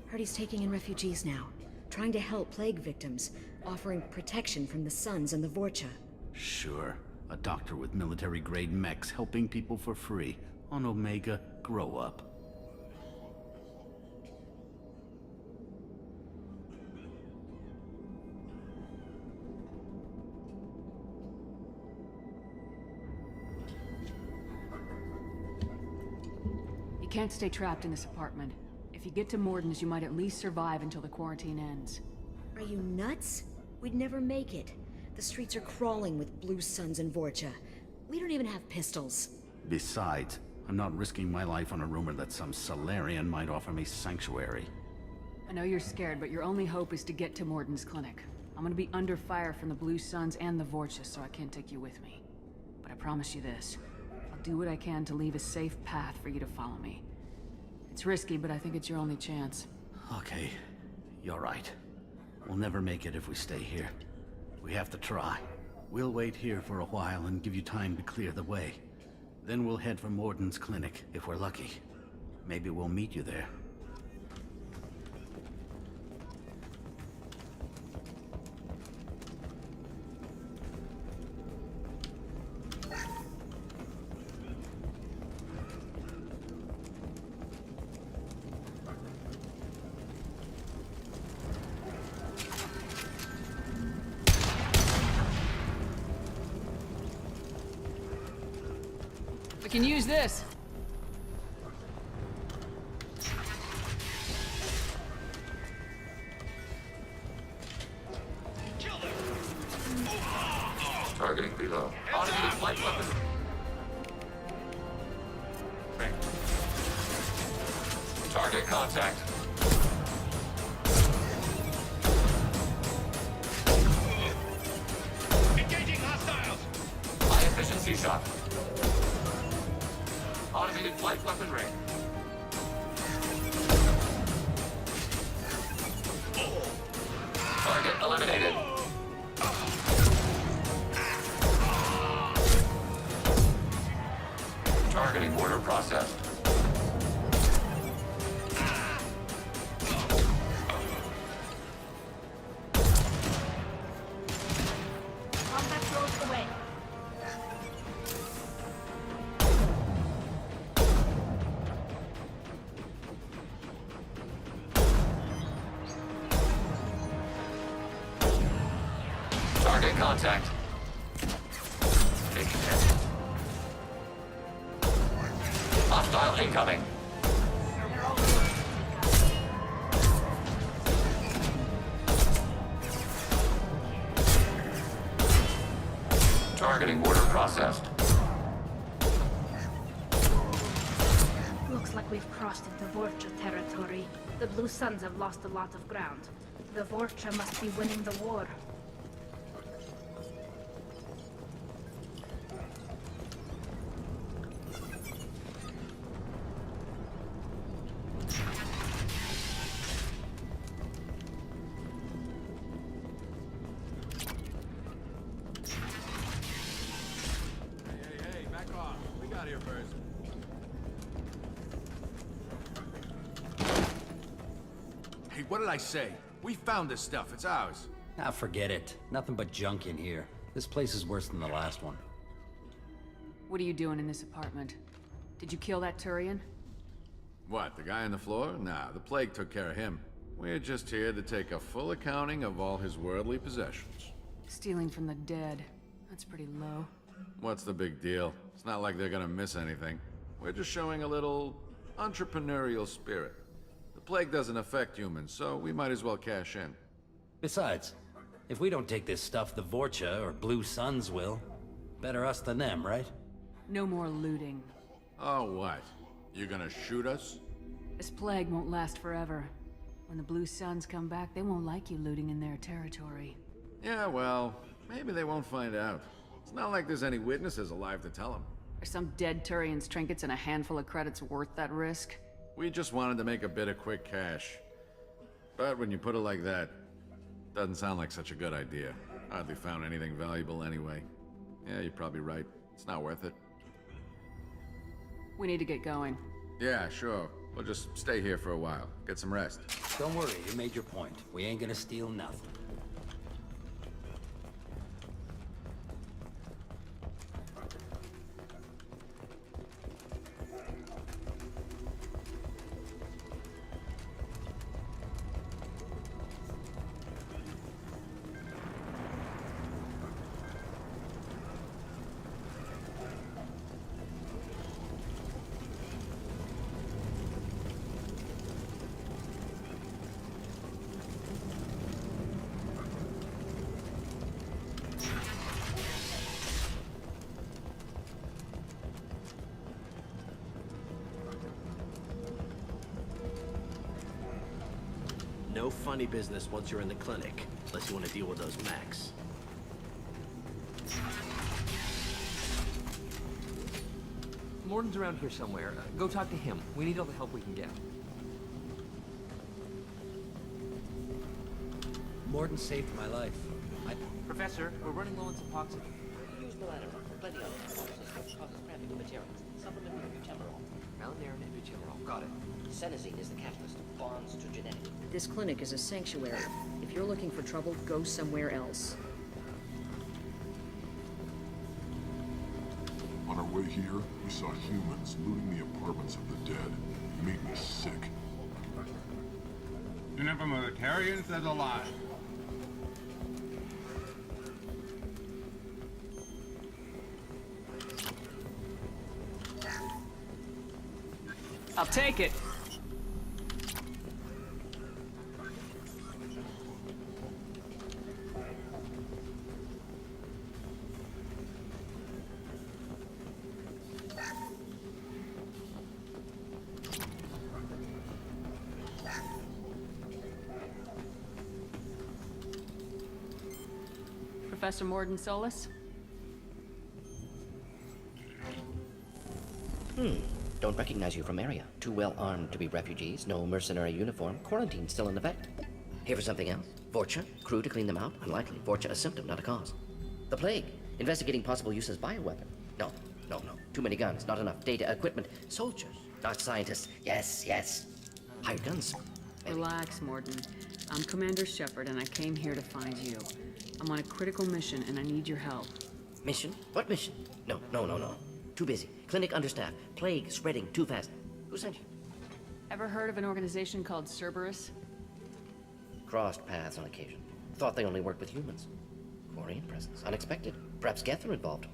Heard he's taking in refugees now, trying to help plague victims, offering protection from the Suns and the Vorcha. Sure. A doctor with military-grade mechs helping people for free. On Omega, grow up. You can't stay trapped in this apartment. If you get to Morden's, you might at least survive until the quarantine ends. Are you nuts? We'd never make it. The streets are crawling with Blue Suns and Vorcha. We don't even have pistols. Besides, I'm not risking my life on a rumor that some Solarian might offer me sanctuary. I know you're scared, but your only hope is to get to Morden's clinic. I'm gonna be under fire from the Blue Suns and the Vorcha, so I can't take you with me. But I promise you this. I'll do what I can to leave a safe path for you to follow me. It's risky, but I think it's your only chance. Okay, you're right. We'll never make it if we stay here. We have to try. We'll wait here for a while and give you time to clear the way. Then we'll head for Morden's clinic, if we're lucky. Maybe we'll meet you there. We can use this. Targeting below. Automated flight weapon. Target contact. Engaging hostiles! High efficiency shot. Automated flight weapon ring. Target eliminated. Targeting order processed. Combat roads away. Target contact. Taking hit. Hostile incoming. Targeting order processed. Looks like we've crossed into Vorcha territory. The Blue Suns have lost a lot of ground. The Vorcha must be winning the war. Hey, back off. We got here first. Hey, what did I say? We found this stuff. It's ours. Ah, forget it. Nothing but junk in here. This place is worse than the last one. What are you doing in this apartment? Did you kill that Turian? What, the guy on the floor? Nah, the plague took care of him. We're just here to take a full accounting of all his worldly possessions. Stealing from the dead. That's pretty low. What's the big deal? It's not like they're gonna miss anything. We're just showing a little entrepreneurial spirit. The plague doesn't affect humans, so we might as well cash in. Besides, if we don't take this stuff, the Vorcha or Blue Suns will. Better us than them, right? No more looting. Oh, what? You gonna shoot us? This plague won't last forever. When the Blue Suns come back, they won't like you looting in their territory. Yeah, well, maybe they won't find out. It's not like there's any witnesses alive to tell them. Are some dead Turian's trinkets and a handful of credits worth that risk? We just wanted to make a bit of quick cash. But when you put it like that, doesn't sound like such a good idea. Hardly found anything valuable anyway. Yeah, you're probably right. It's not worth it. We need to get going. Yeah, sure. We'll just stay here for a while. Get some rest. Don't worry, you made your point. We ain't gonna steal nothing. No funny business once you're in the clinic, unless you want to deal with those mechs. Morden's around here somewhere. Go talk to him. We need all the help we can get. Morden saved my life. Professor, we're running low on some oxygen. Use melatonin. Plenty of it. Causes cramping of materials. Supplement with butylamin. Malinarin and butylamin. Got it. Senesine is the catalyst. Bonds to genetics. This clinic is a sanctuary. If you're looking for trouble, go somewhere else. On our way here, we saw humans looting the apartments of the dead. It made me sick. Juniper Militarian says a lot. I'll take it. Professor Morden Solis? Don't recognize you from area. Too well armed to be refugees, no mercenary uniform, quarantine still in effect. Here for something else? Vorcha? Crew to clean them out? Unlikely. Vorcha a symptom, not a cause. The plague? Investigating possible use as bioweapon? No. Too many guns, not enough data, equipment. Soldiers, not scientists. Yes. Hired guns. Relax, Morden. I'm Commander Shepard, and I came here to find you. I'm on a critical mission, and I need your help. Mission? What mission? No. Too busy. Clinic understaffed. Plague spreading too fast. Who sent you? Ever heard of an organization called Cerberus? Crossed paths on occasion. Thought they only worked with humans. Quarian presence. Unexpected. Perhaps Gether involved.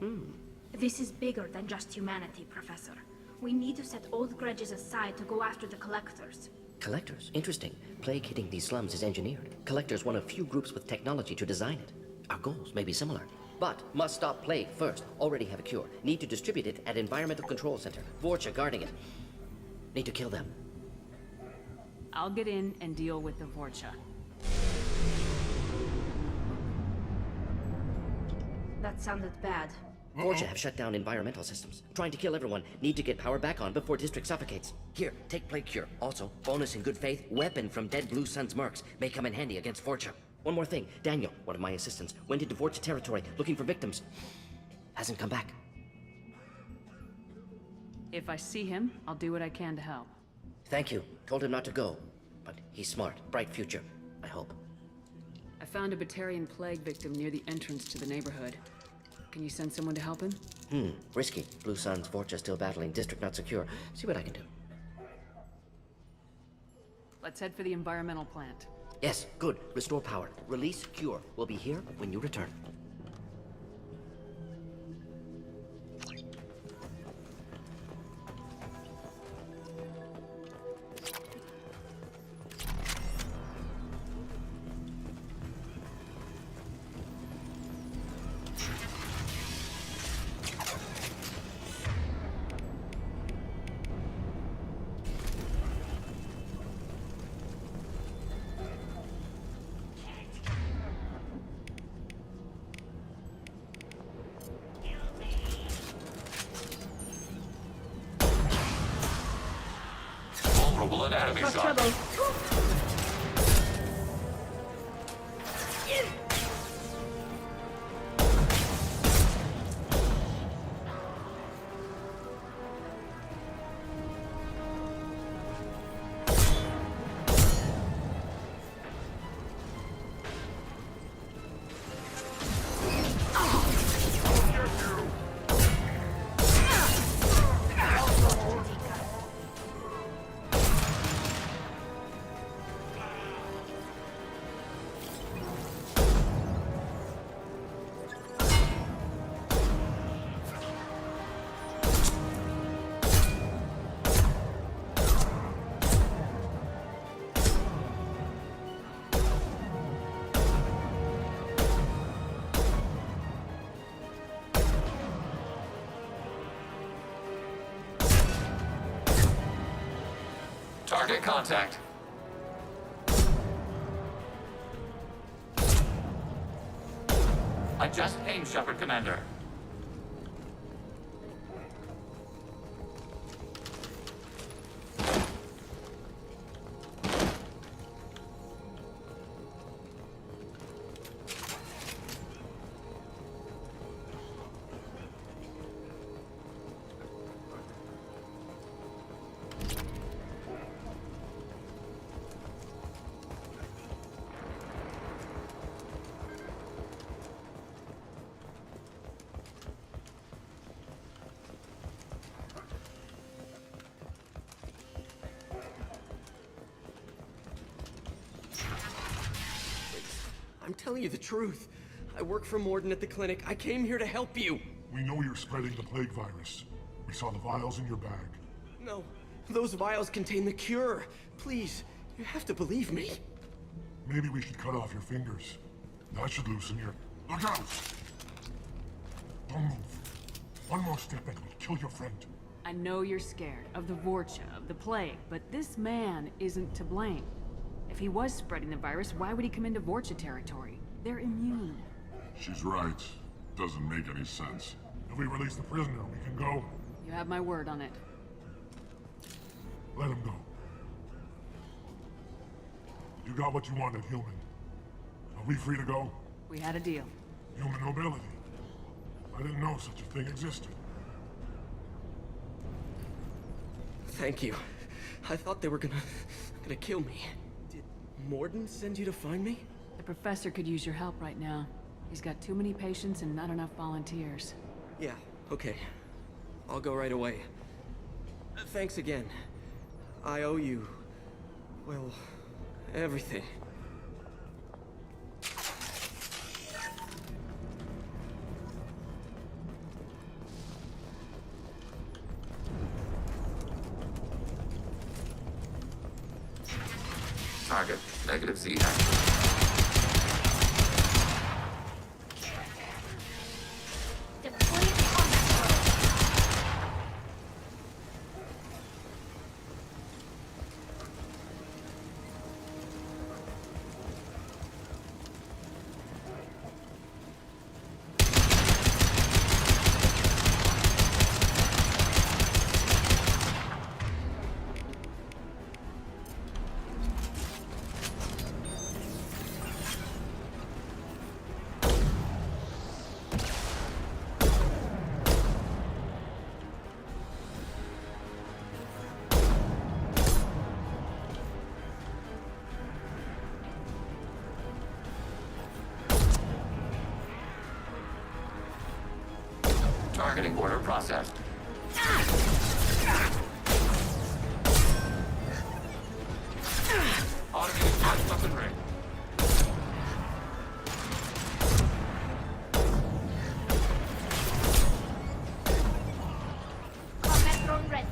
This is bigger than just humanity, Professor. We need to set old grudges aside to go after the Collectors. Collectors? Interesting. Plague hitting these slums is engineered. Collectors one of few groups with technology to design it. Our goals may be similar. But must stop plague first. Already have a cure. Need to distribute it at Environmental Control Center. Vorcha guarding it. Need to kill them. I'll get in and deal with the Vorcha. That sounded bad. Vorcha have shut down environmental systems. Trying to kill everyone. Need to get power back on before district suffocates. Here, take plague cure. Also, bonus in good faith, weapon from dead Blue Sun's mercs. May come in handy against Vorcha. One more thing. Daniel, one of my assistants, went into Vorcha territory looking for victims. Hasn't come back. If I see him, I'll do what I can to help. Thank you. Told him not to go. But he's smart. Bright future. I hope. I found a Batarian plague victim near the entrance to the neighborhood. Can you send someone to help him? Risky. Blue Sun's Vorcha still battling. District not secure. See what I can do. Let's head for the environmental plant. Yes, good. Restore power. Release cure. We'll be here when you return. Vulnerable anatomy Got shot. trouble. Target contact. I just aimed Shepard, Commander. I'm telling you the truth. I work for Morden at the clinic. I came here to help you. We know you're spreading the plague virus. We saw the vials in your bag. No, those vials contain the cure. Please, you have to believe me. Maybe we should cut off your fingers. That should loosen your... Look out! Don't move. One more step and we'll kill your friend. I know you're scared of the Vorcha, of the plague, but this man isn't to blame. If he was spreading the virus, why would he come into Vorcha territory? They're immune. She's right. Doesn't make any sense. If we release the prisoner, we can go. You have my word on it. Let him go. You got what you wanted, human. Are we free to go? We had a deal. Human nobility. I didn't know such a thing existed. Thank you. I thought they were gonna kill me. Did Morden send you to find me? The professor could use your help right now. He's got too many patients and not enough volunteers. Yeah, okay. I'll go right away. Thanks again. I owe you... well, everything. Target, negative Z. Targeting order processed. Automated fast weapon ring. Combat drone ready.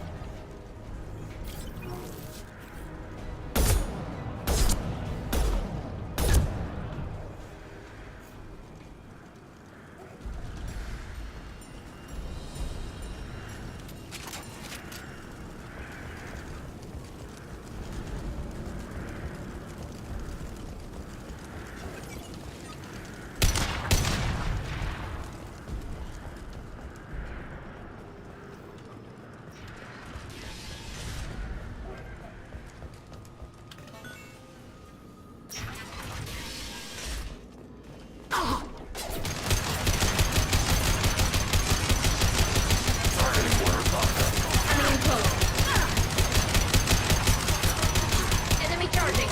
Enemy charging.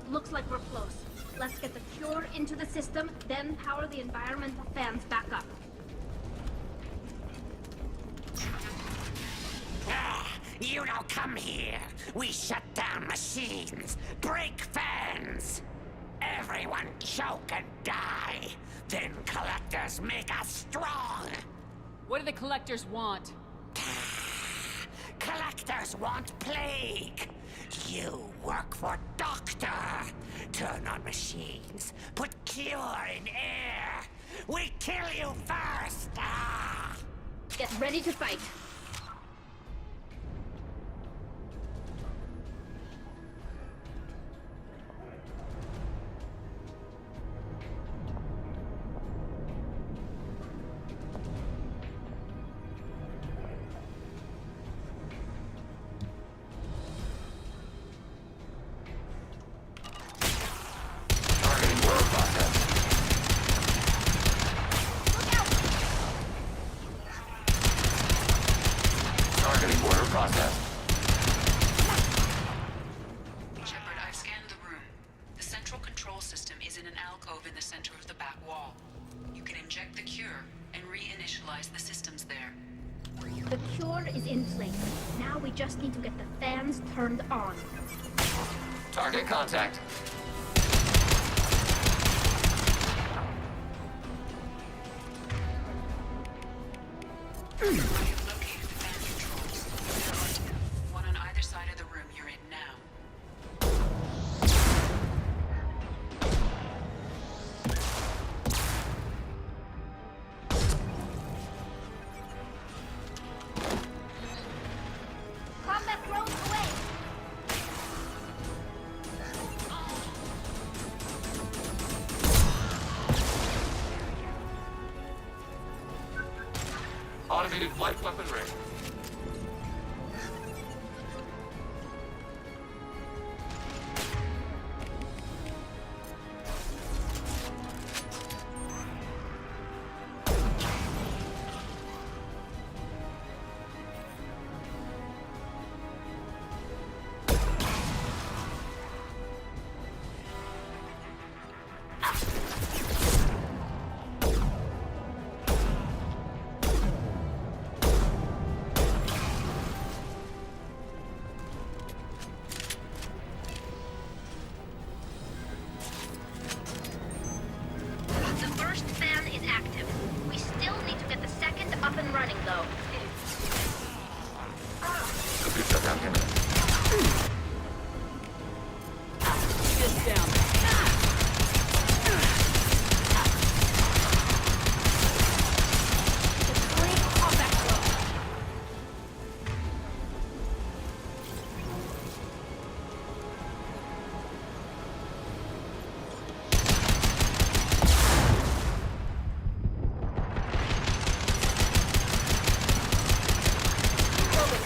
Looks like we're close. Let's get the cure into the system, then power the environmental fans back up. You don't come here. We shut down machines, break fans. Everyone choke and die. Then collectors make us strong. What do the collectors want? collectors want plague. You work for Doctor. Turn on machines. Put cure in air. We kill you first. Ah! Get ready to fight. Shepard, I've scanned the room. The central control system is in an alcove in the center of the back wall. You can inject the cure and reinitialize the systems there. The cure is in place. Now we just need to get the fans turned on. Target contact. I have located the fan controls. There are two, one on either side of the room you're in now. Combat drones away! Automated flight weaponry. The first fan is active. We still need to get the second up and running, though. Complete shutdown imminent. Just down.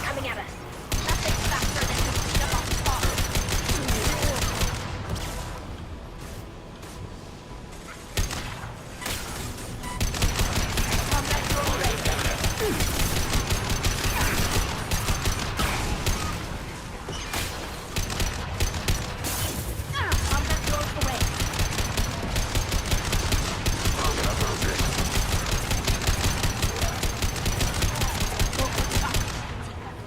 Coming at us. Nothing faster than to beat up on spot. Combat drone ready. Combat drones away.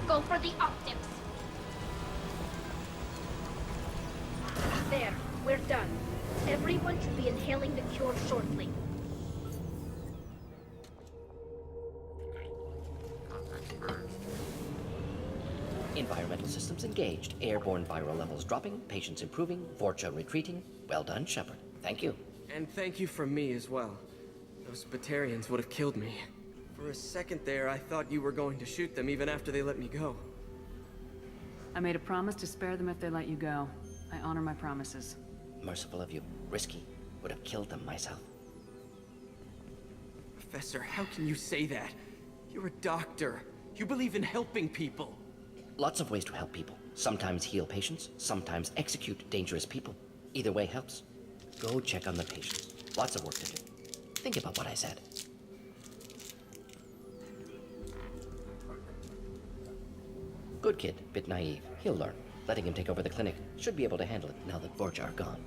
Go for the optics. There, we're done. Everyone should be inhaling the cure shortly. Environmental systems engaged. Airborne viral levels dropping. Patients improving. Vorcha retreating. Well done, Shepard. Thank you. And thank you from me as well. Those Batarians would have killed me. For a second there, I thought you were going to shoot them even after they let me go. I made a promise to spare them if they let you go. I honor my promises. Merciful of you. Risky. Would have killed them myself. Professor, how can you say that? You're a doctor. You believe in helping people. Lots of ways to help people. Sometimes heal patients, sometimes execute dangerous people. Either way helps. Go check on the patients. Lots of work to do. Think about what I said. Good kid, bit naive. He'll learn. Letting him take over the clinic. Should be able to handle it now that Vorcha are gone.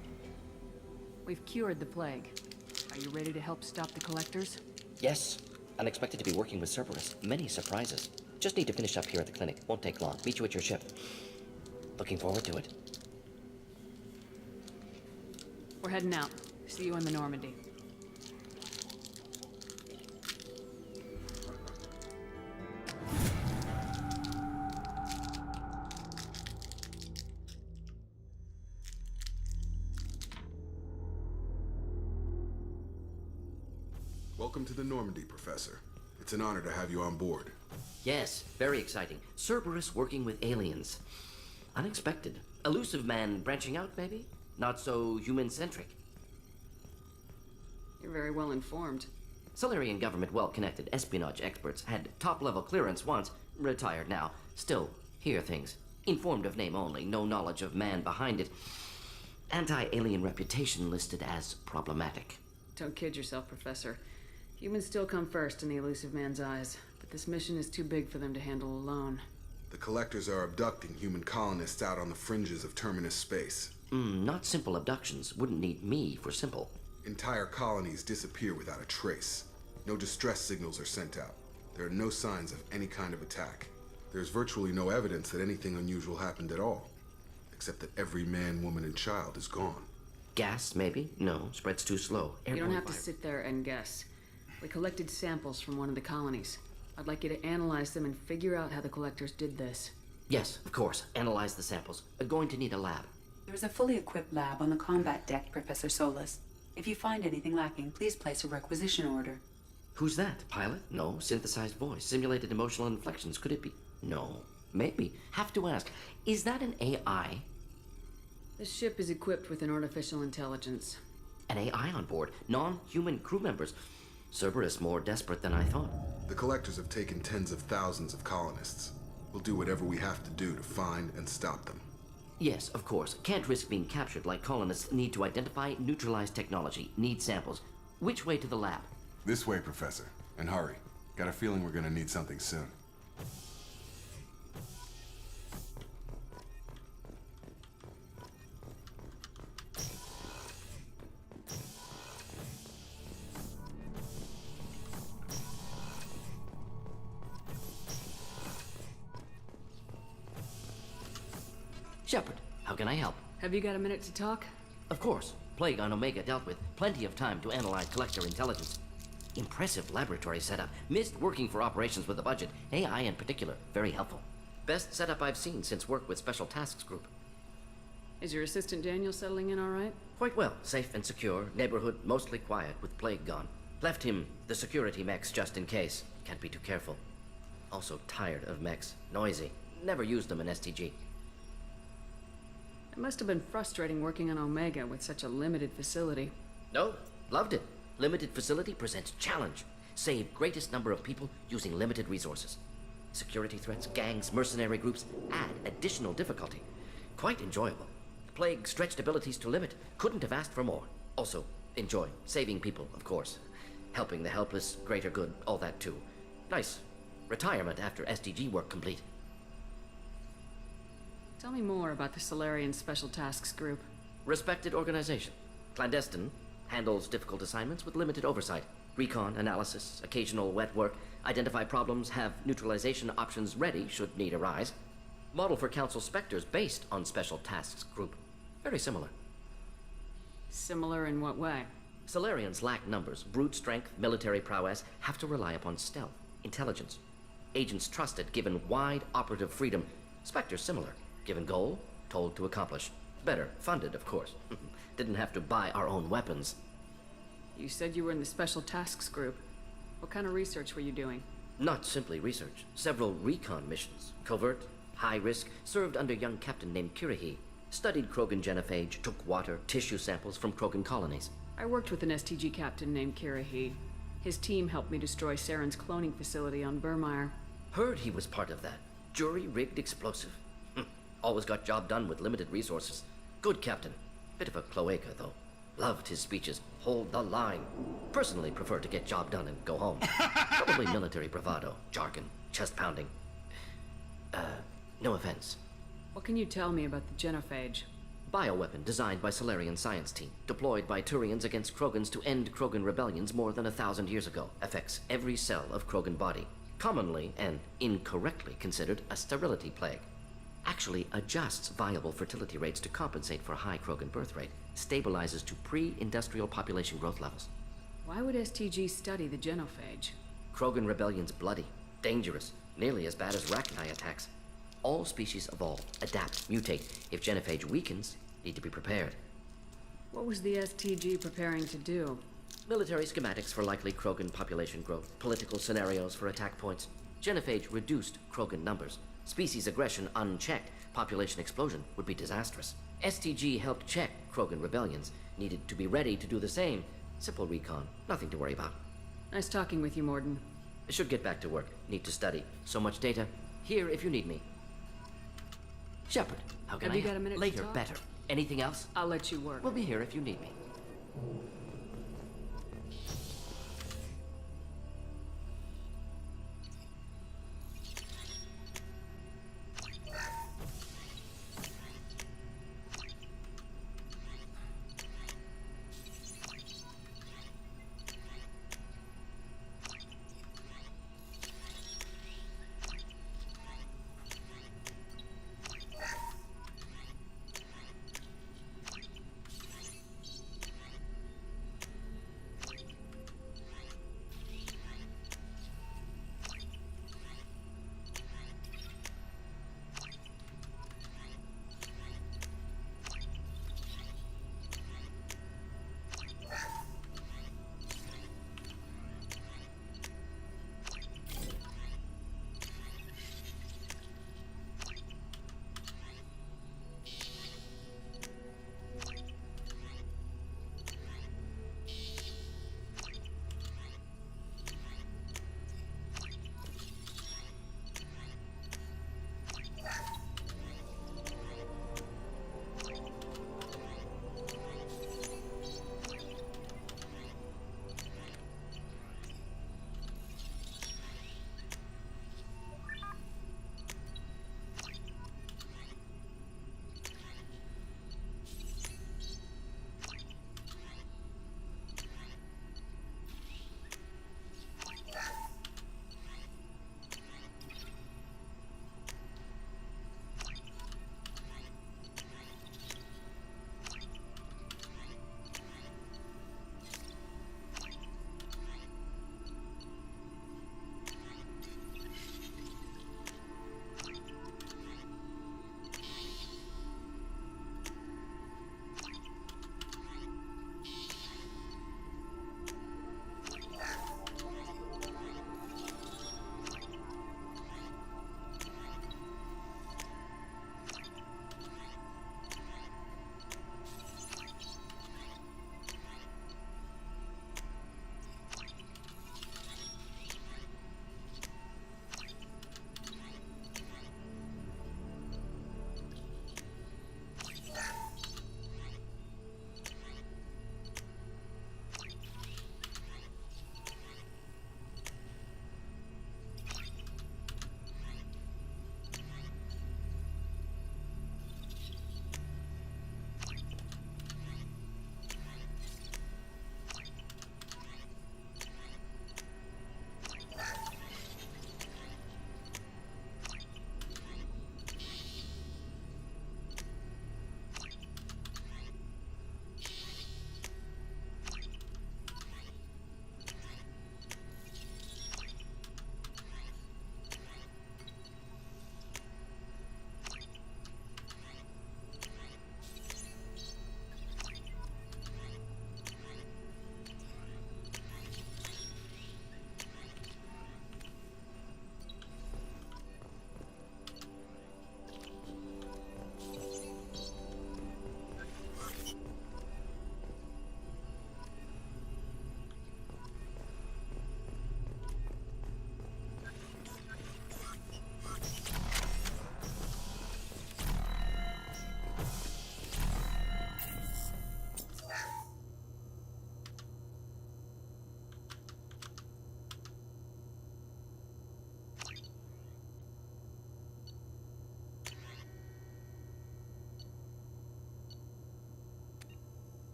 We've cured the plague. Are you ready to help stop the collectors? Yes. Unexpected to be working with Cerberus. Many surprises. Just need to finish up here at the clinic. Won't take long. Meet you at your ship. Looking forward to it. We're heading out. See you in the Normandy. Welcome to the Normandy, Professor. It's an honor to have you on board. Yes, very exciting. Cerberus working with aliens. Unexpected. Elusive man branching out, maybe? Not so human-centric. You're very well informed. Solarian government well-connected espionage experts had top-level clearance once, retired now. Still, hear things. Informed of name only, no knowledge of man behind it. Anti-alien reputation listed as problematic. Don't kid yourself, Professor. Humans still come first in the elusive man's eyes, but this mission is too big for them to handle alone. The Collectors are abducting human colonists out on the fringes of terminus space. Not simple abductions. Wouldn't need me for simple. Entire colonies disappear without a trace. No distress signals are sent out. There are no signs of any kind of attack. There's virtually no evidence that anything unusual happened at all, except that every man, woman, and child is gone. Gas, maybe? No, spreads too slow. You don't have to sit there and guess. We collected samples from one of the colonies. I'd like you to analyze them and figure out how the Collectors did this. Yes, of course. Analyze the samples. Going to need a lab. There's a fully equipped lab on the combat deck, Professor Solis. If you find anything lacking, please place a requisition order. Who's that? Pilot? No. Synthesized voice. Simulated emotional inflections. Could it be? No. Maybe. Have to ask. Is that an AI? This ship is equipped with an artificial intelligence. An AI on board? Non-human crew members? Cerberus more desperate than I thought. The Collectors have taken tens of thousands of colonists. We'll do whatever we have to do to find and stop them. Yes, of course. Can't risk being captured like colonists need to identify, neutralize technology, need samples. Which way to the lab? This way, Professor. And hurry. Got a feeling we're gonna need something soon. Shepard, how can I help? Have you got a minute to talk? Of course. Plague on Omega dealt with. Plenty of time to analyze Collector intelligence. Impressive laboratory setup. Missed working for operations with a budget. AI in particular. Very helpful. Best setup I've seen since work with Special Tasks Group. Is your assistant Daniel settling in all right? Quite well. Safe and secure. Neighborhood mostly quiet with Plague gone. Left him the security mechs just in case. Can't be too careful. Also tired of mechs. Noisy. Never used them in STG. It must have been frustrating working on Omega with such a limited facility. No, loved it. Limited facility presents challenge. Save greatest number of people using limited resources. Security threats, gangs, mercenary groups add additional difficulty. Quite enjoyable. Plague stretched abilities to limit. Couldn't have asked for more. Also, enjoy. Saving people, of course. Helping the helpless, greater good, all that too. Nice. Retirement after SDG work complete. Tell me more about the Solarian Special Tasks Group. Respected organization. Clandestine. Handles difficult assignments with limited oversight. Recon, analysis, occasional wet work. Identify problems, have neutralization options ready should need arise. Model for Council Spectres based on Special Tasks Group. Very similar. Similar in what way? Solarians lack numbers, brute strength, military prowess, have to rely upon stealth, intelligence. Agents trusted, given wide operative freedom. Spectres similar. Given goal, told to accomplish. Better, funded, of course. Didn't have to buy our own weapons. You said you were in the Special Tasks Group. What kind of research were you doing? Not simply research. Several recon missions. Covert, high risk, served under a young captain named Kirahi. Studied Krogan genophage, took water, tissue samples from Krogan colonies. I worked with an STG captain named Kirahi. His team helped me destroy Saren's cloning facility on Burmire. Heard he was part of that. Jury-rigged explosive. Always got job done with limited resources. Good captain. Bit of a cloaca, though. Loved his speeches. Hold the line. Personally prefer to get job done and go home. Probably military bravado, jargon, chest pounding. No offense. What can you tell me about the genophage? Bioweapon designed by Solarian science team. Deployed by Turians against Krogans to end Krogan rebellions more than 1,000 years ago. Affects every cell of Krogan body. Commonly and incorrectly considered a sterility plague. Actually adjusts viable fertility rates to compensate for a high Krogan birth rate. Stabilizes to pre-industrial population growth levels. Why would STG study the genophage? Krogan rebellion's bloody, dangerous, nearly as bad as Rachni attacks. All species evolve, adapt, mutate. If genophage weakens, need to be prepared. What was the STG preparing to do? Military schematics for likely Krogan population growth, political scenarios for attack points. Genophage reduced Krogan numbers. Species aggression unchecked, population explosion would be disastrous. STG helped check Krogan rebellions, needed to be ready to do the same. Simple recon, nothing to worry about. Nice talking with you, Morden. I should get back to work. Need to study. So much data. Here if you need me. Shepard, how can Have I you got a minute to Later, talk? better. Anything else? I'll let you work. We'll be here if you need me.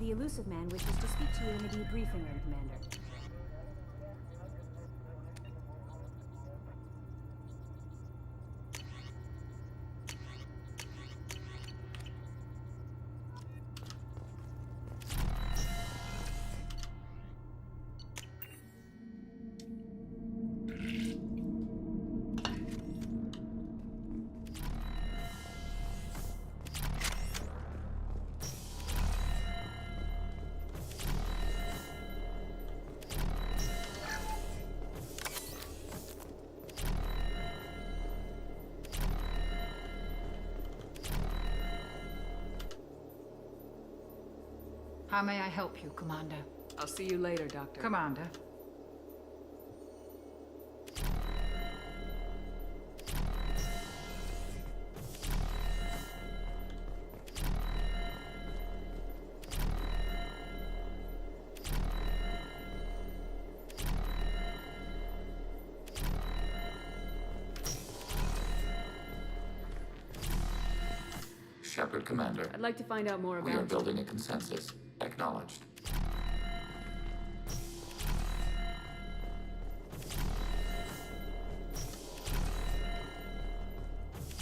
The elusive man wishes to speak to you in the debriefing room, Commander. How may I help you, Commander? I'll see you later, Doctor. Commander. Shepard, Commander. I'd like to find out more about... We are building a consensus. Acknowledged.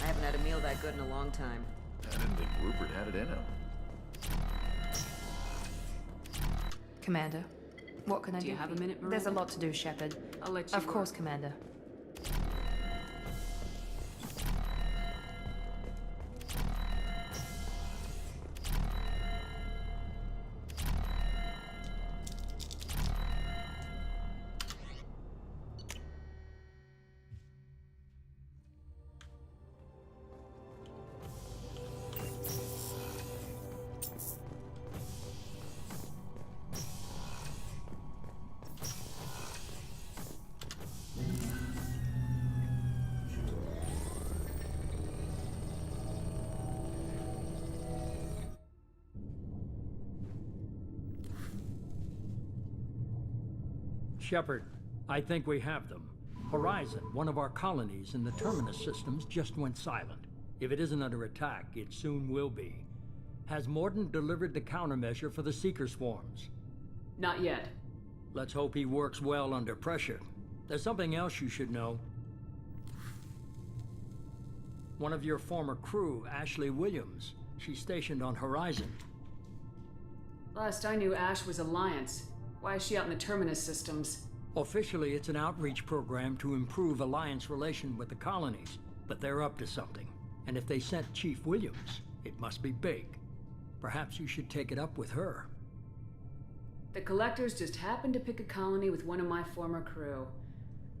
I haven't had a meal that good in a long time. I didn't think Rupert had it in him. Commander, what can I do? Do you have a minute, Miranda? There's a lot to do, Shepard. I'll let you Of course, work. Commander. Shepard, I think we have them. Horizon, one of our colonies in the Terminus systems, just went silent. If it isn't under attack, it soon will be. Has Mordin delivered the countermeasure for the Seeker swarms? Not yet. Let's hope he works well under pressure. There's something else you should know. One of your former crew, Ashley Williams, she's stationed on Horizon. Last I knew, Ash was Alliance. Why is she out in the Terminus systems? Officially, it's an outreach program to improve Alliance relation with the colonies, but they're up to something. And if they sent Chief Williams, it must be big. Perhaps you should take it up with her. The Collectors just happened to pick a colony with one of my former crew.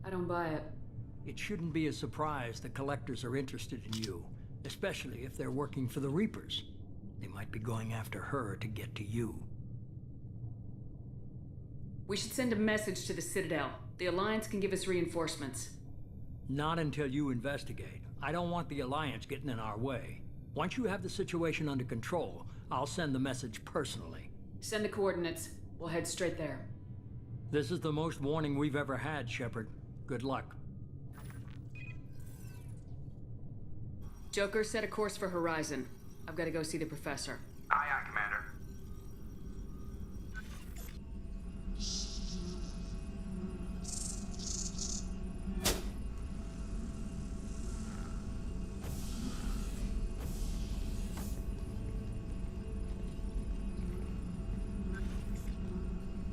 I don't buy it. It shouldn't be a surprise the Collectors are interested in you, especially if they're working for the Reapers. They might be going after her to get to you. We should send a message to the Citadel. The Alliance can give us reinforcements. Not until you investigate. I don't want the Alliance getting in our way. Once you have the situation under control, I'll send the message personally. Send the coordinates. We'll head straight there. This is the most warning we've ever had, Shepard. Good luck. Joker, set a course for Horizon. I've got to go see the Professor. Aye, aye, Commander.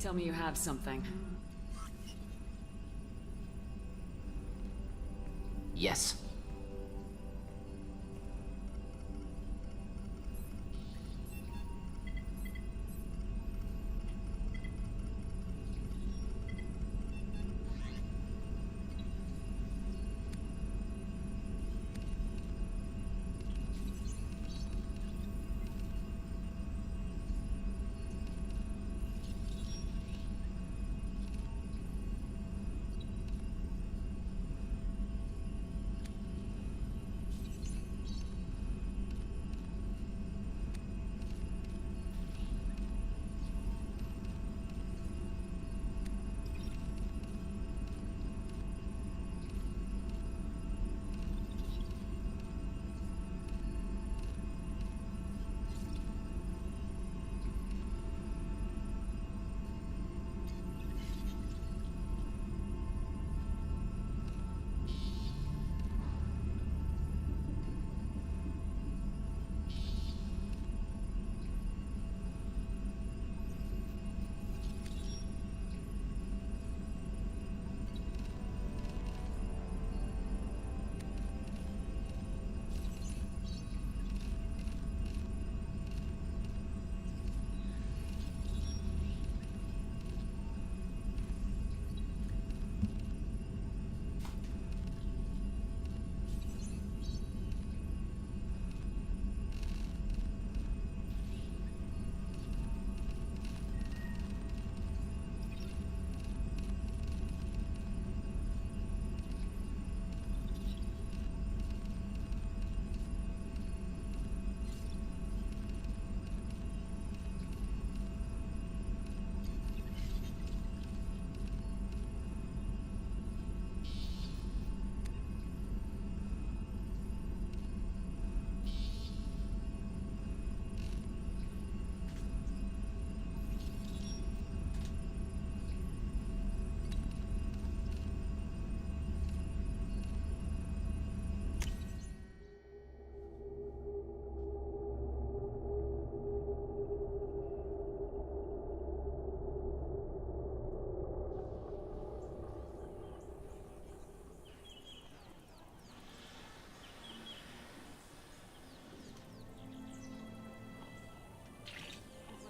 Tell me you have something. Yes.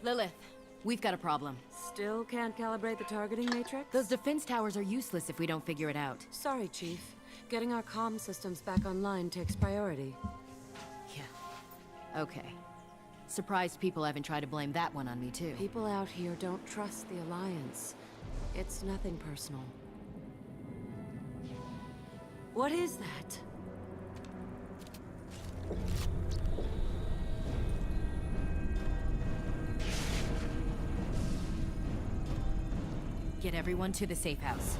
Lilith, we've got a problem. Still can't calibrate the targeting matrix? Those defense towers are useless if we don't figure it out. Sorry, Chief. Getting our comm systems back online takes priority. Okay. Surprised people haven't tried to blame that one on me, too. People out here don't trust the Alliance. It's nothing personal. What is that? Get everyone to the safe house.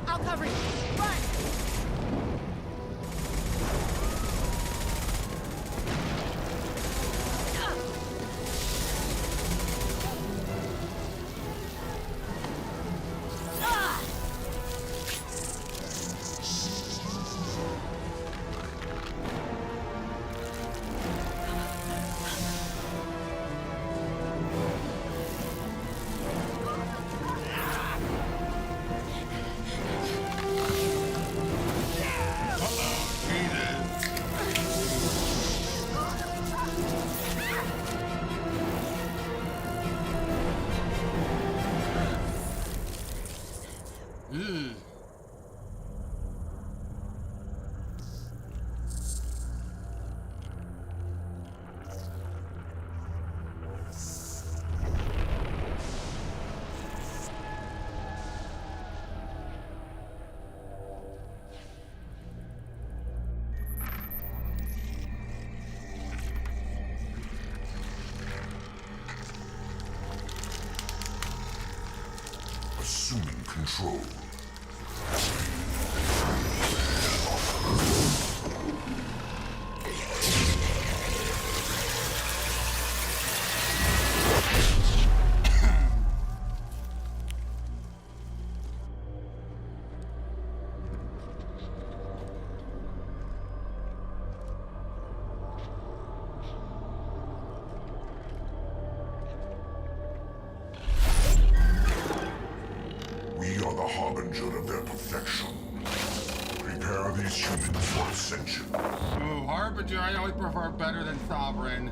I'll cover you! Run! Assuming control. We are the harbinger of their perfection. Prepare these humans for ascension. Ooh, Harbinger I always prefer better than Sovereign.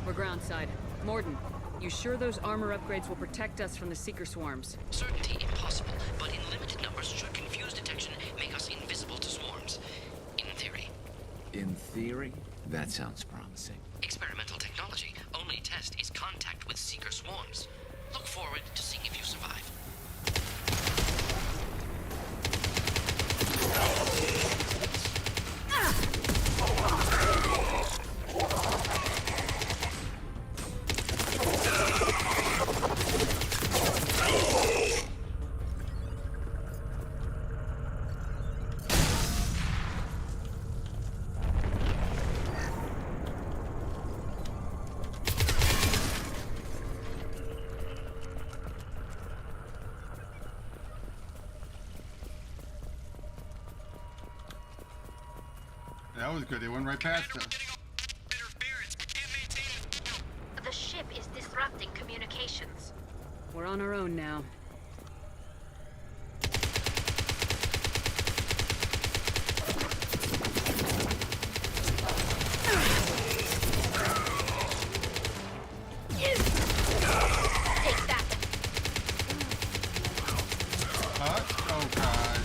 We're groundside. Morden, you sure those armor upgrades will protect us from the Seeker swarms? Certainty impossible, but in limited numbers should confuse detection, make us invisible to swarms. In theory. In theory? That sounds promising. Experimental technology. Only test is contact with Seeker swarms. Look forward to seeing if you survive. that was good. They went right past us. The ship is disrupting communications. We're on our own now. Take that. Oh, God.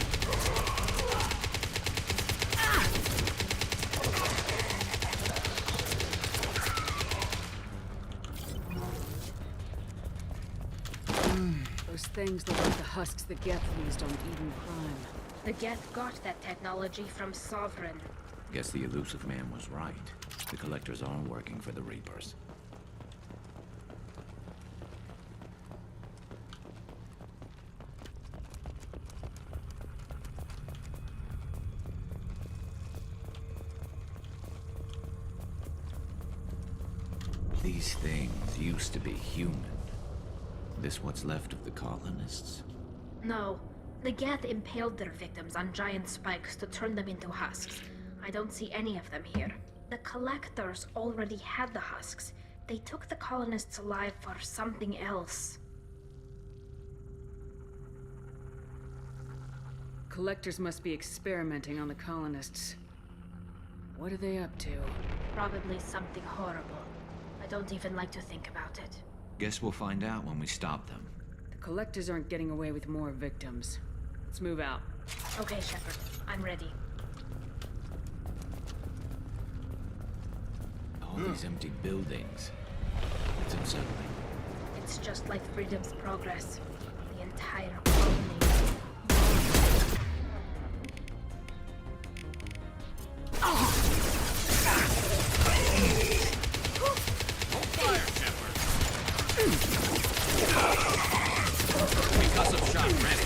Those things look like the husks the Geth used on Eden Prime. The Geth got that technology from Sovereign. Guess the elusive man was right. The Collectors are working for the Reapers. These things used to be human. This what's left of the colonists? No. The Geth impaled their victims on giant spikes to turn them into husks. I don't see any of them here. The Collectors already had the husks. They took the colonists alive for something else. Collectors must be experimenting on the colonists. What are they up to? Probably something horrible. I don't even like to think about it. Guess we'll find out when we stop them. The Collectors aren't getting away with more victims. Let's move out. Okay, Shepard. I'm ready. All these empty buildings. It's unsettling. It's just like Freedom's Progress. The entire colony. Concussive shot ready.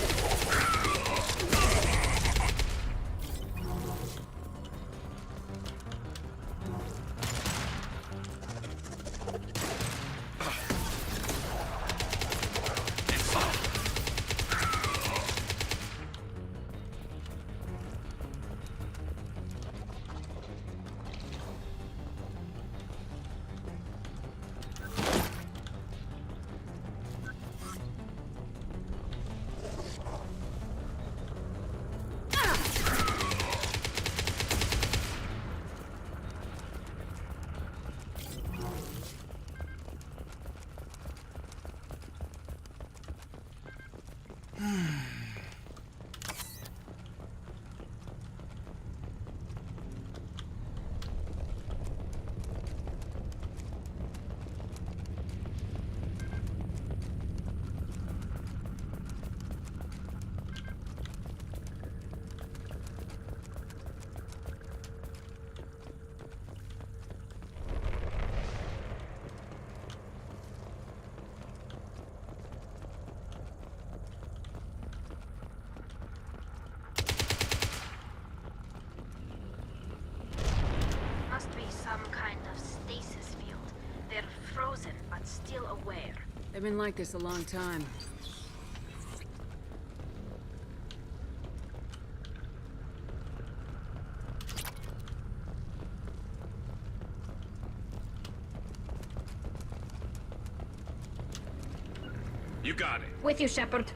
Still aware. They've been like this a long time. You got it. With you, Shepard.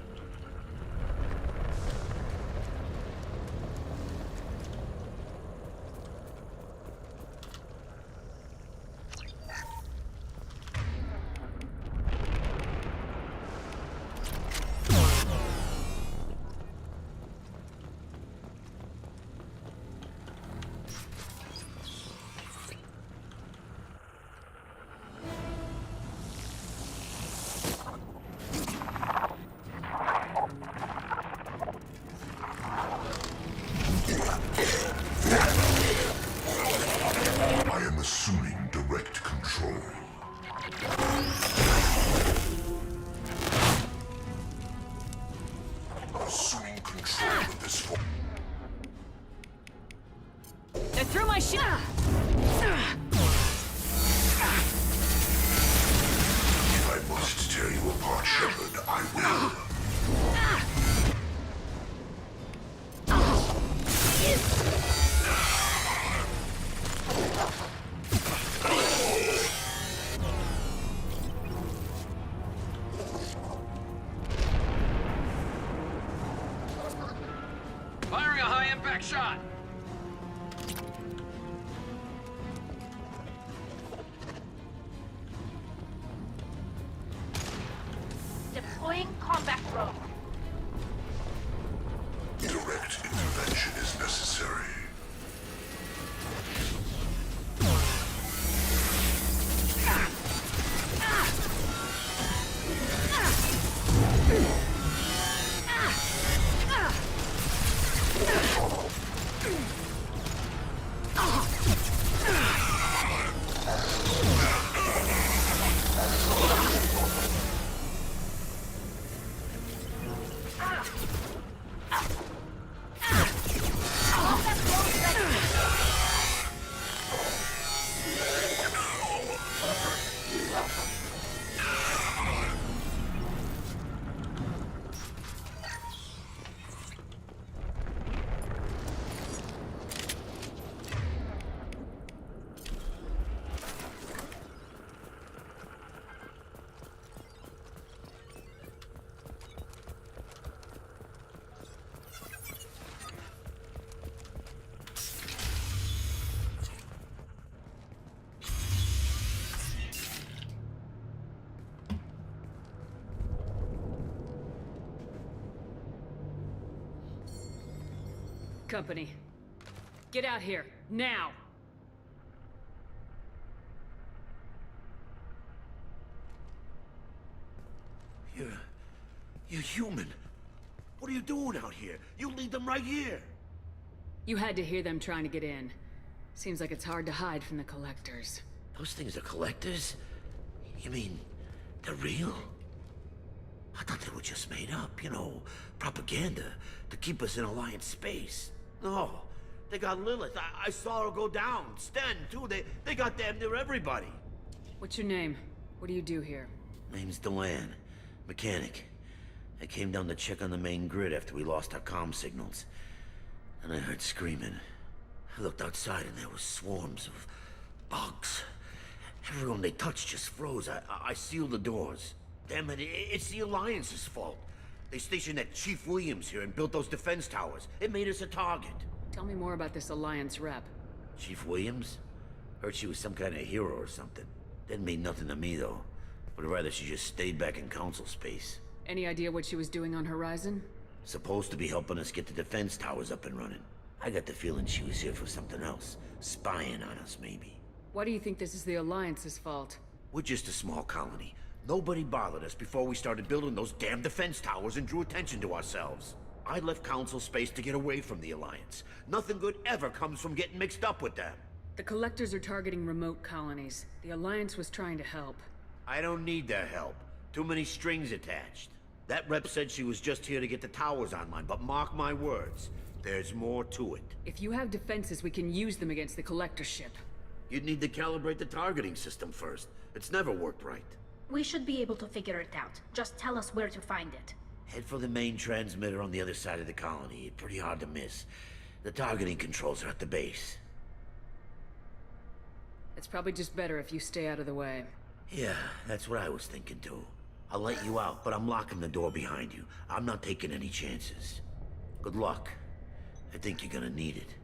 Crack shot! Deploying combat drone. Direct intervention is necessary. Company. Get out here, now! You're human. What are you doing out here? You lead them right here. You had to hear them trying to get in. Seems like it's hard to hide from the collectors. Those things are collectors? You mean, they're real? I thought they were just made up, you know, propaganda to keep us in Alliance space. No, they got Lilith. I saw her go down. Sten, too. They got damn near everybody. What's your name? What do you do here? Name's Delan, mechanic. I came down to check on the main grid after we lost our comm signals. And I heard screaming. I looked outside and there were swarms of bugs. Everyone they touched just froze. I sealed the doors. Damn it, it's the Alliance's fault. They stationed that Chief Williams here and built those defense towers. It made us a target. Tell me more about this Alliance rep. Chief Williams? Heard she was some kind of hero or something. Didn't mean nothing to me, though. Would rather she just stayed back in Council space. Any idea what she was doing on Horizon? Supposed to be helping us get the defense towers up and running. I got the feeling she was here for something else. Spying on us, maybe. Why do you think this is the Alliance's fault? We're just a small colony. Nobody bothered us before we started building those damn defense towers and drew attention to ourselves. I left Council space to get away from the Alliance. Nothing good ever comes from getting mixed up with them. The Collectors are targeting remote colonies. The Alliance was trying to help. I don't need their help. Too many strings attached. That rep said she was just here to get the towers online, but mark my words, there's more to it. If you have defenses, we can use them against the Collector ship. You'd need to calibrate the targeting system first. It's never worked right. We should be able to figure it out. Just tell us where to find it. Head for the main transmitter on the other side of the colony. Pretty hard to miss. The targeting controls are at the base. It's probably just better if you stay out of the way. Yeah, that's what I was thinking too. I'll let you out, but I'm locking the door behind you. I'm not taking any chances. Good luck. I think you're gonna need it.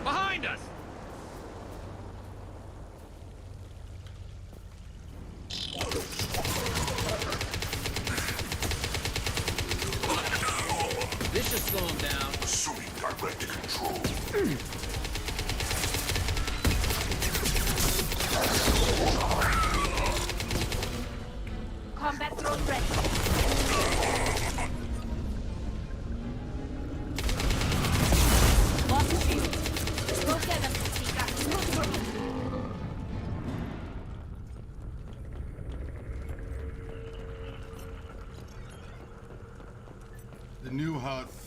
Behind us! This should slow him down. Assuming direct control. Combat drone ready. Lost shield. Go get them, Sika. The new huts.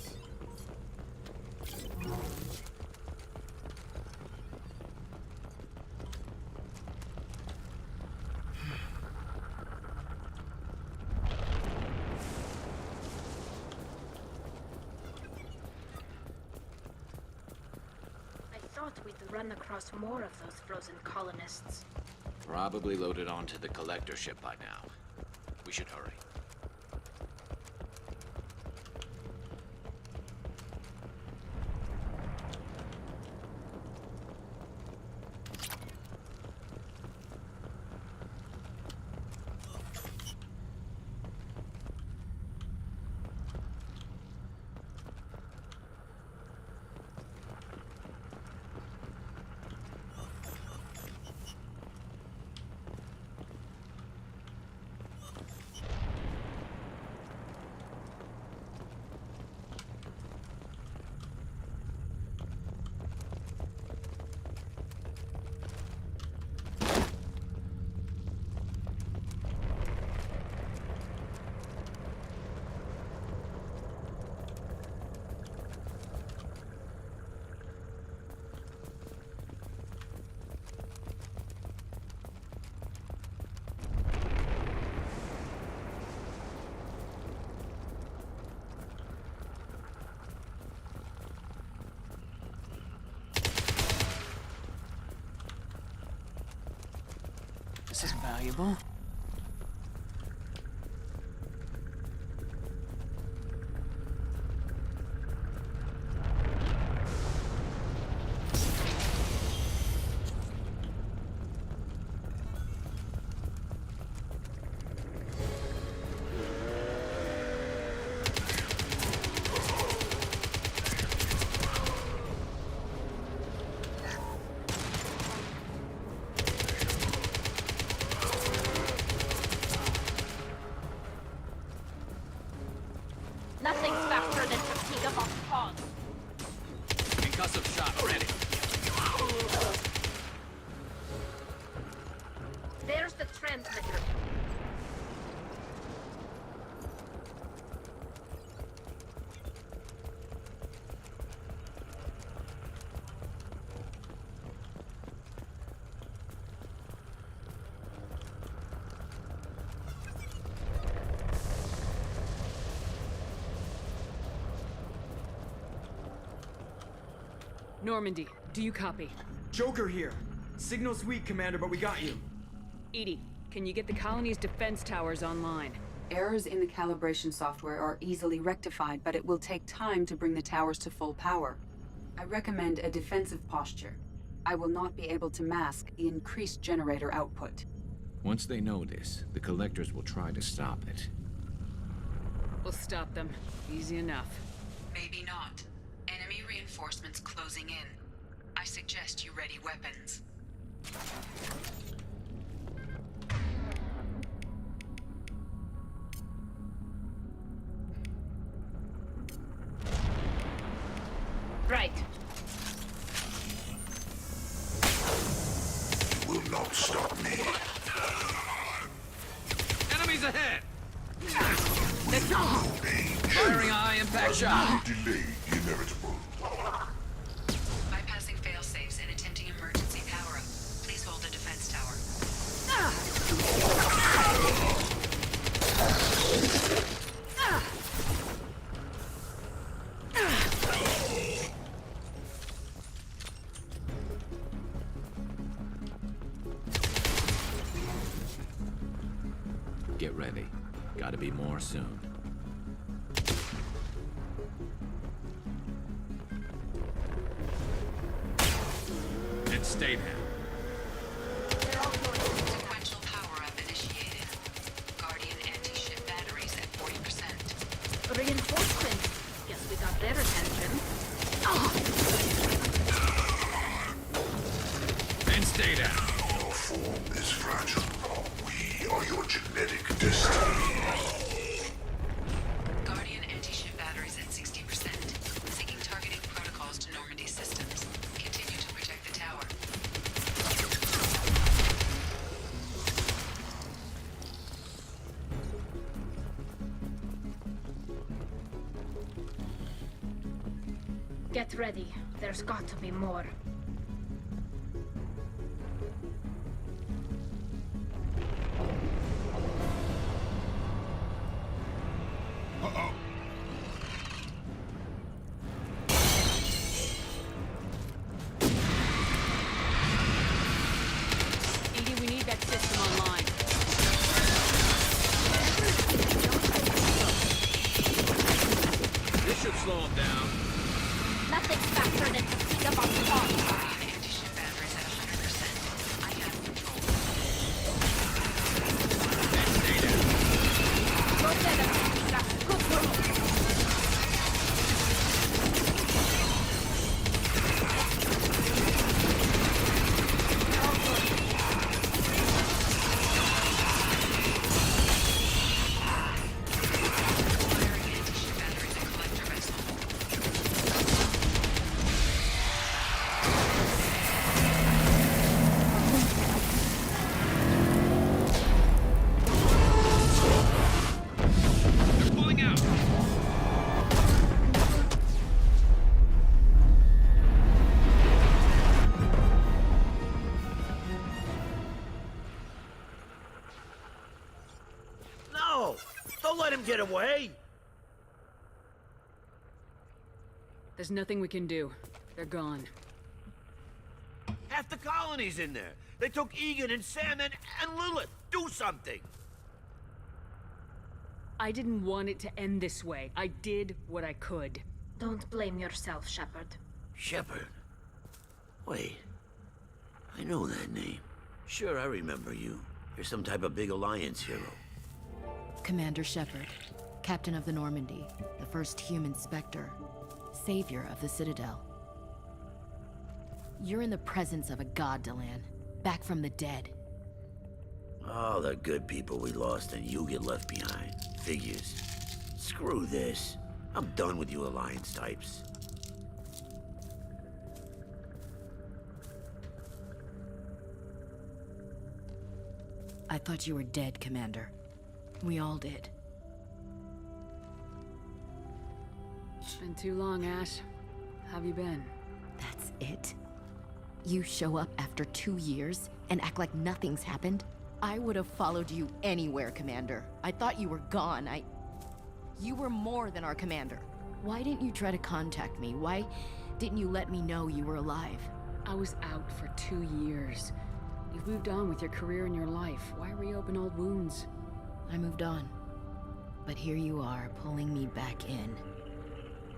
thought we'd run across more of those frozen colonists. Probably loaded onto the collector ship by now. We should hurry. This is valuable. Nothing's faster than fatigue of our cause. Concussive shot ready. There's the transmitter. Normandy, do you copy? Joker here. Signal's weak, Commander, but we got you. Edie, can you get the colony's defense towers online? Errors in the calibration software are easily rectified, but it will take time to bring the towers to full power. I recommend a defensive posture. I will not be able to mask the increased generator output. Once they know this, the collectors will try to stop it. We'll stop them. Easy enough. Maybe not. Enemy reinforcements closing in. I suggest you ready weapons. Right. You will not stop me. Enemies ahead! Let's go! Firing a high-impact shot! Delay inevitable. Bypassing fail-safes and attempting emergency power-up. Please hold the defense tower. Get ready. Gotta be more soon. And stay down. Sequential power-up initiated. Guardian anti-ship batteries at 40%. Reinforcements. Guess we got their attention. And stay down. Your form is fragile. We are your genetic destiny. Guardian anti-ship batteries at 60%. Syncing targeting protocols to Normandy systems. Continue to protect the tower. Get ready. There's got to be more. slow him down. Nothing's faster than the speed of our thoughts. No! Don't let him get away! There's nothing we can do. They're gone. Half the colony's in there. They took Egan and Sam and Lilith. Do something! I didn't want it to end this way. I did what I could. Don't blame yourself, Shepard. Shepard? Wait. I know that name. Sure, I remember you. You're some type of big Alliance hero. Commander Shepard, Captain of the Normandy, the first human Spectre, savior of the Citadel. You're in the presence of a god, Delan, back from the dead. All the good people we lost and you get left behind. Figures. Screw this. I'm done with you Alliance types. I thought you were dead, Commander. We all did. It's been too long, Ash. How have you been? That's it? You show up after 2 years and act like nothing's happened? I would have followed you anywhere, Commander. I thought you were gone. You were more than our commander. Why didn't you try to contact me? Why didn't you let me know you were alive? I was out for 2 years. You've moved on with your career and your life. Why reopen old wounds? I moved on. But here you are, pulling me back in.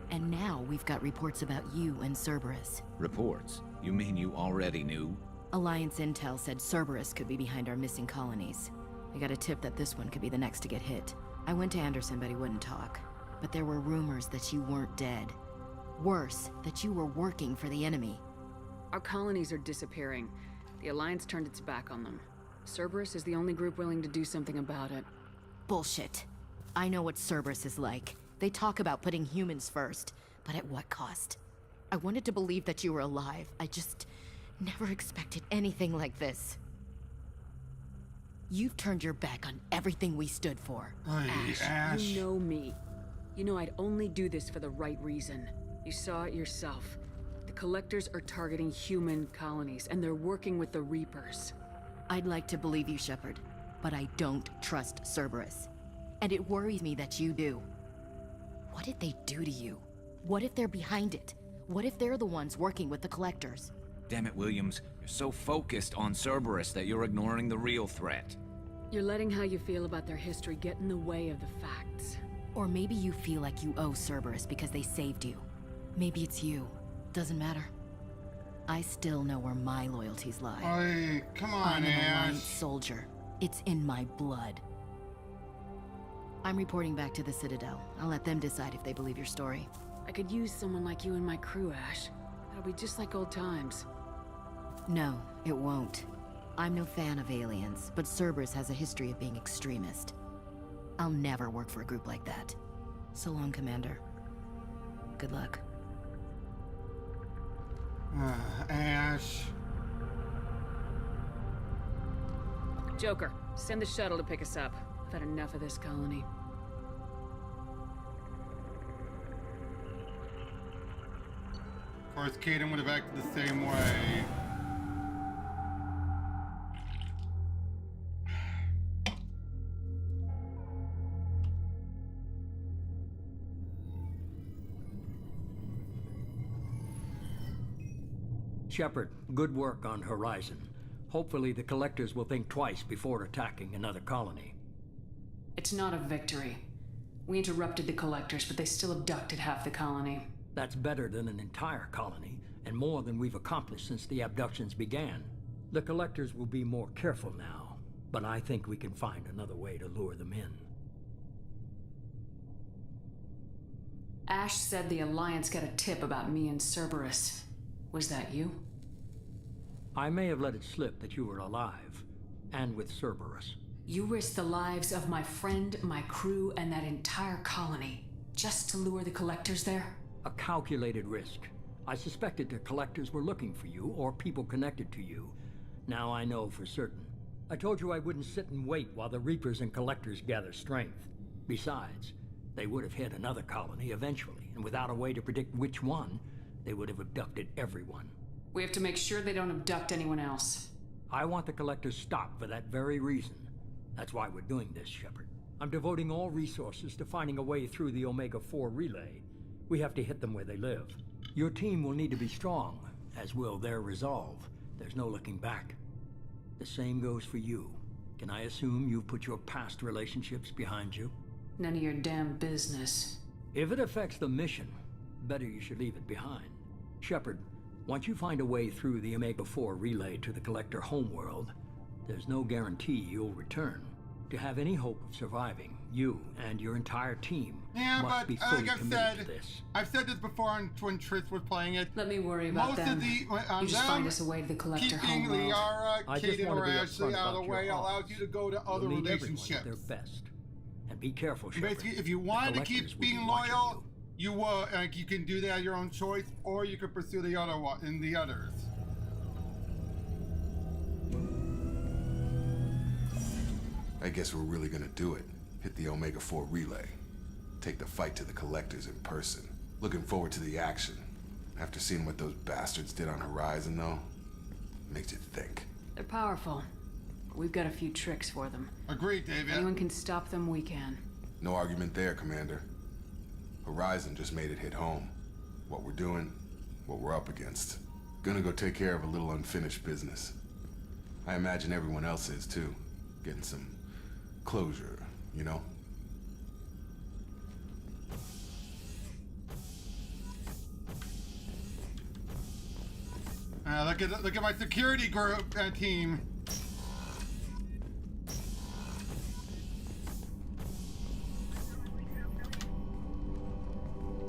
And now we've got reports about you and Cerberus. Reports? You mean you already knew? Alliance intel said Cerberus could be behind our missing colonies. We got a tip that this one could be the next to get hit. I went to Anderson, but he wouldn't talk. But there were rumors that you weren't dead. Worse, that you were working for the enemy. Our colonies are disappearing. The Alliance turned its back on them. Cerberus is the only group willing to do something about it. Bullshit. I know what Cerberus is like. They talk about putting humans first, but at what cost? I wanted to believe that you were alive. I just never expected anything like this. You've turned your back on everything we stood for. Ash, you know me. You know I'd only do this for the right reason. You saw it yourself. The Collectors are targeting human colonies, and they're working with the Reapers. I'd like to believe you, Shepard, but I don't trust Cerberus. And it worries me that you do. What did they do to you? What if they're behind it? What if they're the ones working with the Collectors? Damn it, Williams. You're so focused on Cerberus that you're ignoring the real threat. You're letting how you feel about their history get in the way of the facts. Or maybe you feel like you owe Cerberus because they saved you. Maybe it's you. Doesn't matter. I still know where my loyalties lie. Hey, come on, I'm an Ash. Alliance soldier. It's in my blood. I'm reporting back to the Citadel. I'll let them decide if they believe your story. I could use someone like you in my crew, Ash. It'll be just like old times. No, it won't. I'm no fan of aliens, but Cerberus has a history of being extremist. I'll never work for a group like that. So long, Commander. Good luck. Ash. Joker, send the shuttle to pick us up. I've had enough of this colony. Of course, Kaden would have acted the same way. Shepard, good work on Horizon. Hopefully the Collectors will think twice before attacking another colony. It's not a victory. We interrupted the collectors, but they still abducted half the colony. That's better than an entire colony, and more than we've accomplished since the abductions began. The collectors will be more careful now, but I think we can find another way to lure them in. Ash said the Alliance got a tip about me and Cerberus. Was that you? I may have let it slip that you were alive, and with Cerberus. You risked the lives of my friend, my crew, and that entire colony, just to lure the collectors there? A calculated risk. I suspected the collectors were looking for you, or people connected to you. Now I know for certain. I told you I wouldn't sit and wait while the Reapers and collectors gather strength. Besides, they would have hit another colony eventually, and without a way to predict which one, they would have abducted everyone. We have to make sure they don't abduct anyone else. I want the collectors stopped for that very reason. That's why we're doing this, Shepard. I'm devoting all resources to finding a way through the Omega-4 relay. We have to hit them where they live. Your team will need to be strong, as will their resolve. There's no looking back. The same goes for you. Can I assume you've put your past relationships behind you? None of your damn business. If it affects the mission, better you should leave it behind. Shepard, once you find a way through the Omega-4 relay to the Collector homeworld, there's no guarantee you'll return. To have any hope of surviving, you and your entire team must be fully committed to this. I've said this before when Triss was playing it. Let me worry about them. You just find us a way to the Collector keeping homeworld. Liara, Kate, or Ashley out of the way allows you to go to other relationships. Their best. And be careful, Shepard. Basically, if you want to keep being loyal, you will. You can do that at your own choice, or you could pursue the other one in the others. I guess we're really gonna do it. Hit the Omega-4 relay. Take the fight to the collectors in person. Looking forward to the action. After seeing what those bastards did on Horizon, though, makes you think. They're powerful. But we've got a few tricks for them. Agreed, David. If anyone can stop them, we can. No argument there, Commander. Horizon just made it hit home. What we're doing, what we're up against. Gonna go take care of a little unfinished business. I imagine everyone else is, too. Getting some closure, you know? Look at my security group team.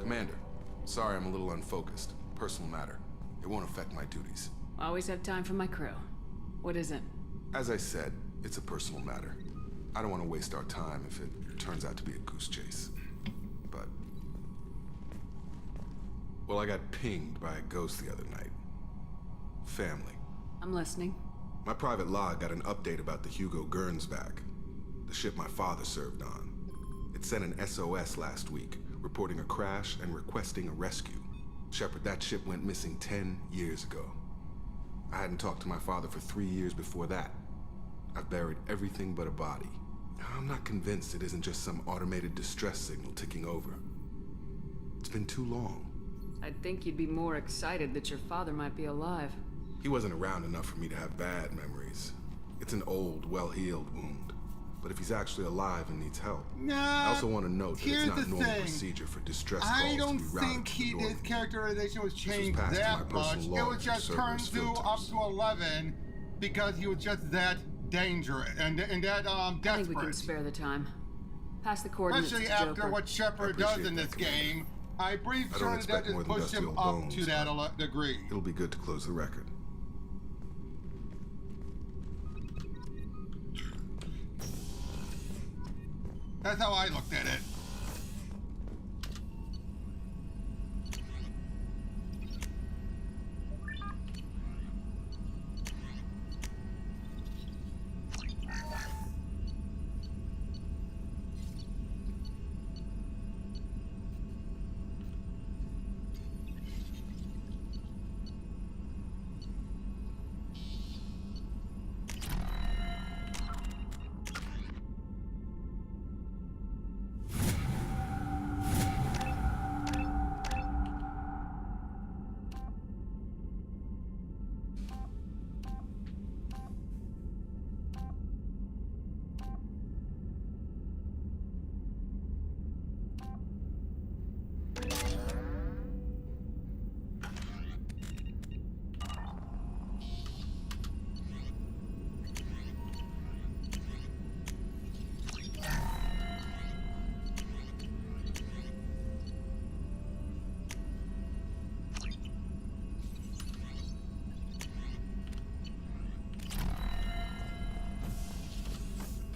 Commander, sorry I'm a little unfocused. Personal matter. It won't affect my duties. Always have time for my crew. What is it? As I said, it's a personal matter. I don't want to waste our time if it turns out to be a goose chase. But... well, I got pinged by a ghost the other night. Family. I'm listening. My private log got an update about the Hugo Gernsback, the ship my father served on. It sent an SOS last week, reporting a crash and requesting a rescue. Shepard, that ship went missing 10 years ago. I hadn't talked to my father for 3 years before that. I've buried everything but a body. I'm not convinced it isn't just some automated distress signal ticking over. It's been too long. I'd think you'd be more excited that your father might be alive. He wasn't around enough for me to have bad memories. It's an old, well-healed wound. But if he's actually alive and needs help, I also want to note that it's not normal procedure for distress calls to be routed to the I don't think his characterization was changed that much. It was just turned to up to 11 because he was just that dangerous and that desperate. I think we can spare the time. Pass the coordinates Especially to after Joker. what Shepard does in this game. I'm pretty sure that just pushed him up to that degree. It'll be good to close the record. That's how I looked at it.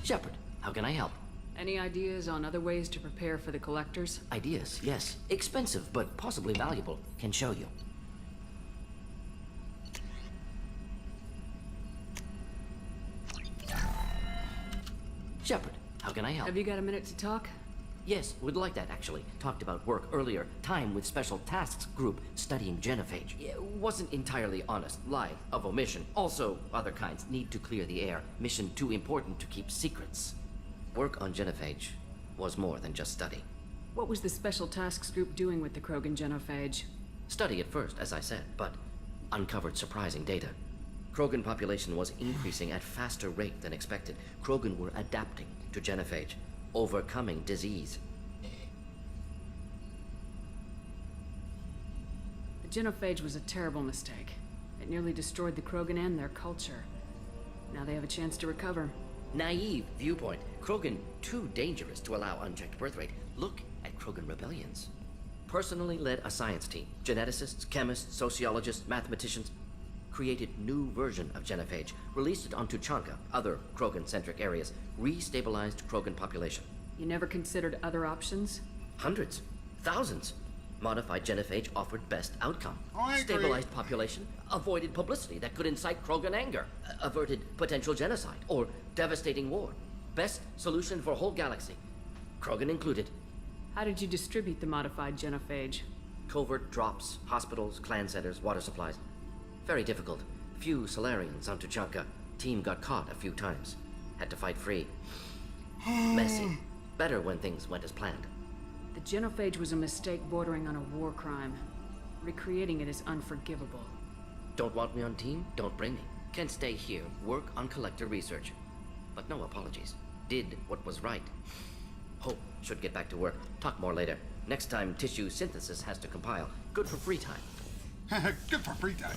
Shepard, how can I help? Any ideas on other ways to prepare for the collectors? Ideas, yes. Expensive, but possibly valuable. Can show you. Shepard, how can I help? Have you got a minute to talk? Yes, would like that actually. Talked about work earlier. Time with Special Tasks Group studying genophage. Wasn't entirely honest. Lie of omission. Also, other kinds need to clear the air. Mission too important to keep secrets. Work on genophage was more than just study. What was the Special Tasks Group doing with the Krogan genophage? Study at first, as I said, but uncovered surprising data. Krogan population was increasing at faster rate than expected. Krogan were adapting to genophage, overcoming disease. The genophage was a terrible mistake. It nearly destroyed the Krogan and their culture. Now they have a chance to recover. Naive viewpoint. Krogan too dangerous to allow unchecked birth rate. Look at Krogan rebellions. Personally led a science team. Geneticists, chemists, sociologists, mathematicians. Created new version of genophage. Released it onto Tuchanka, other Krogan-centric areas. Restabilized Krogan population. You never considered other options? Hundreds. Thousands. Modified genophage offered best outcome. I agree. Stabilized population. Avoided publicity that could incite Krogan anger. Averted potential genocide or devastating war. Best solution for whole galaxy. Krogan included. How did you distribute the modified genophage? Covert drops, hospitals, clan centers, water supplies. Very difficult. Few Solarians on Tuchanka. Team got caught a few times. Had to fight free. Messy. Better when things went as planned. The genophage was a mistake bordering on a war crime. Recreating it is unforgivable. Don't want me on team? Don't bring me. Can stay here, work on collector research. But no apologies. Did what was right. Hope should get back to work. Talk more later. Next time, tissue synthesis has to compile. Good for free time. Good for free time.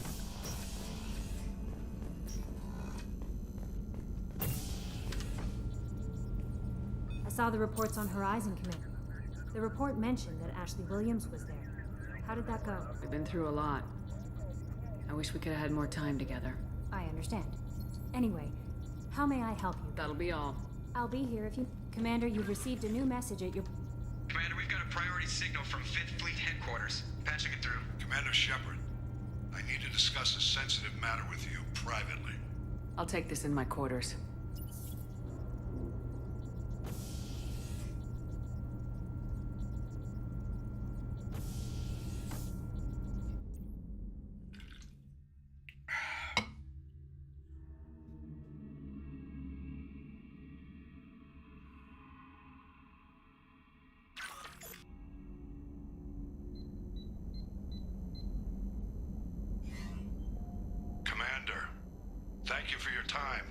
I saw the reports on Horizon, Commander. The report mentioned that Ashley Williams was there. How did that go? We've been through a lot. I wish we could have had more time together. I understand. Anyway, how may I help you? That'll be all. I'll be here if you... Commander, you've received a new message at your... Commander, we've got a priority signal from 5th Fleet headquarters. Patching it through. Commander Shepard, I need to discuss a sensitive matter with you privately. I'll take this in my quarters. Thank you for your time.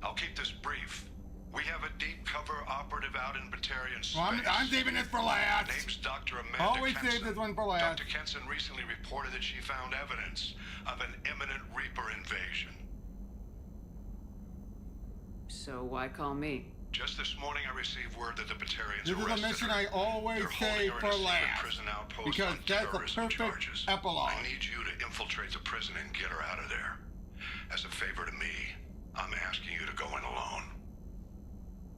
I'll keep this brief. We have a deep cover operative out in Batarian space. Well, I'm saving this for last. Name's Dr. Amanda Always Kenson. save this one for last. Dr. Kenson recently reported that she found evidence of an imminent Reaper invasion. So why call me? Just this morning I received word that the Batarians This is a arrested mission her. I always They're save holding her for in a secret last. prison outpost Because on that's a terrorism perfect charges. epilogue. I need you to infiltrate the prison and get her out of there. As a favor to me, I'm asking you to go in alone.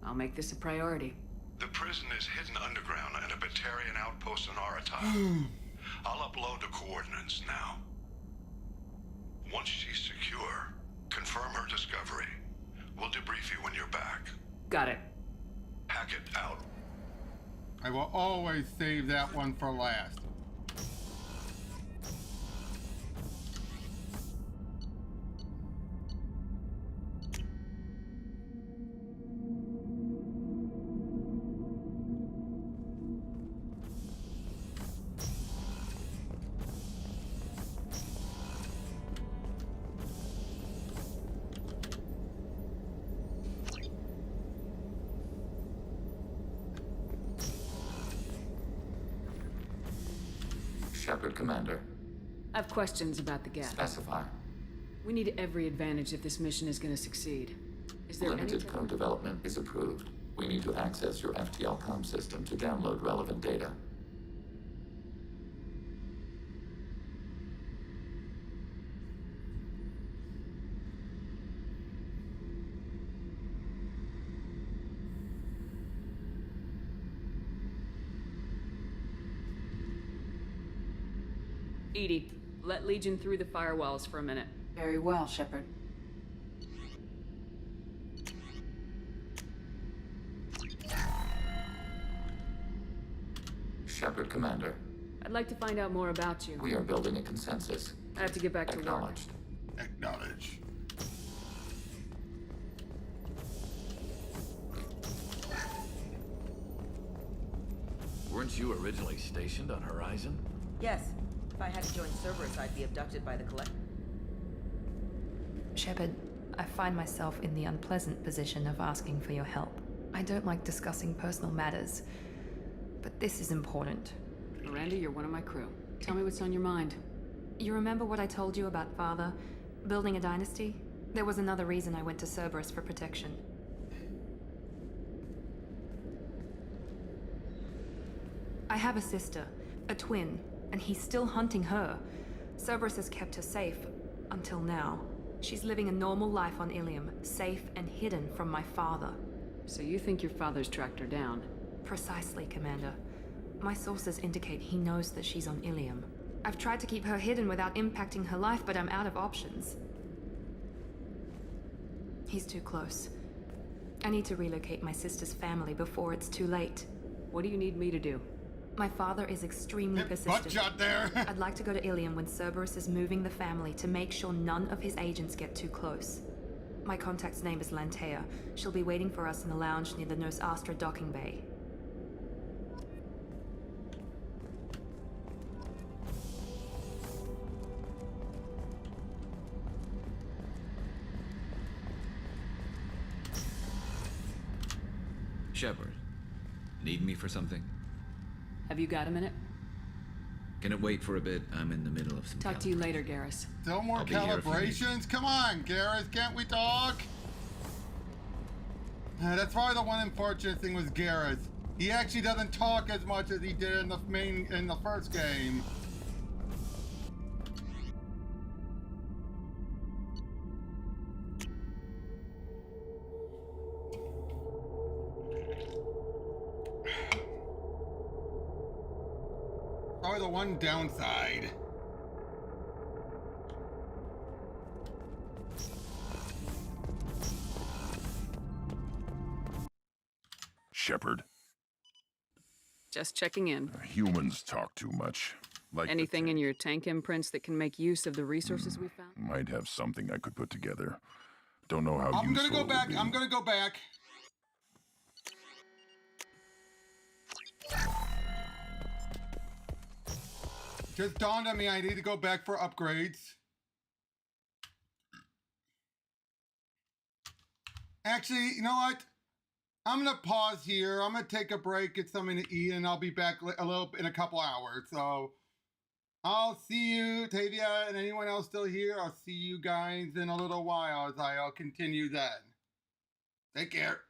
I'll make this a priority. The prison is hidden underground in a Batarian outpost in Aratai. I'll upload the coordinates now. Once she's secure, confirm her discovery. We'll debrief you when you're back. Got it. Hackett out. I will always save that one for last. Shepard, Commander. I have questions about the gap. Specify. We need every advantage if this mission is going to succeed. Is there Limited any... code development is approved. We need to access your FTL comm system to download relevant data. EDI, let Legion through the firewalls for a minute. Very well, Shepard. Shepard, Commander. I'd like to find out more about you. We are building a consensus. I have to get back to work. Acknowledged. Acknowledge. Weren't you originally stationed on Horizon? Yes. If I hadn't joined Cerberus, I'd be abducted by the Collector. Shepard, I find myself in the unpleasant position of asking for your help. I don't like discussing personal matters, but this is important. Miranda, you're one of my crew. Tell me what's on your mind. You remember what I told you about Father? Building a dynasty? There was another reason I went to Cerberus for protection. I have a sister, a twin, and he's still hunting her. Cerberus has kept her safe, until now. She's living a normal life on Ilium, safe and hidden from my father. So you think your father's tracked her down? Precisely, Commander. My sources indicate he knows that she's on Ilium. I've tried to keep her hidden without impacting her life, but I'm out of options. He's too close. I need to relocate my sister's family before it's too late. What do you need me to do? My father is extremely persistent. Butt shot there. I'd like to go to Ilium when Cerberus is moving the family to make sure none of his agents get too close. My contact's name is Lantea. She'll be waiting for us in the lounge near the Nos Astra docking bay. Shepard, need me for something? Have you got a minute? Can it wait for a bit? I'm in the middle of some Talk to you later, Garrus. Still more I'll be here if you need me. calibrations? Come on, Garrus, can't we talk? That's probably the one unfortunate thing with Garrus. He actually doesn't talk as much as he did in the first game. Probably the one downside. Shepard, Just checking in. humans talk too much. Like the Anything in your tank imprints that can make use of the resources we found? might have something I could put together. Don't know how I'm gonna useful go it back. would be. I'm gonna go back. Just dawned on me I need to go back for upgrades. Actually, you know what? I'm gonna pause here. I'm gonna take a break, get something to eat, and I'll be back in a couple hours. So I'll see you, Tavia, and anyone else still here. I'll see you guys in a little while as I'll continue then. Take care.